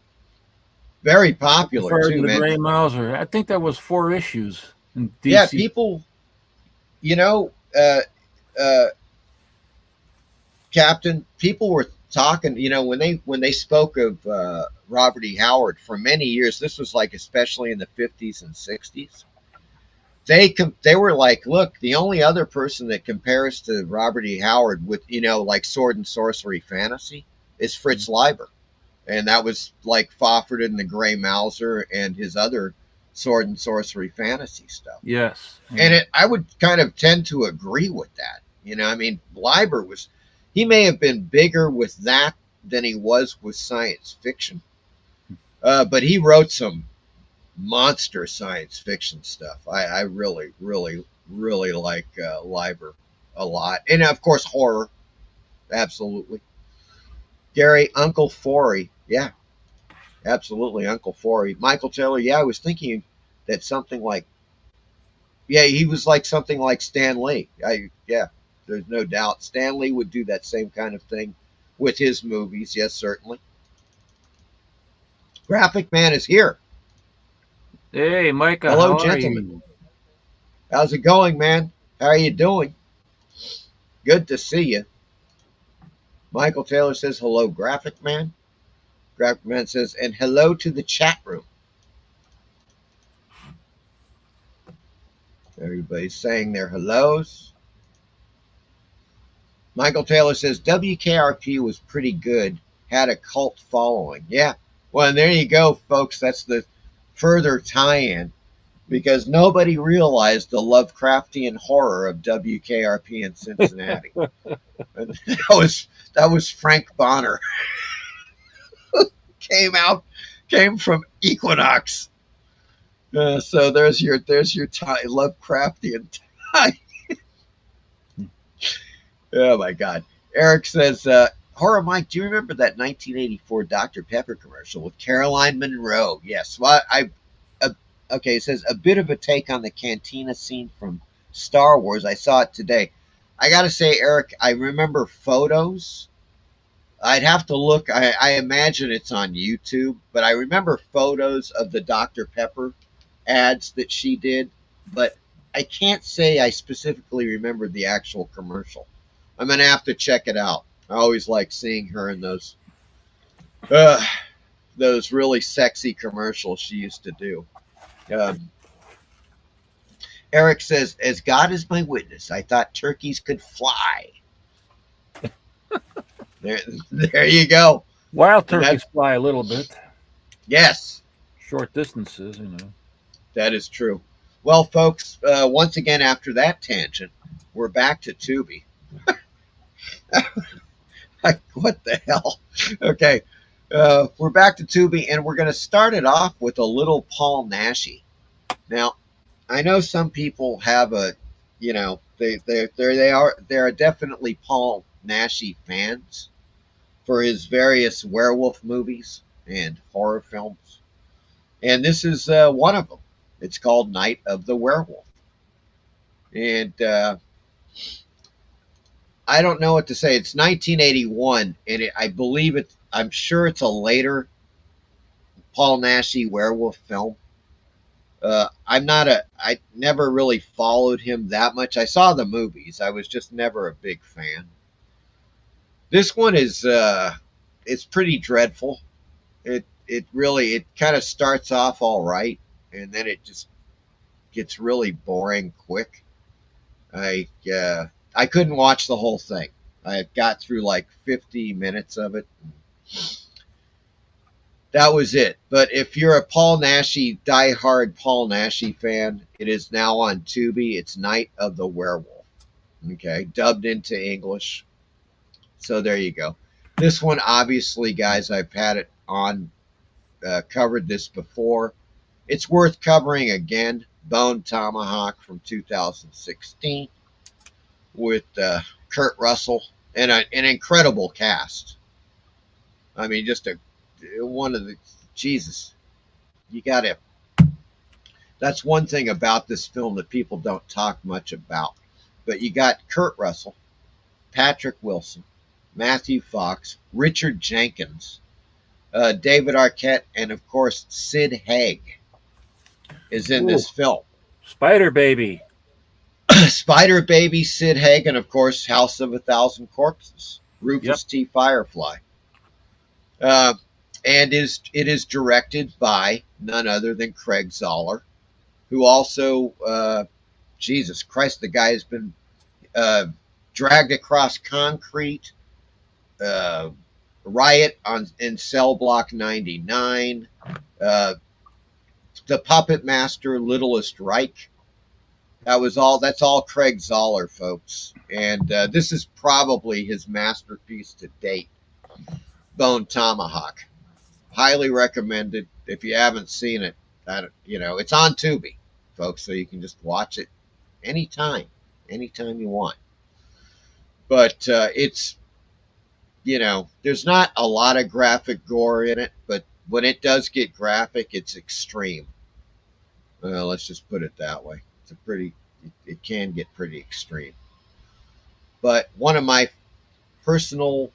Very popular too, man. Gray Mouser. I think that was 4 issues in DC. Yeah, people. Captain, people were talking. When they spoke of Robert E. Howard for many years. This was like especially in the 50s and 60s. They were like, look, the only other person that compares to Robert E. Howard with like sword and sorcery fantasy is Fritz Leiber, and that was like Fafhrd and the Gray Mouser and his other sword and sorcery fantasy stuff. Yes, and I would kind of tend to agree with that. I mean, Leiber he may have been bigger with that than he was with science fiction, but he wrote some monster science fiction stuff. I really, really, really like Leiber a lot. And of course, horror. Absolutely. Gary, Uncle Forey. Yeah, absolutely. Uncle Forey. Michael Taylor. Yeah, I was thinking that something like, he was like something like Stan Lee. There's no doubt. Stan Lee would do that same kind of thing with his movies. Yes, certainly. Graphic Man is here. Hey, Micah. Hello, how gentlemen. Are you? How's it going, man? How are you doing? Good to see you. Michael Taylor says, hello, Graphic Man. Graphic Man says, and hello to the chat room. Everybody's saying their hellos. Michael Taylor says WKRP was pretty good, had a cult following. Yeah, well, and there you go, folks. That's the further tie-in, because nobody realized the Lovecraftian horror of WKRP in Cincinnati. that was Frank Bonner. came from Equinox. So there's your tie, Lovecraftian tie. Oh my God. Eric says, Horror Mike, do you remember that 1984 Dr. Pepper commercial with Caroline Munro? Yes. Well, okay, it says a bit of a take on the cantina scene from Star Wars. I saw it today. I got to say, Eric, I remember photos. I'd have to look. I imagine it's on YouTube, but I remember photos of the Dr. Pepper ads that she did, but I can't say I specifically remember the actual commercial. I'm going to have to check it out. I always like seeing her in those really sexy commercials she used to do. Eric says, as God is my witness, I thought turkeys could fly. There you go. Wild turkeys fly a little bit. Yes. Short distances, you know. That is true. Well, folks, once again, after that tangent, we're back to Tubi. What the hell? Okay. We're back to Tubi, and we're going to start it off with a little Paul Naschy. Now, I know some people have a, you know, they are definitely Paul Naschy fans for his various werewolf movies and horror films. And this is one of them. It's called Night of the Werewolf. And I don't know what to say. It's 1981, and I'm sure it's a later Paul Naschy werewolf film. I never really followed him that much. I saw the movies. I was just never a big fan. This one is it's pretty dreadful. It kind of starts off all right, and then it just gets really boring quick. I couldn't watch the whole thing. I got through like 50 minutes of it. That was it. But if you're a Paul Naschy, diehard Paul Naschy fan, it is now on Tubi. It's Night of the Werewolf. Okay, dubbed into English. So there you go. This one, obviously, guys, I've had it on, covered this before. It's worth covering again. Bone Tomahawk from 2016 with Kurt Russell and an incredible cast. I mean, just one of the, Jesus, you got to, that's one thing about this film that people don't talk much about. But you got Kurt Russell, Patrick Wilson, Matthew Fox, Richard Jenkins, David Arquette, and of course Sid Haig is in this film. Spider Baby. Spider Baby, Sid Haig, and of course House of a Thousand Corpses, Rufus T. Firefly. And it is directed by none other than Craig Zoller, who also, Jesus Christ, the guy has been dragged across concrete, Riot in Cell Block 99, The Puppet Master, Littlest Reich. That's all Craig Zoller, folks. And this is probably his masterpiece to date, Bone Tomahawk. Highly recommended. If you haven't seen it, it's on Tubi, folks, so you can just watch it anytime you want. But it's, there's not a lot of graphic gore in it, but when it does get graphic, it's extreme. Let's just put it that way. It can get pretty extreme. But one of my personal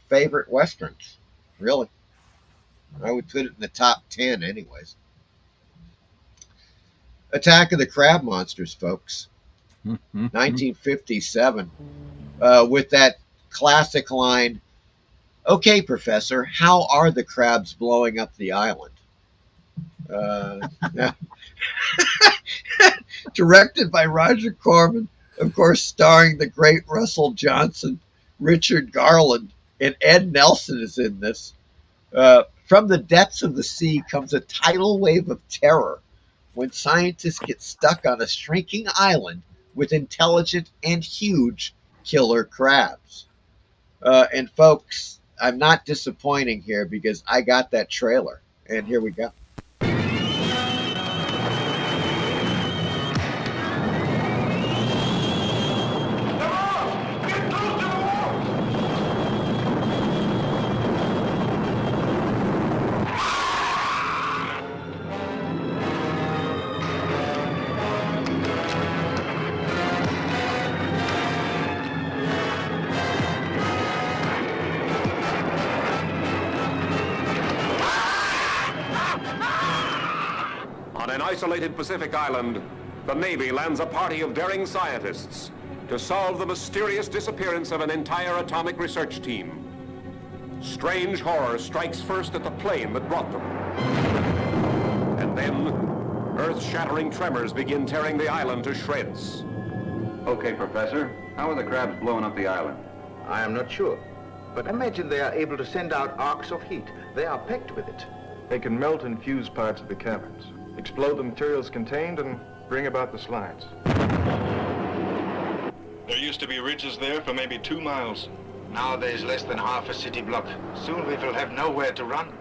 favorite Westerns, really. I would put it in the top 10 anyways. Attack of the Crab Monsters, folks. 1957. With that classic line, "Okay, Professor, how are the crabs blowing up the island?" Directed by Roger Corman. Of course, starring the great Russell Johnson, Richard Garland, and Ed Nelson is in this. From the depths of the sea comes a tidal wave of terror when scientists get stuck on a shrinking island with intelligent and huge killer crabs. And folks, I'm not disappointing here because I got that trailer. And here we go. On an isolated Pacific island, the Navy lands a party of daring scientists to solve the mysterious disappearance of an entire atomic research team. Strange horror strikes first at the plane that brought them. And then, earth-shattering tremors begin tearing the island to shreds. Okay, Professor. How are the crabs blowing up the island? I am not sure. But imagine they are able to send out arcs of heat. They are packed with it. They can melt and fuse parts of the caverns, explode the materials contained, and bring about the slides. There used to be ridges there for maybe 2 miles. Now there's less than half a city block. Soon we will have nowhere to run.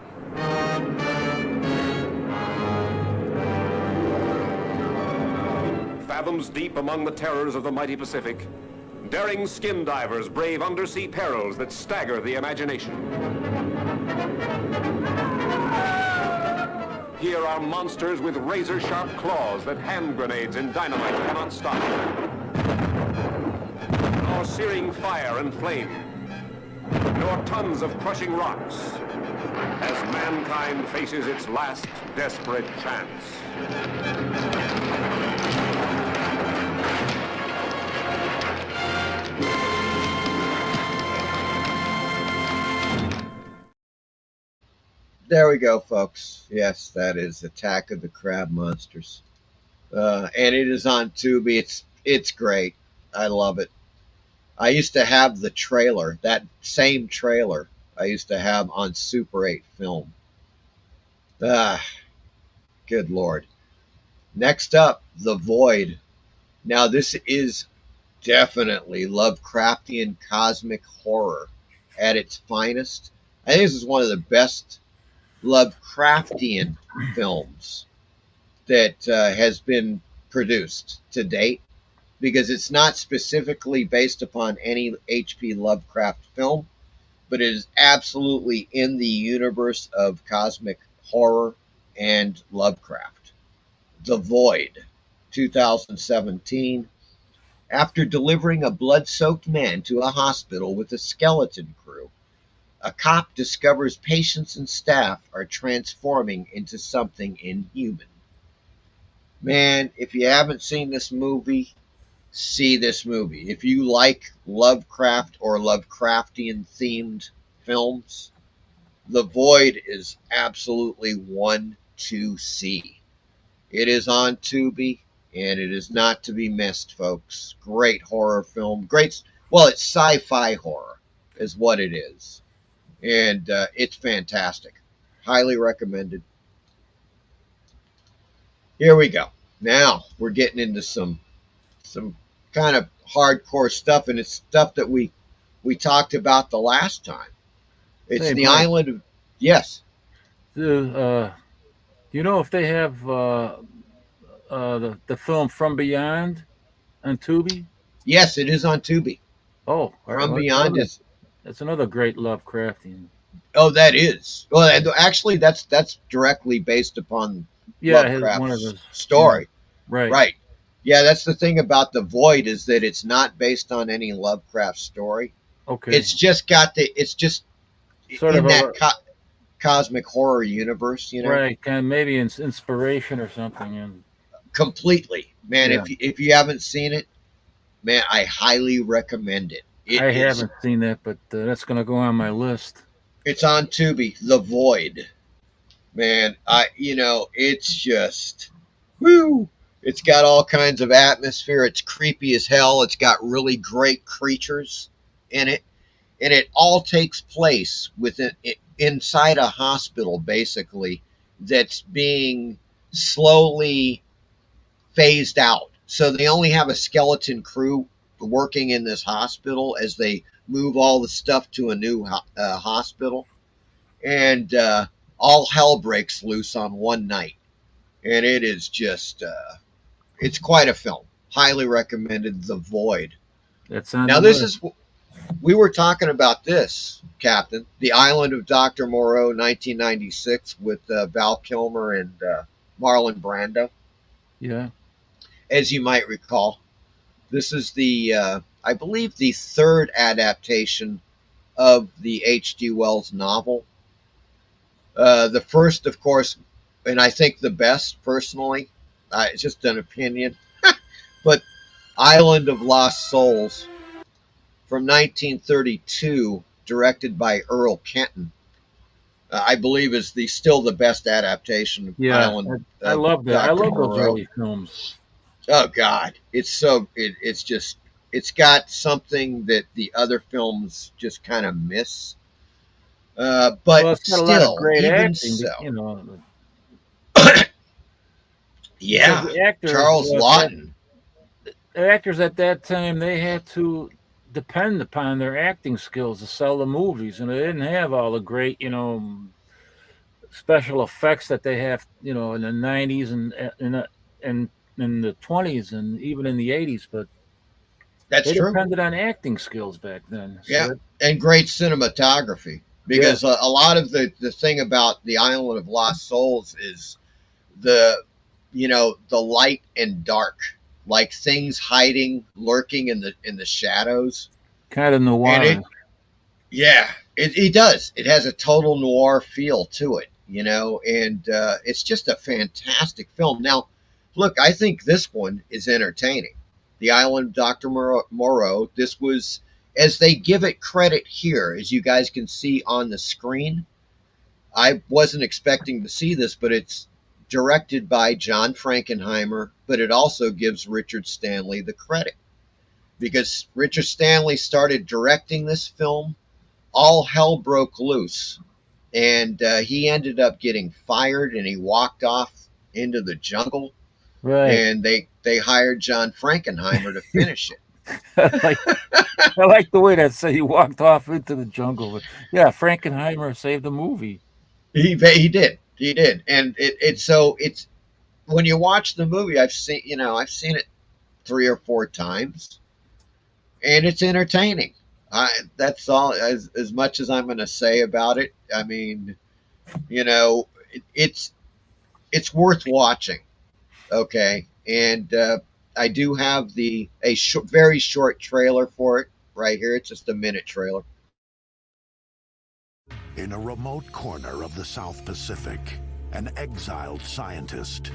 Fathoms deep among the terrors of the mighty Pacific, daring skin divers brave undersea perils that stagger the imagination. Here are monsters with razor-sharp claws that hand grenades and dynamite cannot stop. Nor searing fire and flame, nor tons of crushing rocks, as mankind faces its last desperate chance. There we go, folks. Yes, that is Attack of the Crab Monsters. And it is on Tubi. It's great. I love it. I used to have the trailer, that same trailer I used to have on Super 8 film. Good Lord. Next up, The Void. Now, this is definitely Lovecraftian cosmic horror at its finest. I think this is one of the best Lovecraftian films that has been produced to date, because it's not specifically based upon any H.P. Lovecraft film, but it is absolutely in the universe of cosmic horror and Lovecraft. The Void, 2017. After delivering a blood-soaked man to a hospital with a skeleton crew, a cop discovers patients and staff are transforming into something inhuman. Man, if you haven't seen this movie, see this movie. If you like Lovecraft or Lovecraftian themed films, The Void is absolutely one to see. It is on Tubi, and it is not to be missed, folks. Great horror film. Great, well, it's sci-fi horror is what it is. And it's fantastic. Highly recommended. Here we go. Now we're getting into some kind of hardcore stuff, and it's stuff that we talked about the last time. It's the Mike, island of... Yes. Do you know if they have the film From Beyond on Tubi? Yes, it is on Tubi. Oh, From Beyond is... That's another great Lovecraftian. Oh, that is. Well, actually, that's directly based upon Lovecraft's one of his story. Yeah, right. Right. Yeah, that's the thing about The Void, is that it's not based on any Lovecraft story. Okay. It's just got it's just sort in of that cosmic horror universe, you know. Right, kind of maybe inspiration or something. And completely, man. Yeah. If you haven't seen it, man, I highly recommend it. I haven't seen that, but that's going to go on my list. It's on Tubi, The Void. Man, it's just, woo! It's got all kinds of atmosphere. It's creepy as hell. It's got really great creatures in it. And it all takes place inside a hospital, basically, that's being slowly phased out. So they only have a skeleton crew working in this hospital as they move all the stuff to a new hospital. And all hell breaks loose on one night. And it is just, it's quite a film. Highly recommended. The Void. That's on now the this list. is, we were talking about this, Captain, The Island of Dr. Moreau, 1996, with Val Kilmer and Marlon Brando. Yeah. As you might recall, this is the, I believe, the third adaptation of the H.G. Wells novel. The first, of course, and I think the best, personally, it's just an opinion, but Island of Lost Souls from 1932, directed by Earl Kenton, I believe is still the best adaptation of Island. I love that. I love those early films. Oh God, it's got something that the other films just kind of miss. But well, it's got still, a lot of great even acting, so, you know. Yeah, actors, Charles Lawton. The actors at that time, they had to depend upon their acting skills to sell the movies, and they didn't have all the great, you know, special effects that they have, you know, in the 90s and in the 20s and even in the 80s. But that's they true. Depended on acting skills back then. Yeah, and great cinematography, because a lot of the thing about the Island of Lost Souls is the light and dark, like things hiding, lurking in the shadows. Kind of noir. It does. It has a total noir feel to it, you know, and it's just a fantastic film. Now, look, I think this one is entertaining. The Island of Dr. Moreau. This was, as they give it credit here, as you guys can see on the screen. I wasn't expecting to see this, but it's directed by John Frankenheimer, but it also gives Richard Stanley the credit, because Richard Stanley started directing this film. All hell broke loose, and he ended up getting fired, and he walked off into the jungle. Right. And they hired John Frankenheimer to finish it. I like the way that said he walked off into the jungle. But yeah, Frankenheimer saved the movie. He did, and it's when you watch the movie, I've seen it 3 or 4 times, and it's entertaining. That's all as much as I'm going to say about it. I mean, you know, it's worth watching. Okay, and I do have very short trailer for it right here. It's just a minute trailer. In a remote corner of the South Pacific, an exiled scientist.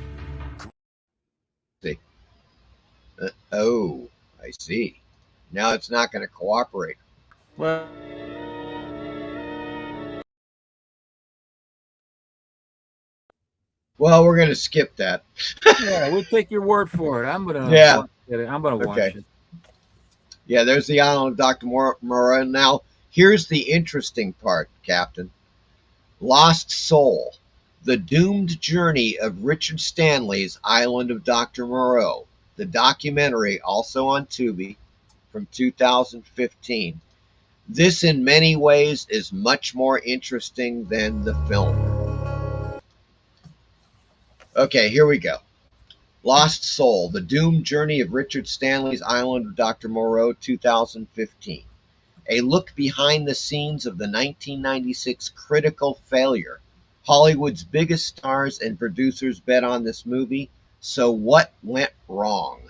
Oh, I see. Now it's not going to cooperate. Well, we're going to skip that. Yeah, we'll take your word for it. I'm gonna watch it. Yeah, there's the Island of Dr. Moreau. Now, here's the interesting part, Captain. Lost Soul, the doomed journey of Richard Stanley's Island of Dr. Moreau, the documentary, also on Tubi, from 2015. This, in many ways, is much more interesting than the film. Okay, here we go. Lost Soul, the doomed journey of Richard Stanley's Island of Dr. Moreau, 2015. A look behind the scenes of the 1996 critical failure. Hollywood's biggest stars and producers bet on this movie. So what went wrong?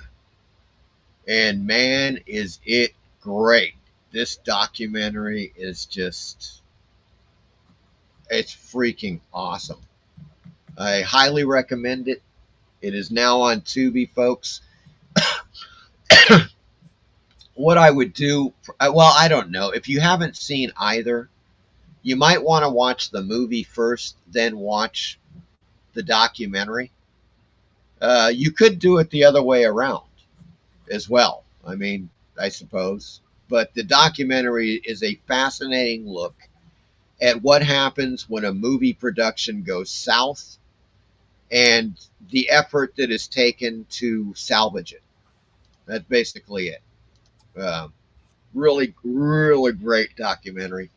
And man, is it great. This documentary is just, it's freaking awesome. I highly recommend it. It is now on Tubi, folks. What I would do, well, I don't know. If you haven't seen either, you might want to watch the movie first, then watch the documentary. You could do it the other way around as well. I mean, I suppose. But the documentary is a fascinating look at what happens when a movie production goes south and the effort that is taken to salvage it. That's basically it. Really, really great documentary.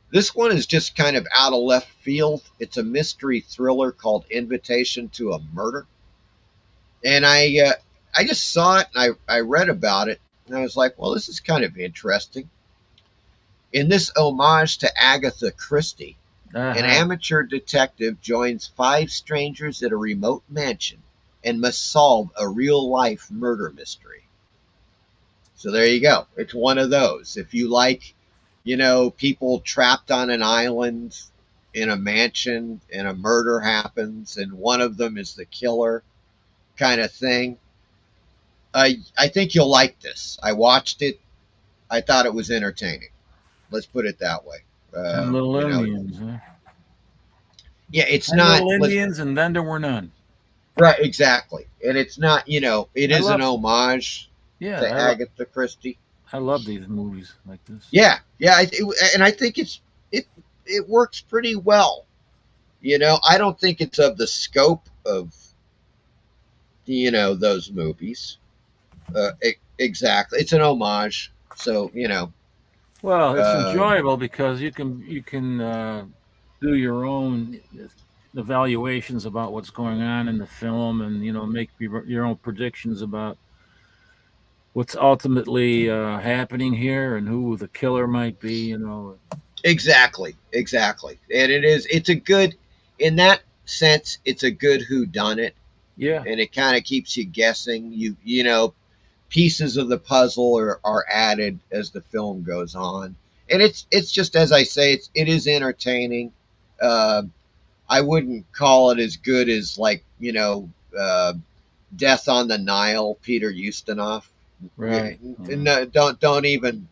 This one is just kind of out of left field. It's a mystery thriller called Invitation to a Murder. And I just saw it and I read about it and I was like, well, this is kind of interesting. In this homage to Agatha Christie, an amateur detective joins 5 strangers at a remote mansion and must solve a real-life murder mystery. So there you go. It's one of those. If you like, people trapped on an island in a mansion and a murder happens and one of them is the killer kind of thing, I think you'll like this. I watched it. I thought it was entertaining. Let's put it that way. Little Indians, huh? Yeah, it's 10 not little Indians, and then there were none. Right, exactly. And it's not, it is an homage to Agatha Christie. I love these movies like this. Yeah, and I think it works pretty well. I don't think it's of the scope of those movies. Exactly, it's an homage. So Well, it's enjoyable because you can do your own evaluations about what's going on in the film, and make your own predictions about what's ultimately happening here and who the killer might be. Exactly, and it's a good, in that sense, it's a good whodunit. Yeah, and it kind of keeps you guessing. Pieces of the puzzle are added as the film goes on, and it's just, as I say, it is entertaining. I wouldn't call it as good as Death on the Nile, Peter Ustinov. Right. No, don't even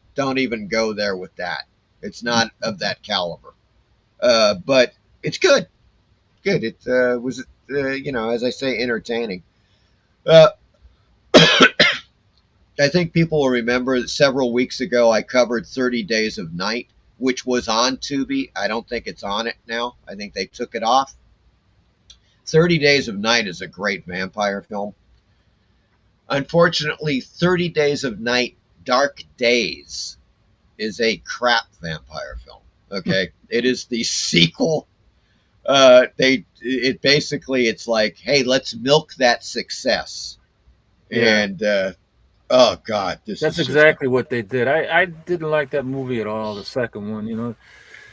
go there with that. It's not of that caliber. But it's good. Good. It was as I say, entertaining. I think people will remember that several weeks ago I covered 30 Days of Night, which was on Tubi. I don't think it's on it now. I think they took it off. 30 Days of Night is a great vampire film. Unfortunately, 30 Days of Night, Dark Days is a crap vampire film. Okay? It is the sequel. It's like, hey, let's milk that success. Yeah. And oh God, that's exactly what they did. I didn't like that movie at all. The second one,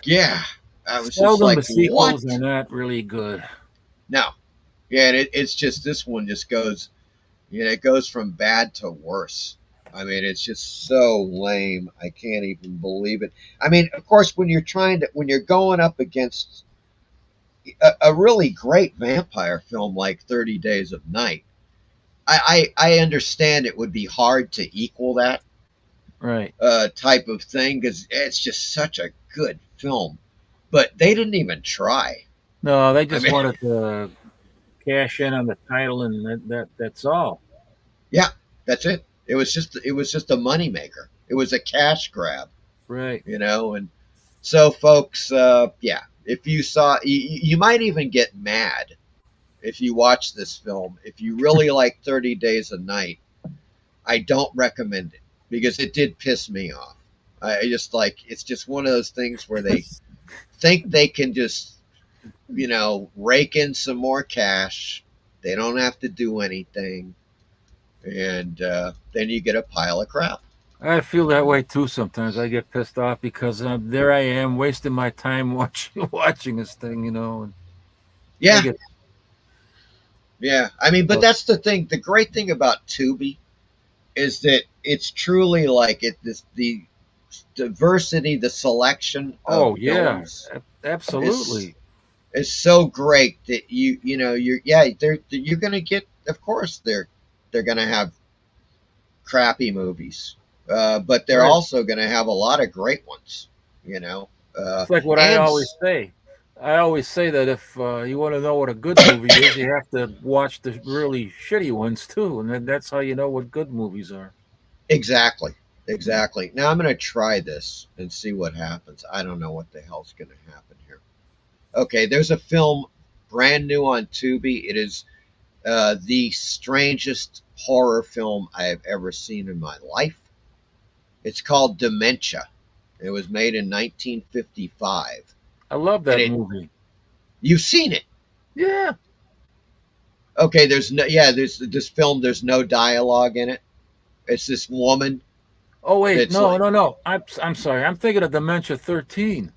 Yeah, I was seldom just like, the sequels what? are not really good. No, yeah, and it's just, this one just goes, it goes from bad to worse. I mean, it's just so lame. I can't even believe it. I mean, of course, when you're going up against a really great vampire film like 30 Days of Night, I understand it would be hard to equal that right type of thing, because it's just such a good film. But they didn't even try. No, they just wanted to cash in on the title, and that's all. Yeah, that's it. It was just a moneymaker. It was a cash grab. Right. And so, folks, yeah, if you saw, you might even get mad if you watch this film. If you really like 30 Days a Night, I don't recommend it, because it did piss me off. I just it's just one of those things where they think they can just, rake in some more cash. They don't have to do anything. And then you get a pile of crap. I feel that way too sometimes. I get pissed off because there I am wasting my time watching this thing, And yeah. Yeah, I mean, but that's the thing. The great thing about Tubi is that it's truly the diversity, the selection of films. Absolutely. Is so great that you're going to get, of course, they're going to have crappy movies, but they're also going to have a lot of great ones. It's like what I always say. I always say that if you want to know what a good movie is, you have to watch the really shitty ones too, and that's how you know what good movies are. Exactly. Exactly. Now I'm going to try this and see what happens. I don't know what the hell's going to happen here. Okay, there's a film brand new on Tubi. It is the strangest horror film I have ever seen in my life. It's called Dementia. It was made in 1955. I love that movie. You've seen it? Yeah. Okay, there's this film, there's no dialogue in it. It's this woman. Oh wait, no. I'm sorry. I'm thinking of Dementia 13.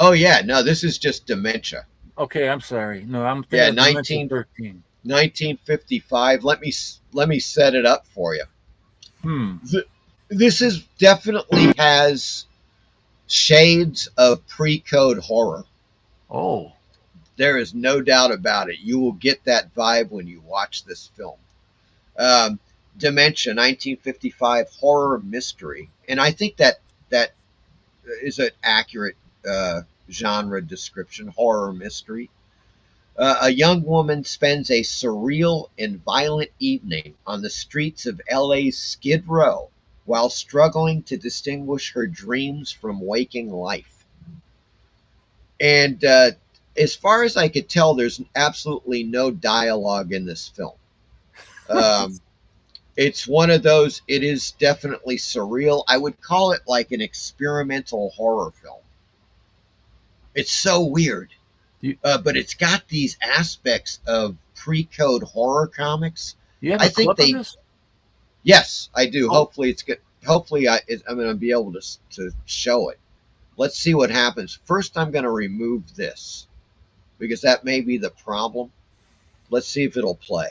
Oh yeah, no, this is just Dementia. Okay, I'm sorry. No, I'm thinking of Dementia 13. 1955. Let me set it up for you. This is definitely has shades of pre-code horror. Oh. There is no doubt about it. You will get that vibe when you watch this film. Dementia, 1955 horror mystery. And I think that is an accurate genre description, horror mystery. A young woman spends a surreal and violent evening on the streets of LA's Skid Row while struggling to distinguish her dreams from waking life. And as far as I could tell, there's absolutely no dialogue in this film. It's one of those, it is definitely surreal. I would call it like an experimental horror film. It's so weird. But it's got these aspects of pre-code horror comics. You have a clip of this? Yes, I do. Oh. Hopefully it's good. Hopefully I'm going to be able to show it. Let's see what happens. First, I'm going to remove this because that may be the problem. Let's see if it'll play.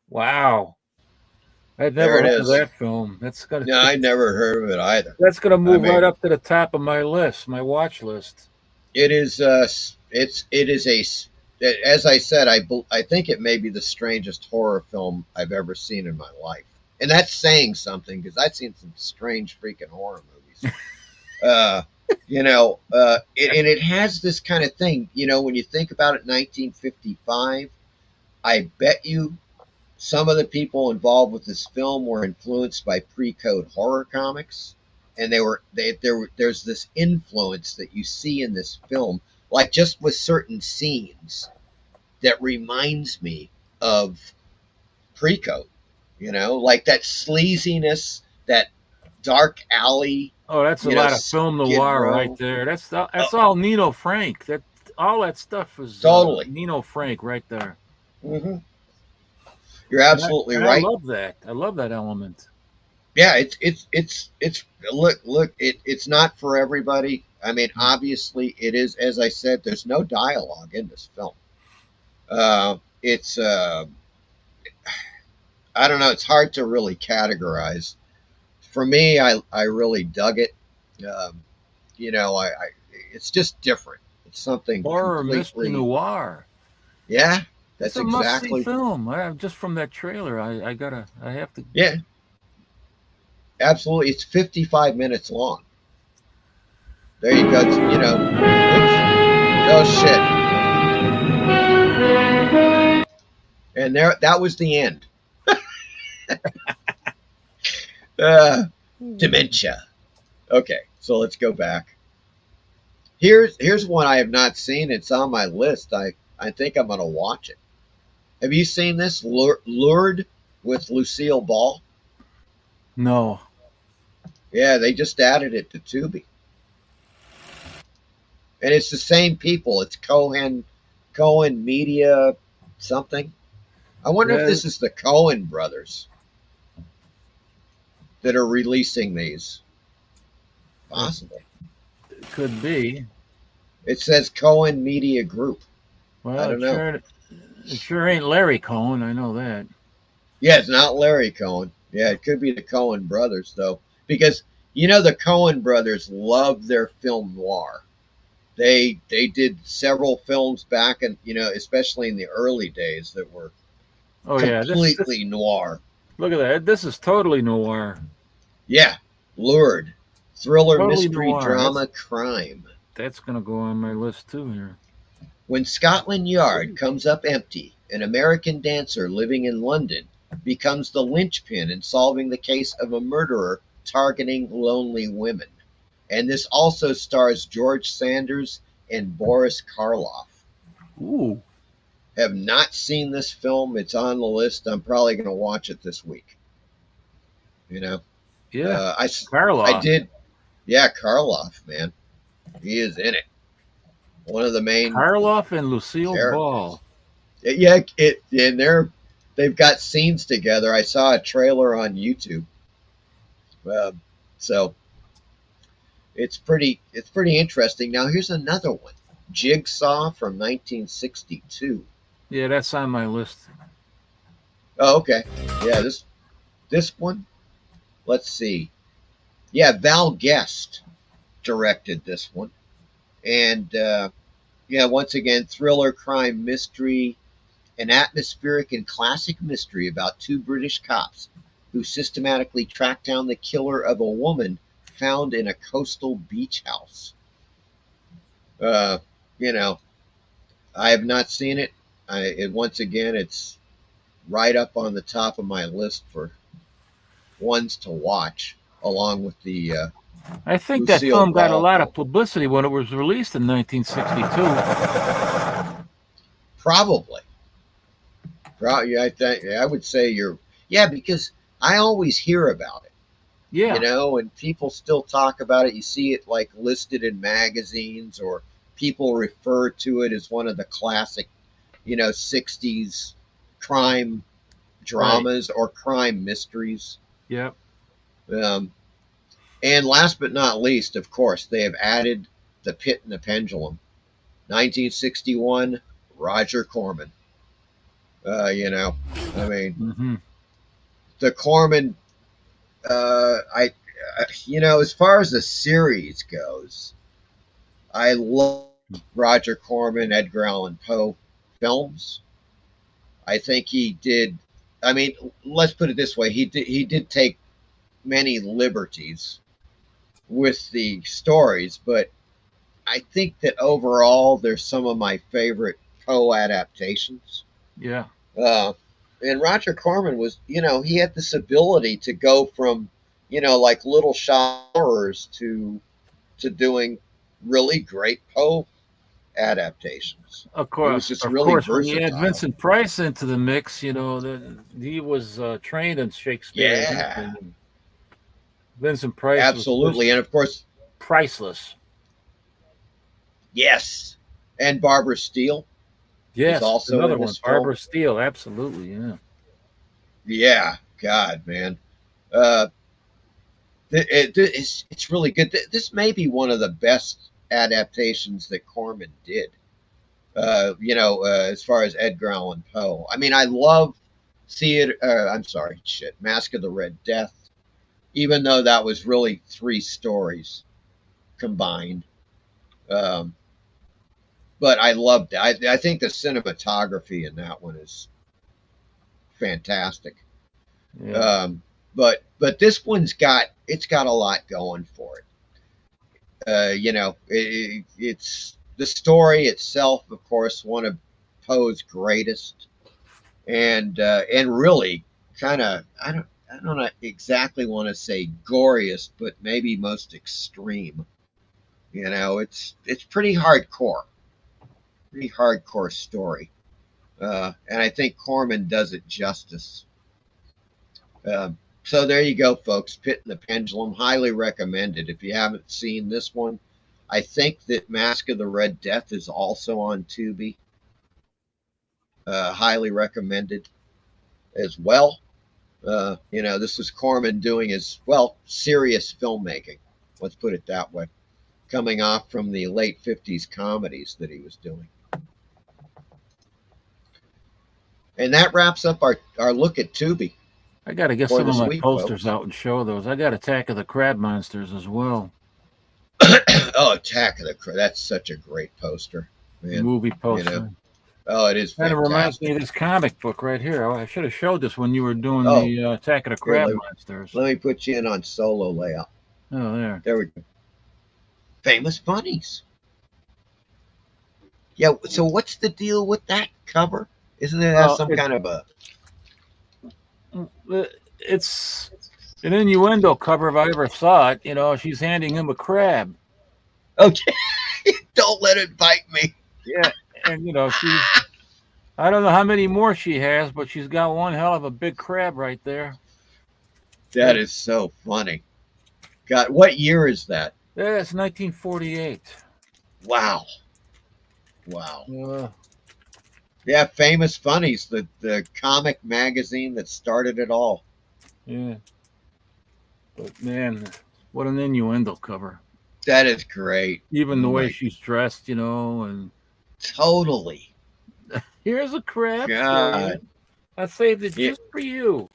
Wow. I'd never heard of that film. No, I never heard of it either. That's gonna move right up to the top of my list, my watch list. It is as I said, I think it may be the strangest horror film I've ever seen in my life. And that's saying something because I've seen some strange freaking horror movies. And it has this kind of thing, when you think about it, 1955, I bet you some of the people involved with this film were influenced by pre-code horror comics, and there's this influence that you see in this film, like just with certain scenes, that reminds me of pre-code. Like that sleaziness, that dark alley. Oh, that's a lot of film noir right there. That's all Nino Frank. All that stuff was totally Nino Frank right there. Mm-hmm. You're absolutely right. I love that. I love that element. Yeah, it's look. It's not for everybody. I mean, obviously, it is. As I said, there's no dialogue in this film. It's I don't know. It's hard to really categorize. For me, I really dug it. It's just different. It's something horror, mystery, noir. Yeah. That's it's a exactly must-see film. Just from that trailer, I have to. Yeah, absolutely. It's 55 minutes long. There you go. Oops. Oh shit. And that was the end. Dementia. Okay, so let's go back. Here's one I have not seen. It's on my list. I think I'm going to watch it. Have you seen this? Lured with Lucille Ball? No. Yeah, they just added it to Tubi. And it's the same people. It's Cohen Media something. I wonder if this is the Cohen brothers that are releasing these. Possible. It could be. It says Cohen Media Group. Well, I don't know. It sure ain't Larry Cohen. I know that. Yeah, it's not Larry Cohen. Yeah, it could be the Cohen brothers, though. Because, the Cohen brothers love their film noir. They did several films back in, especially in the early days that were completely noir. Look at that. This is totally noir. Yeah. Lured. Thriller, Totally mystery, noir. drama, crime. That's going to go on my list, too, here. When Scotland Yard comes up empty, an American dancer living in London becomes the linchpin in solving the case of a murderer targeting lonely women. And this also stars George Sanders and Boris Karloff. Ooh. Have not seen this film. It's on the list. I'm probably going to watch it this week. Yeah. Karloff. I did. Yeah, Karloff, man. He is in it. One of the main. Karloff and Lucille Ball. Yeah, they've got scenes together. I saw a trailer on YouTube. So it's pretty interesting. Now here's another one. Jigsaw from 1962. Yeah, that's on my list. Oh, okay. Yeah, this one. Let's see. Yeah, Val Guest directed this one. And once again, thriller, crime, mystery, an atmospheric and classic mystery about two British cops who systematically track down the killer of a woman found in a coastal beach house. I have not seen it. Once again, it's right up on the top of my list for ones to watch, along with the. I think Lucille that film got a Ball lot of publicity when it was released in 1962. Probably. I would say because I always hear about it. Yeah. And people still talk about it. You see it like listed in magazines, or people refer to it as one of the classic, 60s crime dramas or crime mysteries. Yep. And last but not least, of course, they have added The Pit and the Pendulum. 1961, Roger Corman. The Corman, as far as the series goes, I love Roger Corman, Edgar Allan Poe films. I think he did. Let's put it this way: he did take many liberties with the stories, but I think that overall, they're some of my favorite Poe adaptations. Yeah. And Roger Corman was, he had this ability to go from, like little showers to doing really great Poe adaptations. Of course, it was just really versatile. When you had Vincent Price into the mix, he was trained in Shakespeare. Yeah. Vincent Price. Absolutely. And of course, priceless. Yes. And Barbara Steele. Yes, also another in one. this film. Barbara Steele, absolutely, yeah. Yeah, God, man. It's really good. This may be one of the best adaptations that Corman did. As far as Edgar Allan Poe. I love Mask of the Red Death, even though that was really 3 stories combined. But I loved it. I think the cinematography in that one is fantastic. Yeah. But this one's got a lot going for it. It's the story itself, of course, one of Poe's greatest. and really kind of I don't exactly want to say goriest, but maybe most extreme. You know, it's pretty hardcore story, and I think Corman does it justice. So there you go, folks. Pit and the Pendulum, highly recommended. If you haven't seen this one, I think that Mask of the Red Death is also on Tubi. Highly recommended as well. You know, this is Corman doing his, well, serious filmmaking. Let's put it that way. Coming off from the late 50s comedies that he was doing. And that wraps up our look at Tubi. I got to get some of my posters out and show those. I got Attack of the Crab Monsters as well. Oh, Attack of the Crab. That's such a great poster. Man. Movie poster. You know? Oh, it is fantastic. Kind of reminds me of this comic book right here. I should have showed this when you were doing the Attack of the Crab Monsters. Let me put you in on solo layout. Oh, there. There we go. Famous Bunnies. Yeah, so what's the deal with that cover? Isn't it have some kind of a... It's an innuendo cover if I ever saw it. You know, she's handing him a crab. Okay. Don't let it bite me. Yeah, and you know, I don't know how many more she has, but she's got one hell of a big crab right there. That is so funny. God, what year is that? Yeah, it's 1948. Wow. Yeah, Famous Funnies, the comic magazine that started it all. Yeah. But man, what an innuendo cover. That is great. Even the way she's dressed, you know, and totally. Here's a crab. God. I saved it just for you.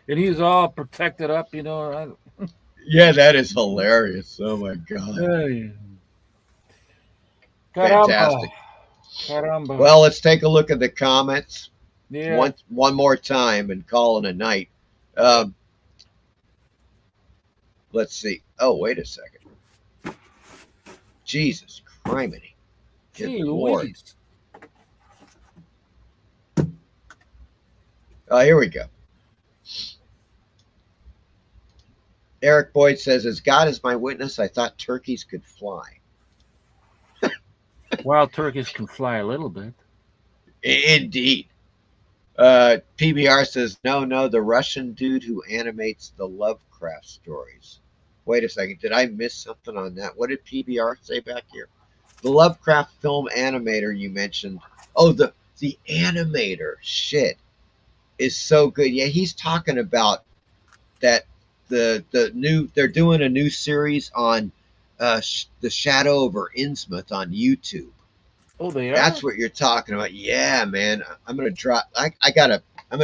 And he's all protected up, you know. Yeah, that is hilarious. Oh my God. Yeah. Fantastic. Caramba. Well, let's take a look at the comments. Yeah. One more time and call it a night. Let's see. Oh, wait a second. Jesus criminy. Good Lord. Oh, here we go. Eric Boyd says, as God is my witness, I thought turkeys could fly. Wild turkeys can fly a little bit. Indeed. PBR says, no, the Russian dude who animates the Lovecraft stories. Wait a second. Did I miss something on that? What did PBR say back here? The Lovecraft film animator you mentioned. Oh, the animator. Shit. Is so good. Yeah, he's talking about that they're doing a new series on the Shadow over Innsmouth on YouTube. Oh, they are? That's what you're talking about. Yeah, man. I'm gonna drop I'm gonna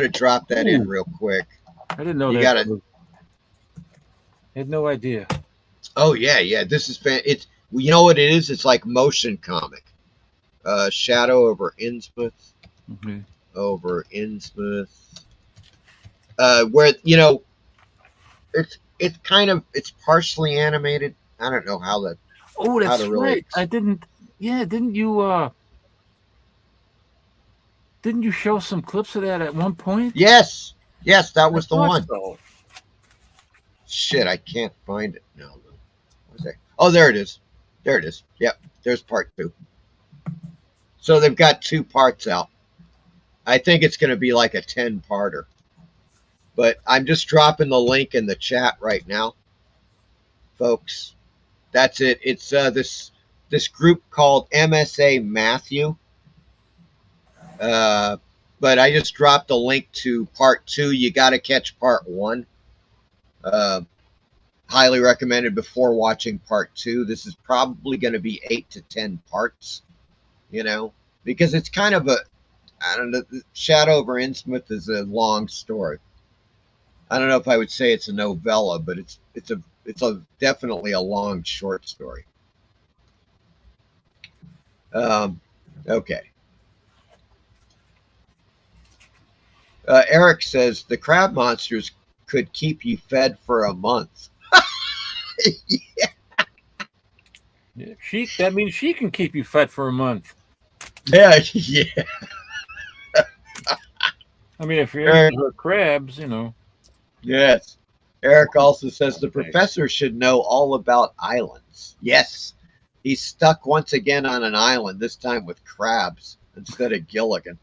drop that in real quick. I didn't know you that. I had no idea. Oh yeah. This is it's you know what it is? It's like motion comic. Shadow over Innsmouth. Mm-hmm. Over Innsmouth. Where you know it's partially animated. I don't know how that. Oh, that's right. I didn't. Yeah, didn't you show some clips of that at one point? Yes, that was the one. So. Shit, I can't find it now. Oh, there it is. Yep, there's part 2. So they've got 2 parts out. I think it's going to be like a 10-parter. But I'm just dropping the link in the chat right now, folks. That's it. It's this group called MSA Matthew. But I just dropped the link to part 2. You got to catch part 1. Highly recommended before watching part 2. This is probably going to be 8 to 10 parts, you know, because it's kind of I don't know. Shadow over Innsmouth is a long story. I don't know if I would say it's a novella, but it's definitely a long short story. Okay. Eric says the crab monsters could keep you fed for a month. Yeah. That means she can keep you fed for a month. Yeah. I mean, if you're Eric, into her crabs, you know. yes. Eric also says the professor should know all about islands. Yes. He's stuck once again on an island, this time with crabs instead of Gilligan.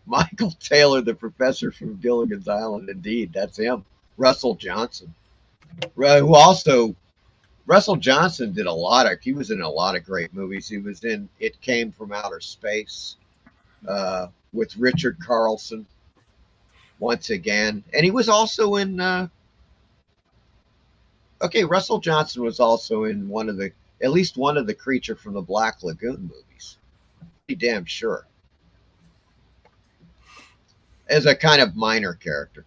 Michael Taylor, the professor from Gilligan's Island, indeed, that's him. Russell Johnson, who also, Russell Johnson he was in a lot of great movies. He was in It Came from Outer Space with Richard Carlson once again. And he was also in, Russell Johnson was also in at least one of the Creature from the Black Lagoon movies. Pretty damn sure. As a kind of minor character.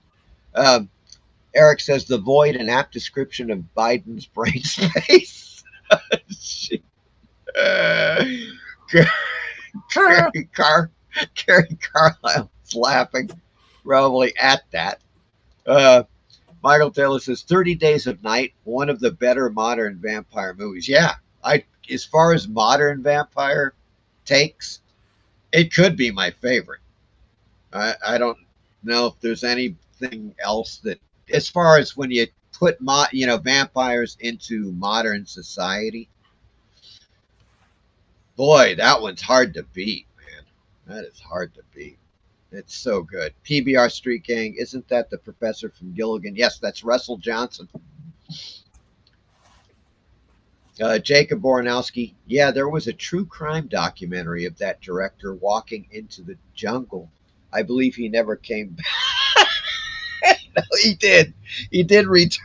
Eric says the void, an apt description of Biden's brain space. Carrie Carlisle is laughing probably at that. Michael Taylor says 30 Days of Night, one of the better modern vampire movies. Yeah, as far as modern vampire takes, it could be my favorite. I don't know if there's anything else that, as far as when you put vampires into modern society, boy, that one's hard to beat, man. That is hard to beat. It's so good. PBR Street Gang, isn't that the professor from Gilligan? Yes, that's Russell Johnson. Jacob Boranowski, yeah, there was a true crime documentary of that director walking into the jungle. I believe he never came back. No, he did. He did return.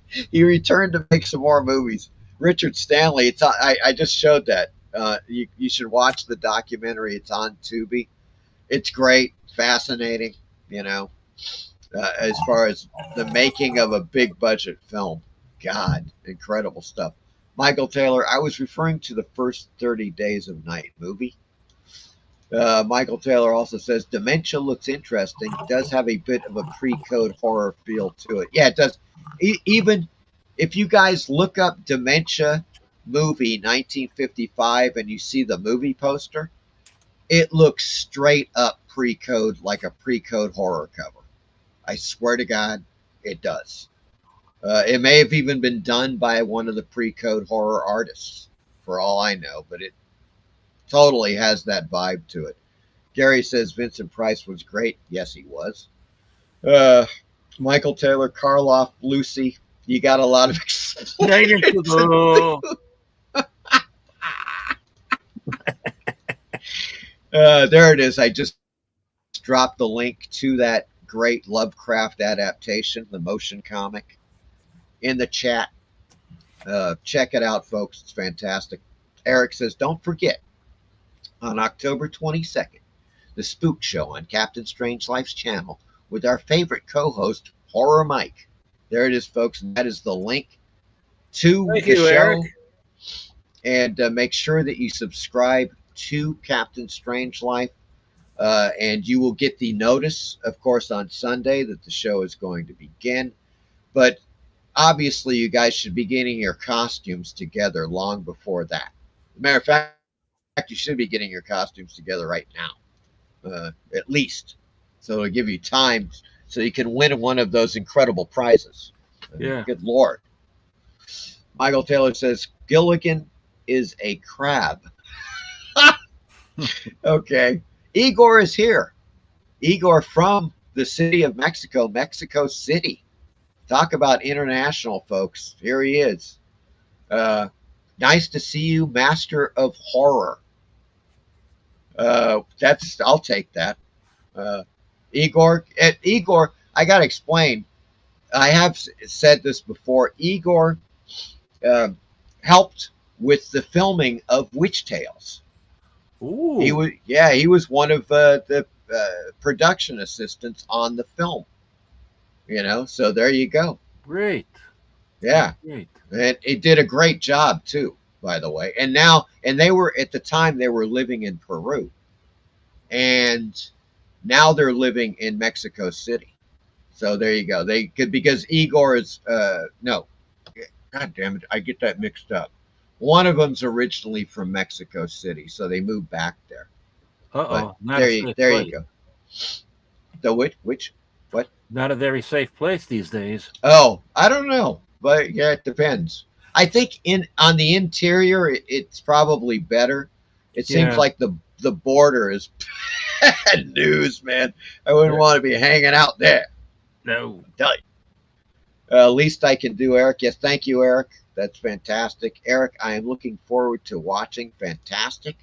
He returned to make some more movies. Richard Stanley, I just showed that. You should watch the documentary. It's on Tubi. It's great, fascinating, as far as the making of a big budget film. God, incredible stuff. Michael Taylor, I was referring to the first 30 Days of Night movie. Michael Taylor also says Dementia looks interesting. It does have a bit of a pre-code horror feel to it. Yeah, it does. Even if you guys look up Dementia movie 1955 and you see the movie poster, it looks straight up pre-code, like a pre-code horror cover. I swear to God, it does. It may have even been done by one of the pre-code horror artists, for all I know, but it totally has that vibe to it. Gary says Vincent Price was great. Yes, he was. Michael Taylor, Karloff, Lucy, you got a lot of explaining to do. There it is. I just dropped the link to that great Lovecraft adaptation, the motion comic, in the chat. Check it out, folks. It's fantastic. Eric says, don't forget, on October 22nd, the Spook Show on Captain Strangelife's channel with our favorite co-host, Horror Mike. There it is, folks. And that is the link to the show. Eric. And make sure that you subscribe to Captain Strangelife, and you will get the notice, of course, on Sunday that the show is going to begin. But obviously, you guys should be getting your costumes together long before that. As a matter of fact, you should be getting your costumes together right now, at least. So it'll give you time so you can win one of those incredible prizes. Yeah. Good Lord. Michael Taylor says, Gilligan is a crab. Okay. Igor is here. Igor from the city of Mexico, Mexico City. Talk about international, folks. Here he is. Nice to see you, Master of Horror. I'll take that. Igor, I got to explain. I have said this before. Igor helped with the filming of Witch Tales. Ooh. He was one of the production assistants on the film. So there you go. Great. Yeah. Great. And it did a great job too, by the way. And they were, at the time, they were living in Peru. And now they're living in Mexico City. So there you go. Because Igor is, no, God damn it, I get that mixed up. One of them's originally from Mexico City, so they moved back there. Uh-oh. Not There a you safe there place. you go. The which what? Not a very safe place these days. Oh, I don't know, but yeah, it depends. I think on the interior, it's probably better. It seems Yeah. like the border is bad news, man. I wouldn't want to be hanging out there. No. Tell you. Least I can do, Eric. Yes, thank you, Eric. That's fantastic. Eric, I am looking forward to watching. Fantastic.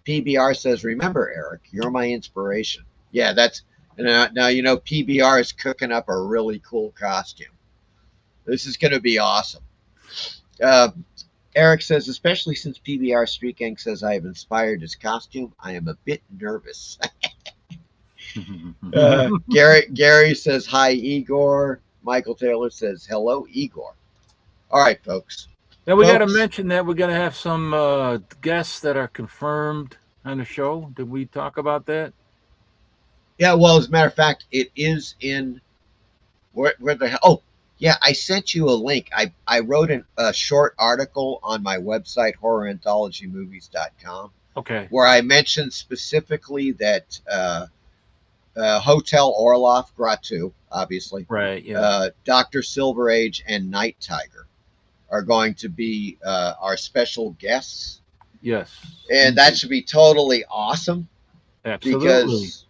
PBR says, remember, Eric, you're my inspiration. Yeah, that's now you know PBR is cooking up a really cool costume. This is going to be awesome. Eric says, especially since PBR Street Gang says I have inspired his costume, I am a bit nervous. Gary says, hi, Igor. Michael Taylor says, hello, Igor. All right, folks. Now we got to mention that we're going to have some guests that are confirmed on the show. Did we talk about that? Yeah, well, as a matter of fact, it is in where the hell? Oh, yeah, I sent you a link. I wrote a short article on my website, horroranthologymovies.com. Okay. Where I mentioned specifically that Hotel Orloff, Gratu, obviously. Right, yeah. Dr. Silver Age and Night Tiger are going to be our special guests. Yes. And that should be totally awesome. Absolutely. Because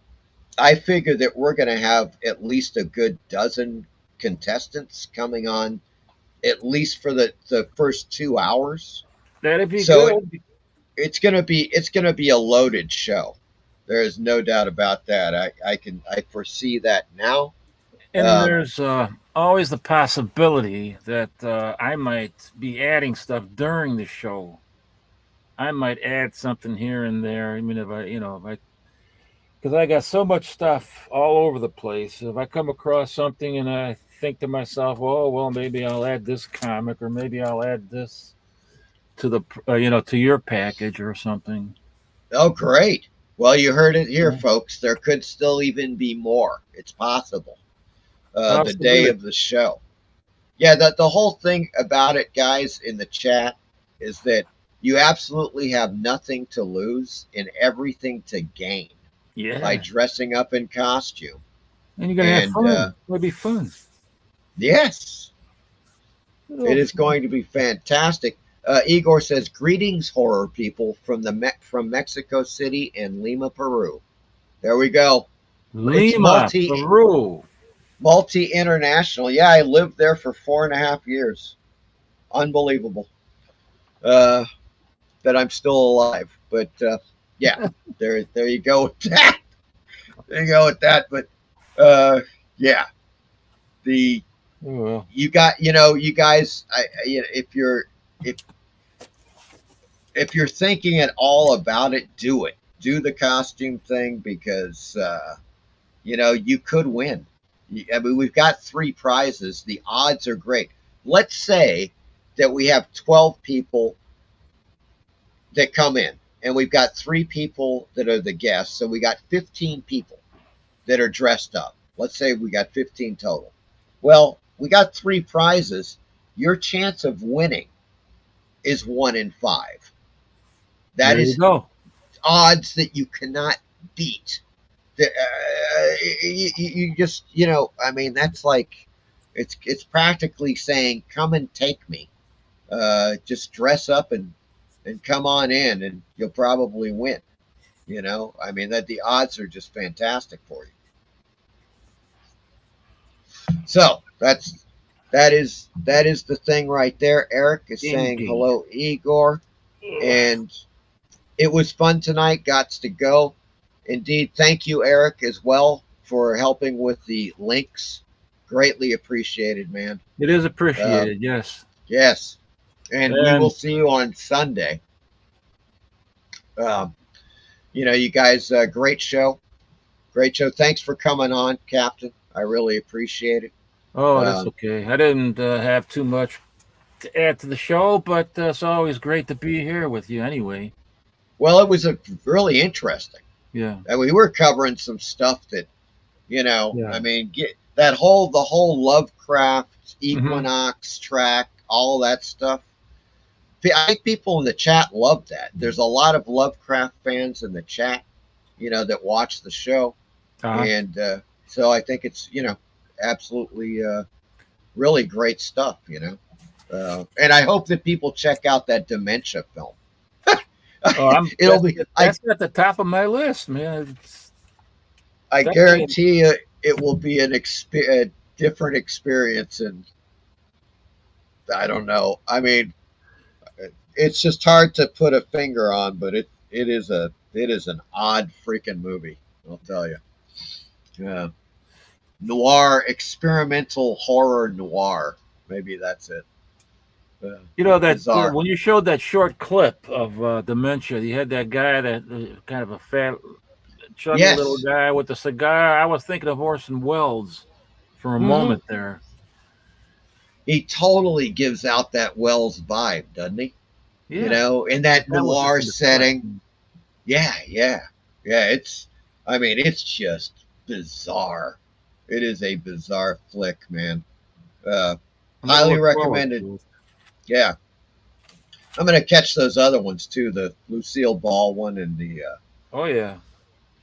I figure that we're going to have at least a good dozen contestants coming on, at least for the first 2 hours. That'd be good. It's gonna be a loaded show. There is no doubt about that. I foresee that now. And there's always the possibility that I might be adding stuff during the show. I might add something here and there. I mean, because I got so much stuff all over the place. If I come across something and I think to myself, oh, well, maybe I'll add this comic, or maybe I'll add this to the, to your package or something. Oh, great. Well, you heard it here, folks. There could still even be more. It's possible. The day of the show. Yeah, the whole thing about it, guys, in the chat is that you absolutely have nothing to lose and everything to gain. Yeah. By dressing up in costume. And you're going to have fun. It'll be fun. Yes. It is going to be fantastic. Igor says, greetings, horror people from Mexico City and Lima, Peru. There we go. Lima, Peru. Multi-international. Yeah, I lived there for 4.5 years. Unbelievable. That I'm still alive. But yeah, there you go with that. There you go with that. But yeah, you guys. If you're thinking at all about it, do it. Do the costume thing because you could win. I mean, we've got 3 prizes. The odds are great. Let's say that we have 12 people that come in. And we've got 3 people that are the guests. So we got 15 people that are dressed up. Let's say we got 15 total. Well, we got 3 prizes. Your chance of winning is 1 in 5. That is odds that you cannot beat. You just, I mean, that's like, it's practically saying, come and take me. Just dress up and come on in and you'll probably win. I mean, that the odds are just fantastic for you. So that is the thing right there. Eric is saying hello, Igor. And it was fun tonight. Gots to go. Indeed. Thank you, Eric, as well for helping with the links. Greatly appreciated, man. It is appreciated. Yes. Yes. And we will see you on Sunday. You guys, great show. Great show. Thanks for coming on, Captain. I really appreciate it. Oh, that's okay. I didn't have too much to add to the show, but it's always great to be here with you anyway. Well, it was really interesting. Yeah. And we were covering some stuff that, I mean, the whole Lovecraft, Equinox track, all that stuff. I think people in the chat love that. There's a lot of Lovecraft fans in the chat. that watch the show. And so I think it's, absolutely really great stuff, and I hope that people check out that dementia film. That's at the top of my list, man. I guarantee you it will be a different experience. And I don't know. I mean, it's just hard to put a finger on, but it is an odd freaking movie, I'll tell you. Yeah. Noir, experimental horror noir. Maybe that's it. That when you showed that short clip of dementia, you had that guy that kind of a fat, chubby little guy with a cigar. I was thinking of Orson Welles for a moment there. He totally gives out that Welles vibe, doesn't he? Yeah. In that noir setting. Yeah. It's just bizarre. It is a bizarre flick, man. Highly recommended. Yeah. I'm going to catch those other ones too, the Lucille Ball one and the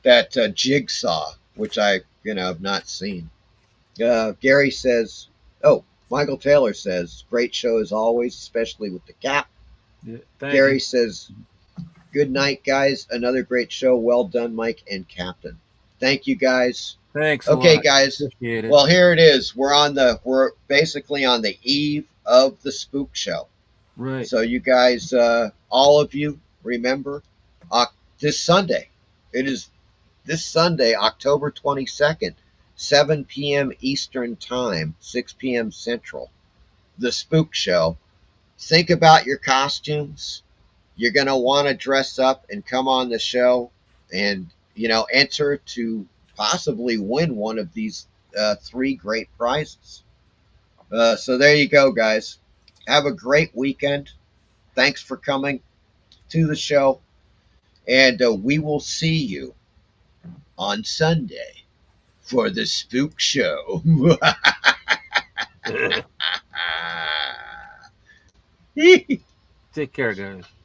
that Jigsaw, which I have not seen. Gary says, Michael Taylor says, great show as always, especially with the cap. Yeah, Gary says, good night, guys. Another great show. Well done, Mike and Captain. Thank you, guys. Thanks. Okay, guys. Appreciate it. Well, here it is. We're basically on the eve of the Spook show. Right. So you guys, all of you, remember this Sunday. It is this Sunday, October 22nd, 7 p.m. Eastern Time, 6 p.m. Central. The Spook show. Think about your costumes. You're going to want to dress up and come on the show and, enter to possibly win one of these 3 great prizes. So there you go, guys. Have a great weekend. Thanks for coming to the show. And we will see you on Sunday for the Spook show. Take care, guys.